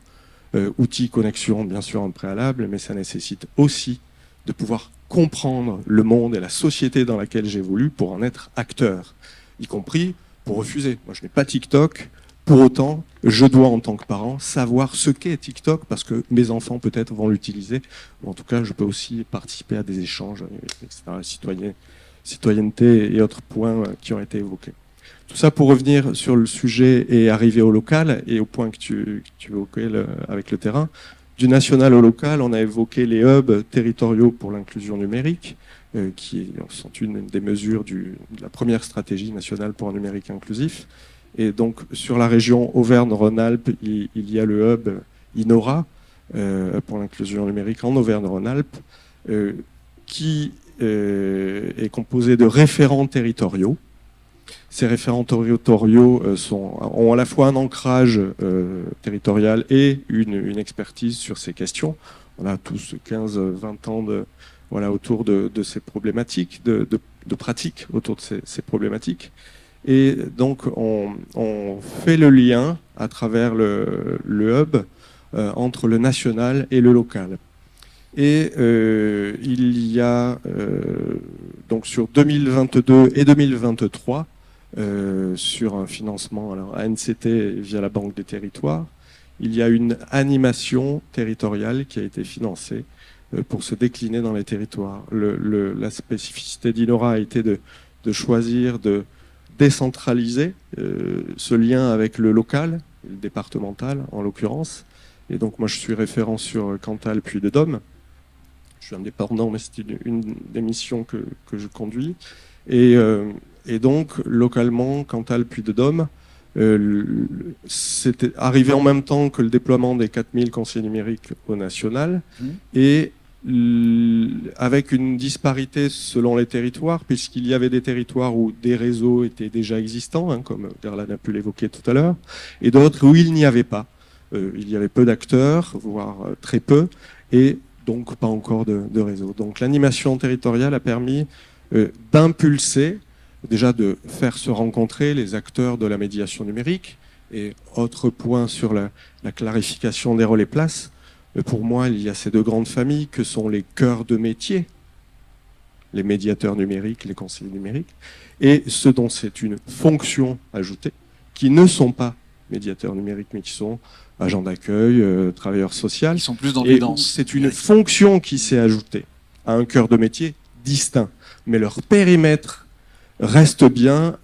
outil, connexion, bien sûr, en préalable, mais ça nécessite aussi de pouvoir comprendre le monde et la société dans laquelle j'évolue pour en être acteur, y compris pour refuser. Moi, je n'ai pas TikTok. Pour autant, je dois, en tant que parent, savoir ce qu'est TikTok, parce que mes enfants, peut-être, vont l'utiliser. En tout cas, je peux aussi participer à des échanges, etc., citoyenneté et autres points qui ont été évoqués. Tout ça pour revenir sur le sujet et arriver au local, et au point que tu évoquais avec le terrain. Du national au local, on a évoqué les hubs territoriaux pour l'inclusion numérique, qui sont une des mesures de la première stratégie nationale pour un numérique inclusif. Et donc, sur la région Auvergne-Rhône-Alpes, il y a le hub Inora pour l'inclusion numérique en Auvergne-Rhône-Alpes, qui est composé de référents territoriaux. Ces référents territoriaux ont à la fois un ancrage territorial et une expertise sur ces questions. On a tous 15-20 ans autour de ces problématiques, de pratiques autour de ces problématiques. Et donc, on fait le lien à travers le hub entre le national et le local. Et il y a, donc sur 2022 et 2023, sur un financement ANCT via la Banque des Territoires, il y a une animation territoriale qui a été financée pour se décliner dans les territoires. La spécificité d'Inora a été de choisir de décentraliser ce lien avec le local, le départemental en l'occurrence. Et donc moi je suis référent sur Cantal puis de Dôme. Je suis indépendant, mais c'est une des missions que je conduis. Et donc localement, Cantal puis de Dôme, c'était arrivé en même temps que le déploiement des 4000 conseillers numériques au national. Et avec une disparité selon les territoires, puisqu'il y avait des territoires où des réseaux étaient déjà existants, comme Garland a pu l'évoquer tout à l'heure, et d'autres où il n'y avait pas. Il y avait peu d'acteurs, voire très peu, et donc pas encore de réseau. Donc l'animation territoriale a permis d'impulser, déjà de faire se rencontrer les acteurs de la médiation numérique, et autre point sur la clarification des rôles et places. Pour moi, il y a ces deux grandes familles que sont les cœurs de métier, les médiateurs numériques, les conseillers numériques, et ceux dont c'est une fonction ajoutée, qui ne sont pas médiateurs numériques, mais qui sont agents d'accueil, travailleurs sociaux. Ils sont plus dans Et l'évidence. c'est une fonction qui s'est ajoutée à un cœur de métier distinct. Mais leur périmètre reste bien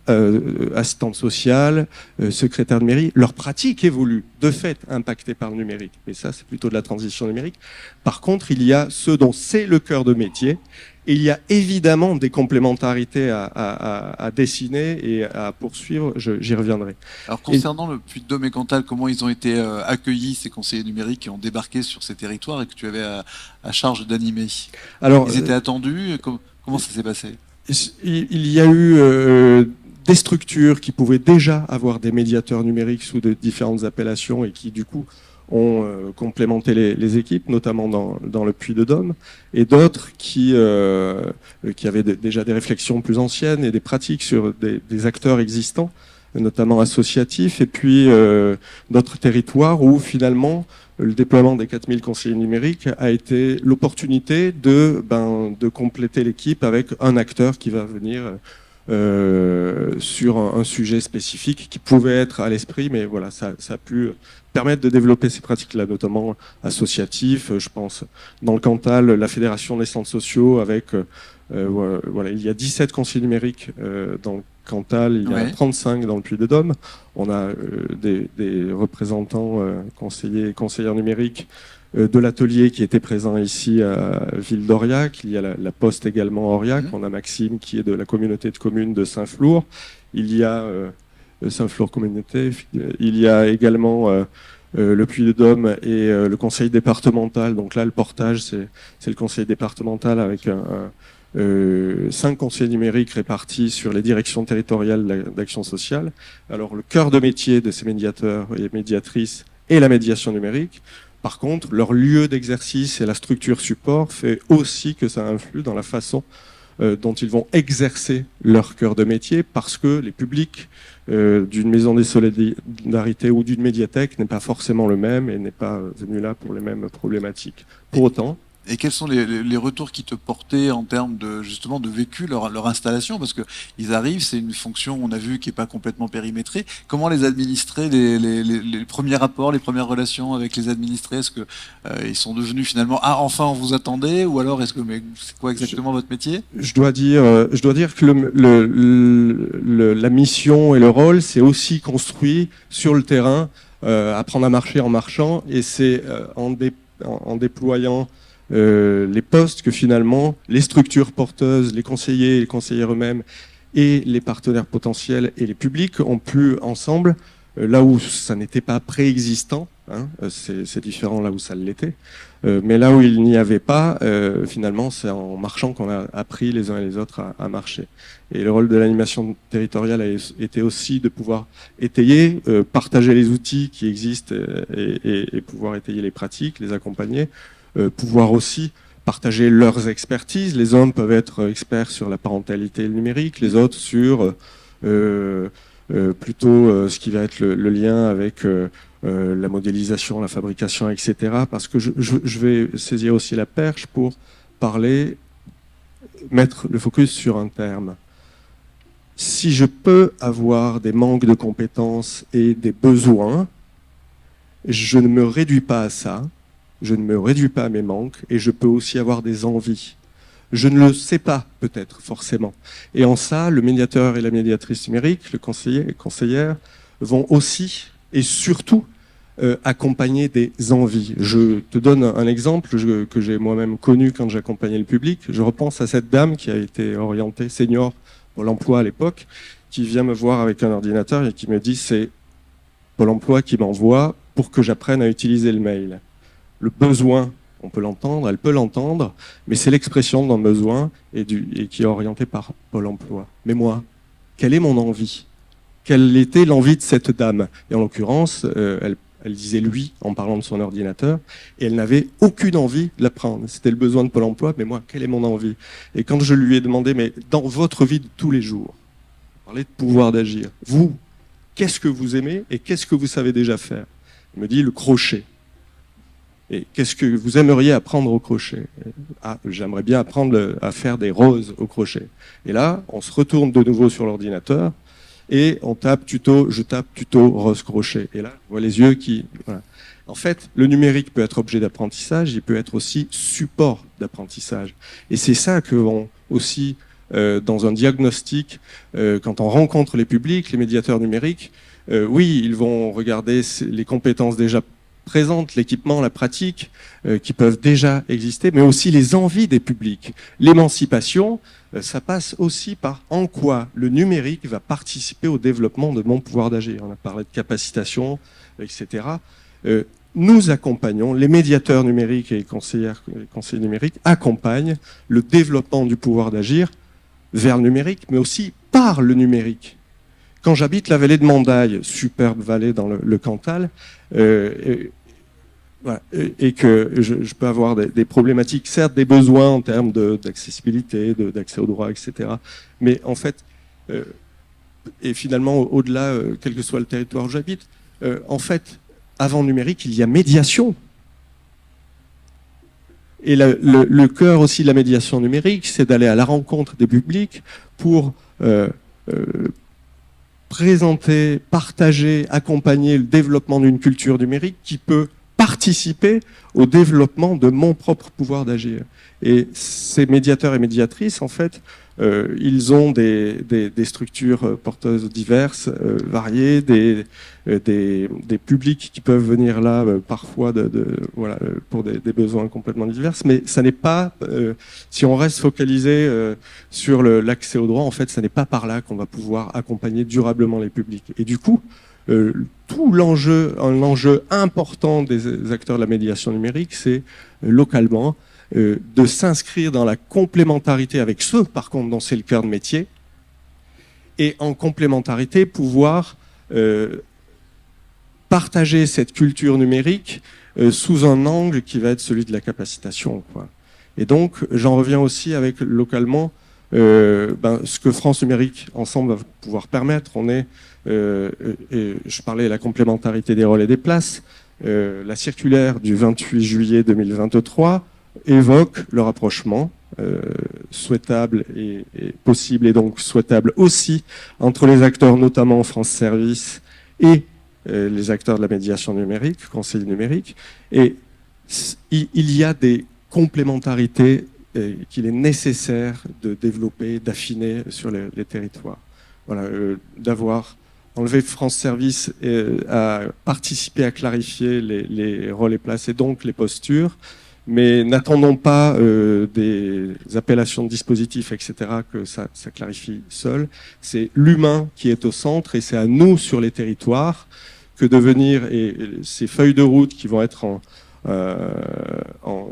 assistante sociale, secrétaire de mairie. Leur pratique évolue, de fait, impactée par le numérique. Mais ça, c'est plutôt de la transition numérique. Par contre, il y a ceux dont c'est le cœur de métier. Et il y a évidemment des complémentarités à dessiner et à poursuivre. J'y reviendrai. Alors concernant le Puy-de-Dôme et Cantal, comment ils ont été accueillis, ces conseillers numériques qui ont débarqué sur ces territoires et que tu avais à charge d'animer? Alors, ils étaient attendus? Comment ça s'est passé? Il y a eu des structures qui pouvaient déjà avoir des médiateurs numériques sous de différentes appellations et qui, du coup, ont complémenté les équipes, notamment dans le Puy-de-Dôme, et d'autres qui avaient déjà des réflexions plus anciennes et des pratiques sur des acteurs existants, notamment associatifs, et puis d'autres territoires où finalement le déploiement des 4000 conseillers numériques a été l'opportunité de compléter l'équipe avec un acteur qui va venir sur un sujet spécifique qui pouvait être à l'esprit, mais voilà, ça a pu permettre de développer ces pratiques-là, notamment associatifs. Je pense dans le Cantal, la Fédération des centres sociaux avec voilà, il y a 17 conseillers numériques dans le Cantal, il y a 35 dans le Puy-de-Dôme. On a des représentants conseillers et conseillères numériques de l'atelier qui était présent ici à Ville d'Aurillac. Il y a la Poste également à Aurillac. On a Maxime qui est de la communauté de communes de Saint-Flour. Il y a Saint-Flour Communauté. Il y a également le Puy-de-Dôme et le conseil départemental. Donc là, le portage, c'est le conseil départemental avec 5 conseillers numériques répartis sur les directions territoriales d'action sociale. Alors, le cœur de métier de ces médiateurs et médiatrices est la médiation numérique. Par contre, leur lieu d'exercice et la structure support fait aussi que ça influe dans la façon dont ils vont exercer leur cœur de métier, parce que les publics d'une maison des solidarités ou d'une médiathèque n'est pas forcément le même et n'est pas venu là pour les mêmes problématiques. Pour autant, et quels sont les retours qui te portaient en termes de justement de vécu leur installation, parce que ils arrivent, c'est une fonction, on a vu, qui est pas complètement périmétrée. Comment les administrer, les premiers rapports, les premières relations avec les administrés? Est-ce que ils sont devenus finalement enfin on vous attendait, ou alors mais c'est quoi exactement votre métier? Je dois dire que la mission et le rôle, c'est aussi construit sur le terrain, apprendre à marcher en marchant, et c'est en déployant les postes que finalement les structures porteuses, les conseillers et les conseillères eux-mêmes et les partenaires potentiels et les publics ont pu ensemble, là où ça n'était pas préexistant, hein, c'est différent là où ça l'était, mais là où il n'y avait pas, finalement c'est en marchant qu'on a appris les uns et les autres à marcher. Et le rôle de l'animation territoriale a été aussi de pouvoir étayer, partager les outils qui existent et pouvoir étayer les pratiques, les accompagner, pouvoir aussi partager leurs expertises. Les hommes peuvent être experts sur la parentalité numérique, les autres sur plutôt ce qui va être le lien avec la modélisation, la fabrication, etc. Parce que je vais saisir aussi la perche pour mettre le focus sur un terme. Si je peux avoir des manques de compétences et des besoins, je ne me réduis pas à ça. Je ne me réduis pas à mes manques, et je peux aussi avoir des envies. Je ne le sais pas, peut-être, forcément. Et en ça, le médiateur et la médiatrice numérique, le conseiller et conseillère, vont aussi, et surtout, accompagner des envies. Je te donne un exemple que j'ai moi-même connu quand j'accompagnais le public. Je repense à cette dame qui a été orientée senior Pôle emploi à l'époque, qui vient me voir avec un ordinateur et qui me dit « c'est Pôle emploi qui m'envoie pour que j'apprenne à utiliser le mail ». Le besoin, on peut l'entendre, elle peut l'entendre, mais c'est l'expression d'un besoin et qui est orienté par Pôle emploi. Mais moi, quelle est mon envie? Quelle était l'envie de cette dame? Et en l'occurrence, elle disait lui en parlant de son ordinateur, et elle n'avait aucune envie de l'apprendre. C'était le besoin de Pôle emploi, mais moi, quelle est mon envie? Et quand je lui ai demandé, mais dans votre vie de tous les jours, vous parlez de pouvoir d'agir, vous, qu'est-ce que vous aimez et qu'est-ce que vous savez déjà faire? Il me dit le crochet. Et qu'est-ce que vous aimeriez apprendre au crochet? Ah, j'aimerais bien apprendre à faire des roses au crochet. Et là, on se retourne de nouveau sur l'ordinateur, et on tape tuto, je tape tuto Rose Crochet. Et là, je vois les yeux qui... Voilà. En fait, le numérique peut être objet d'apprentissage, il peut être aussi support d'apprentissage. Et c'est ça que vont aussi, dans un diagnostic, quand on rencontre les publics, les médiateurs numériques, oui, ils vont regarder les compétences déjà présentes, l'équipement, la pratique, qui peuvent déjà exister, mais aussi les envies des publics. L'émancipation, ça passe aussi par en quoi le numérique va participer au développement de mon pouvoir d'agir. On a parlé de capacitation, etc. Nous accompagnons, les médiateurs numériques et les conseillers numériques accompagnent le développement du pouvoir d'agir vers le numérique, mais aussi par le numérique. Quand j'habite la vallée de Mandaille, superbe vallée dans le Cantal, voilà, et que je peux avoir des problématiques, certes des besoins en termes d'accessibilité, d'accès aux droits, etc. Mais en fait, et finalement au-delà, quel que soit le territoire où j'habite, en fait, avant numérique, il y a médiation. Et le cœur aussi de la médiation numérique, c'est d'aller à la rencontre des publics pour présenter, partager, accompagner le développement d'une culture numérique qui peut participer au développement de mon propre pouvoir d'agir. Et ces médiateurs et médiatrices, en fait, ils ont des structures porteuses diverses, variées, des publics qui peuvent venir là parfois voilà, pour des besoins complètement divers, mais ça n'est pas, si on reste focalisé sur l'accès aux droits, en fait, ça n'est pas par là qu'on va pouvoir accompagner durablement les publics. Et du coup, tout l'enjeu important des acteurs de la médiation numérique, c'est localement de s'inscrire dans la complémentarité avec ceux, par contre, dont c'est le cœur de métier, et en complémentarité, pouvoir partager cette culture numérique sous un angle qui va être celui de la capacitation, quoi. Et donc, j'en reviens aussi avec localement ce que France Numérique ensemble va pouvoir permettre. On est, et je parlais de la complémentarité des rôles et des places, la circulaire du 28 juillet 2023 évoque le rapprochement souhaitable et possible, et donc souhaitable aussi, entre les acteurs, notamment France Service, et les acteurs de la médiation numérique, conseil numérique. Et il y a des complémentarités qu'il est nécessaire de développer, d'affiner sur les territoires. Voilà, d'avoir enlevé France Service à participer à clarifier les rôles et places et donc les postures. Mais n'attendons pas des appellations de dispositifs, etc., que ça clarifie seul. C'est l'humain qui est au centre et c'est à nous, sur les territoires, que de venir, et ces feuilles de route qui vont être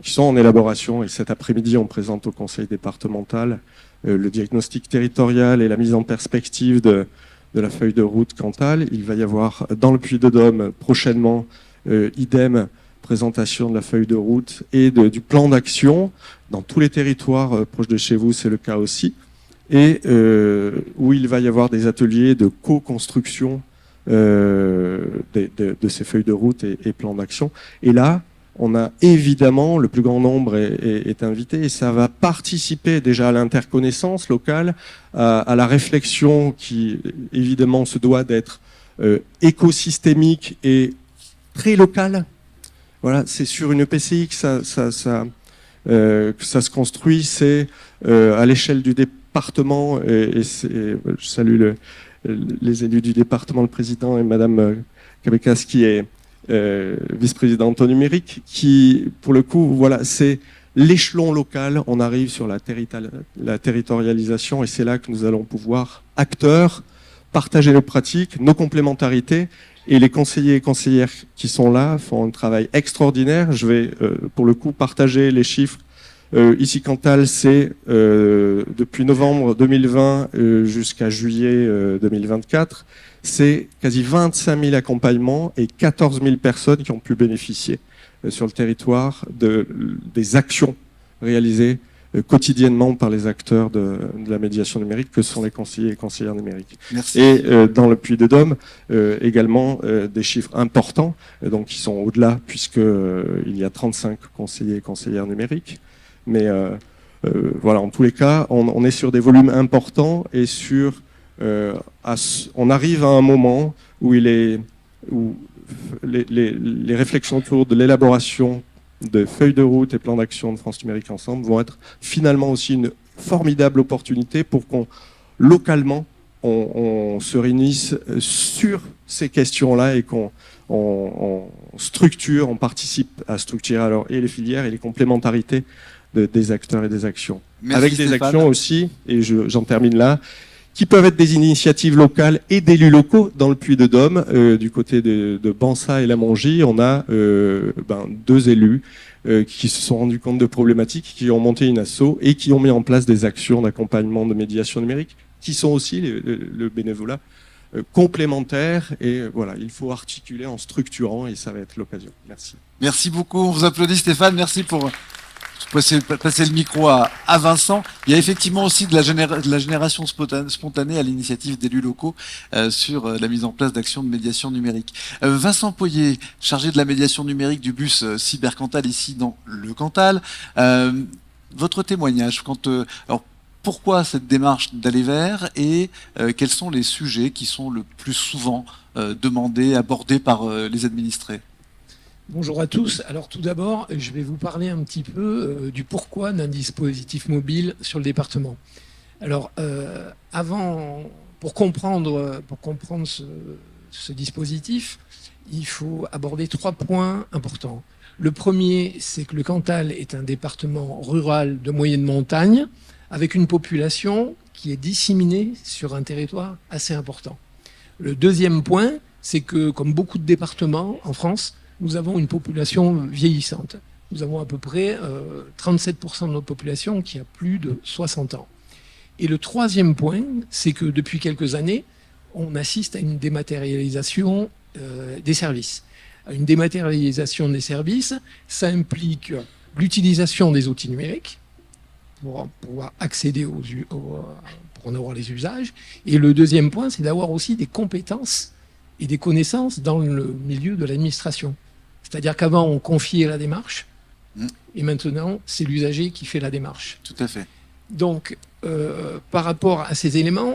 qui sont en élaboration, et cet après-midi, on présente au conseil départemental le diagnostic territorial et la mise en perspective de la feuille de route Cantal. Il va y avoir dans le Puy-de-Dôme prochainement, idem, présentation de la feuille de route et du plan d'action dans tous les territoires proches de chez vous, c'est le cas aussi, et où il va y avoir des ateliers de co-construction de ces feuilles de route et plans d'action. Et là, on a évidemment, le plus grand nombre est invité, et ça va participer déjà à l'interconnaissance locale, à la réflexion qui évidemment se doit d'être écosystémique et très locale. Voilà, c'est sur une EPCI que ça se construit, c'est à l'échelle du département, et je salue les élus du département, le président et Madame Cabekas qui est vice-présidente au numérique, qui, pour le coup, voilà, c'est l'échelon local, on arrive sur la territorialisation, et c'est là que nous allons pouvoir, acteurs, partager nos pratiques, nos complémentarités. Et les conseillers et conseillères qui sont là font un travail extraordinaire. Je vais, pour le coup, partager les chiffres. Ici, Cantal, c'est depuis novembre 2020 jusqu'à juillet 2024, c'est quasi 25 000 accompagnements et 14 000 personnes qui ont pu bénéficier sur le territoire des actions réalisées quotidiennement par les acteurs de la médiation numérique, que sont les conseillers et conseillères numériques. Merci. Et dans le Puy-de-Dôme, également des chiffres importants, donc qui sont au-delà, puisqu'il y a 35 conseillers et conseillères numériques. Mais voilà, en tous les cas, on est sur des volumes importants et sur on arrive à un moment où les réflexions autour de l'élaboration de feuilles de route et plans d'action de France Numérique Ensemble vont être finalement aussi une formidable opportunité pour qu'on, localement, on se réunisse sur ces questions-là et qu'on structure, on participe à structurer alors et les filières et les complémentarités des acteurs et des actions. Merci avec des Stéphane. actions aussi, et j'en termine là, qui peuvent être des initiatives locales et d'élus locaux. Dans le Puy-de-Dôme, du côté de Bansa et la Mongie, on a 2 élus qui se sont rendus compte de problématiques, qui ont monté une asso et qui ont mis en place des actions d'accompagnement de médiation numérique, qui sont aussi le bénévolat complémentaire. Et voilà, il faut articuler en structurant, et ça va être l'occasion. Merci. Merci beaucoup. On vous applaudit, Stéphane. Merci pour passer le micro à Vincent. Il y a effectivement aussi de la génération spontanée à l'initiative d'élus locaux sur la mise en place d'actions de médiation numérique. Vincent Poyer, chargé de la médiation numérique du bus Cybercantal ici dans le Cantal. Votre témoignage, alors pourquoi cette démarche d'aller vers et quels sont les sujets qui sont le plus souvent demandés, abordés par les administrés? Bonjour à tous. Alors tout d'abord, je vais vous parler un petit peu du pourquoi d'un dispositif mobile sur le département. Alors pour comprendre ce dispositif, il faut aborder 3 points importants. Le premier, c'est que le Cantal est un département rural de moyenne montagne avec une population qui est disséminée sur un territoire assez important. Le deuxième point, c'est que comme beaucoup de départements en France, nous avons une population vieillissante. Nous avons à peu près 37% de notre population qui a plus de 60 ans. Et le troisième point, c'est que depuis quelques années, on assiste à une dématérialisation des services. Une dématérialisation des services, ça implique l'utilisation des outils numériques pour pouvoir accéder pour en avoir les usages. Et le deuxième point, c'est d'avoir aussi des compétences et des connaissances dans le milieu de l'administration. C'est-à-dire qu'avant, on confiait la démarche, et maintenant, c'est l'usager qui fait la démarche. Tout à fait. Donc, par rapport à ces éléments,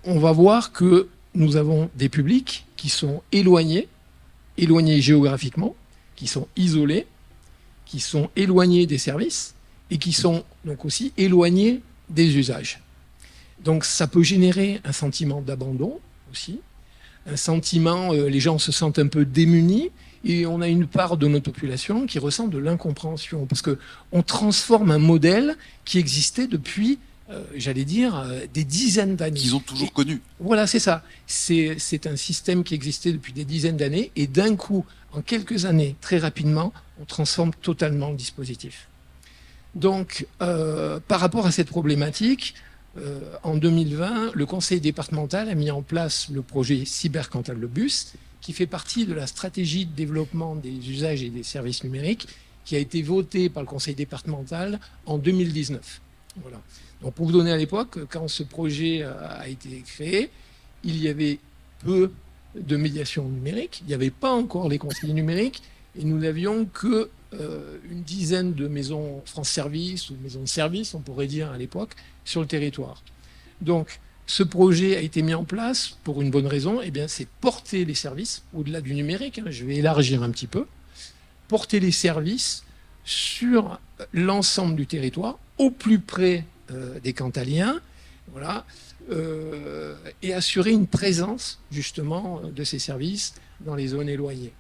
on va voir que nous avons des publics qui sont éloignés géographiquement, qui sont isolés, qui sont éloignés des services et qui sont donc aussi éloignés des usages. Donc, ça peut générer un sentiment d'abandon aussi, un sentiment, les gens se sentent un peu démunis. Et on a une part de notre population qui ressent de l'incompréhension, parce qu'on transforme un modèle qui existait depuis, des dizaines d'années. Qu'ils ont toujours connu. Voilà, c'est ça. C'est un système qui existait depuis des dizaines d'années, et d'un coup, en quelques années, très rapidement, on transforme totalement le dispositif. Donc, par rapport à cette problématique, en 2020, le conseil départemental a mis en place le projet Cybercantal le bus, qui fait partie de la stratégie de développement des usages et des services numériques qui a été votée par le conseil départemental en 2019. Voilà. Donc pour vous donner à l'époque, quand ce projet a été créé, il y avait peu de médiation numérique, il n'y avait pas encore les conseillers numériques, et nous n'avions que une dizaine de maisons France Service ou maisons de service, on pourrait dire à l'époque, sur le territoire. Donc, ce projet a été mis en place pour une bonne raison, c'est porter les services, au-delà du numérique, je vais élargir un petit peu, porter les services sur l'ensemble du territoire, au plus près des Cantaliens, voilà, et assurer une présence justement de ces services dans les zones éloignées.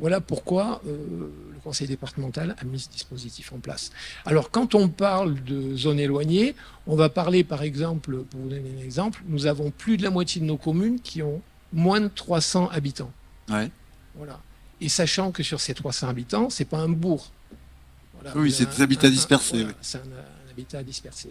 Voilà pourquoi le conseil départemental a mis ce dispositif en place. Alors, quand on parle de zones éloignées, on va parler, par exemple, pour vous donner un exemple, nous avons plus de la moitié de nos communes qui ont moins de 300 habitants. Ouais. Voilà. Et sachant que sur ces 300 habitants, c'est pas un bourg. Voilà, oui, c'est des habitats dispersés. Voilà, oui. c'est un habitat dispersé.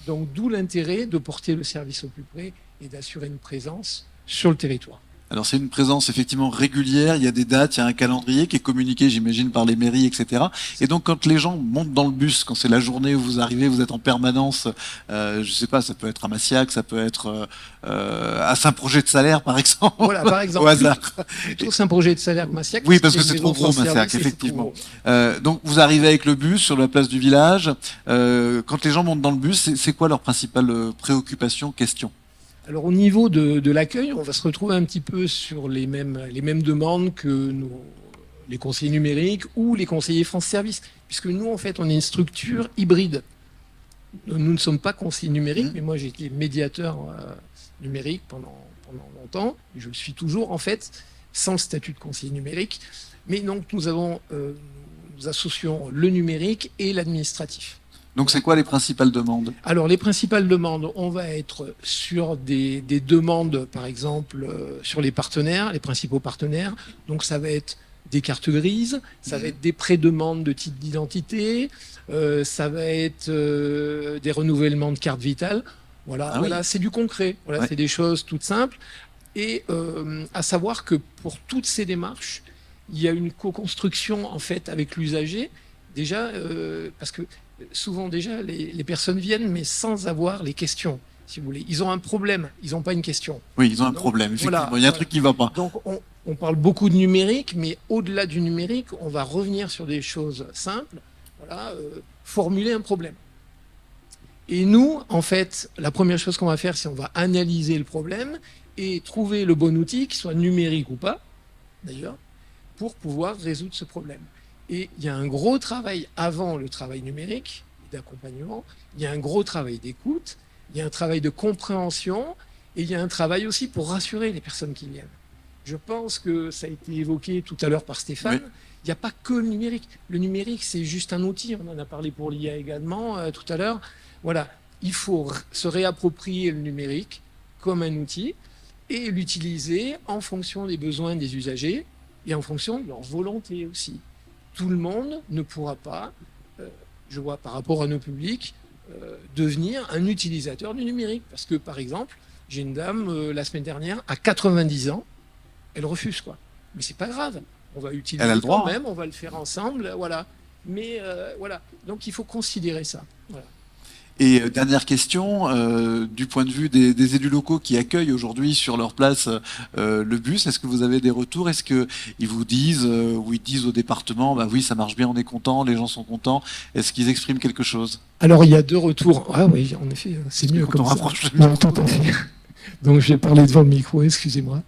Donc, d'où l'intérêt de porter le service au plus près et d'assurer une présence sur le territoire. Alors c'est une présence effectivement régulière, il y a des dates, il y a un calendrier qui est communiqué, j'imagine, par les mairies, etc. Et donc quand les gens montent dans le bus, quand c'est la journée où vous arrivez, vous êtes en permanence, je sais pas, ça peut être à Massiac, ça peut être à Saint-Projet-de-Salaire par exemple, Voilà, par exemple. au hasard. Plutôt c'est un projet de salaire que Massiac. Oui, parce que une c'est maison trop gros, France Massiac, Service, et c'est effectivement. trop gros. Donc vous arrivez avec le bus sur la place du village, quand les gens montent dans le bus, c'est quoi leur principale préoccupation, question? Alors au niveau de l'accueil, on va se retrouver un petit peu sur les mêmes demandes que les conseillers numériques ou les conseillers France Service, puisque nous en fait on est une structure hybride. Nous ne sommes pas conseillers numériques, mais moi j'ai été médiateur numérique pendant longtemps. Je le suis toujours en fait sans le statut de conseiller numérique. Mais donc nous associons le numérique et l'administratif. Donc c'est quoi les principales demandes? Alors les principales demandes, on va être sur des demandes, par exemple, sur les partenaires, les principaux partenaires. Donc ça va être des cartes grises, ça va être des pré-demandes de titres d'identité, ça va être des renouvellements de cartes vitales. Voilà, voilà, c'est du concret. Voilà, c'est des choses toutes simples. Et à savoir que pour toutes ces démarches, il y a une co-construction en fait avec l'usager. Déjà, parce que souvent déjà les personnes viennent mais sans avoir les questions, si vous voulez. Ils ont un problème, ils n'ont pas une question. Oui, ils ont un problème, effectivement. Voilà, il y a un truc qui ne va pas. Donc on parle beaucoup de numérique, mais au-delà du numérique, on va revenir sur des choses simples, voilà, formuler un problème. Et nous, en fait, la première chose qu'on va faire, c'est on va analyser le problème et trouver le bon outil, qu'il soit numérique ou pas, d'ailleurs, pour pouvoir résoudre ce problème. Et il y a un gros travail avant le travail numérique et d'accompagnement, il y a un gros travail d'écoute, il y a un travail de compréhension et il y a un travail aussi pour rassurer les personnes qui viennent. Je pense que ça a été évoqué tout à l'heure par Stéphane, il n'y a pas que le numérique. Le numérique, c'est juste un outil, on en a parlé pour l'IA également tout à l'heure. Voilà, il faut se réapproprier le numérique comme un outil et l'utiliser en fonction des besoins des usagers et en fonction de leur volonté aussi. Tout le monde ne pourra pas, je vois par rapport à nos publics, devenir un utilisateur du numérique. Parce que, par exemple, j'ai une dame, la semaine dernière, à 90 ans, elle refuse, quoi. Mais c'est pas grave, on va utiliser quand même, on va le faire ensemble, voilà. Mais voilà, donc il faut considérer ça. Voilà. Et dernière question, du point de vue des élus locaux qui accueillent aujourd'hui sur leur place le bus, est-ce que vous avez des retours? Est-ce qu'ils vous disent, ou ils disent au département, bah oui, ça marche bien, on est content, les gens sont contents? Est-ce qu'ils expriment quelque chose? Alors il y a deux retours. Ah oui, en effet, c'est mieux comme ça. Non, tout à fait. Donc je vais parler devant le micro, excusez-moi.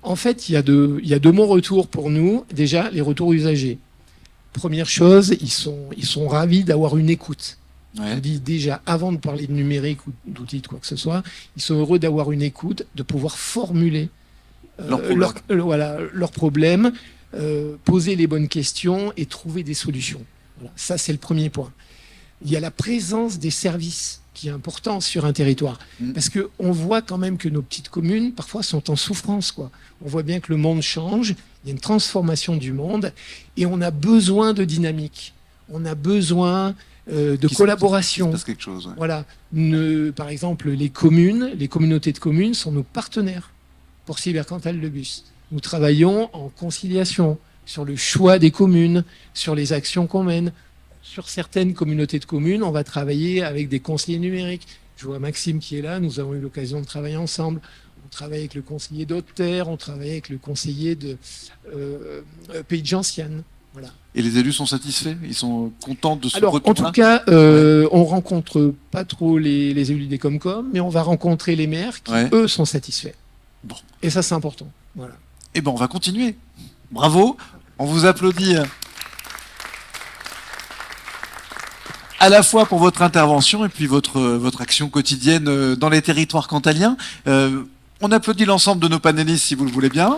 En fait, il y a deux bons retours pour nous. Déjà, les retours usagers. Première chose, ils sont ravis d'avoir une écoute. Je vous dis déjà, avant de parler de numérique ou d'outils, de quoi que ce soit, ils sont heureux d'avoir une écoute, de pouvoir formuler leurs problèmes, poser les bonnes questions et trouver des solutions. Voilà. Ça, c'est le premier point. Il y a la présence des services qui est important sur un territoire. Parce qu'on voit quand même que nos petites communes, parfois, sont en souffrance, quoi. On voit bien que le monde change, il y a une transformation du monde, et on a besoin de dynamique. On a besoin de collaboration. Passe quelque chose, Voilà. Par exemple, les communes, les communautés de communes sont nos partenaires pour Cybercantal de Bus. Nous travaillons en conciliation sur le choix des communes, sur les actions qu'on mène. Sur certaines communautés de communes, on va travailler avec des conseillers numériques. Je vois Maxime qui est là, nous avons eu l'occasion de travailler ensemble. On travaille avec le conseiller d'Aude-Terre, on travaille avec le conseiller de Pays de Gentiane. Voilà. Et les élus sont satisfaits? Ils sont contents de ce retour-là? Alors, en tout cas, on rencontre pas trop les élus des Comcom, mais on va rencontrer les maires qui, eux, sont satisfaits. Bon. Et ça, c'est important. Voilà. Eh ben, on va continuer. Bravo. On vous applaudit à la fois pour votre intervention et puis votre action quotidienne dans les territoires cantaliens. On applaudit l'ensemble de nos panélistes, si vous le voulez bien.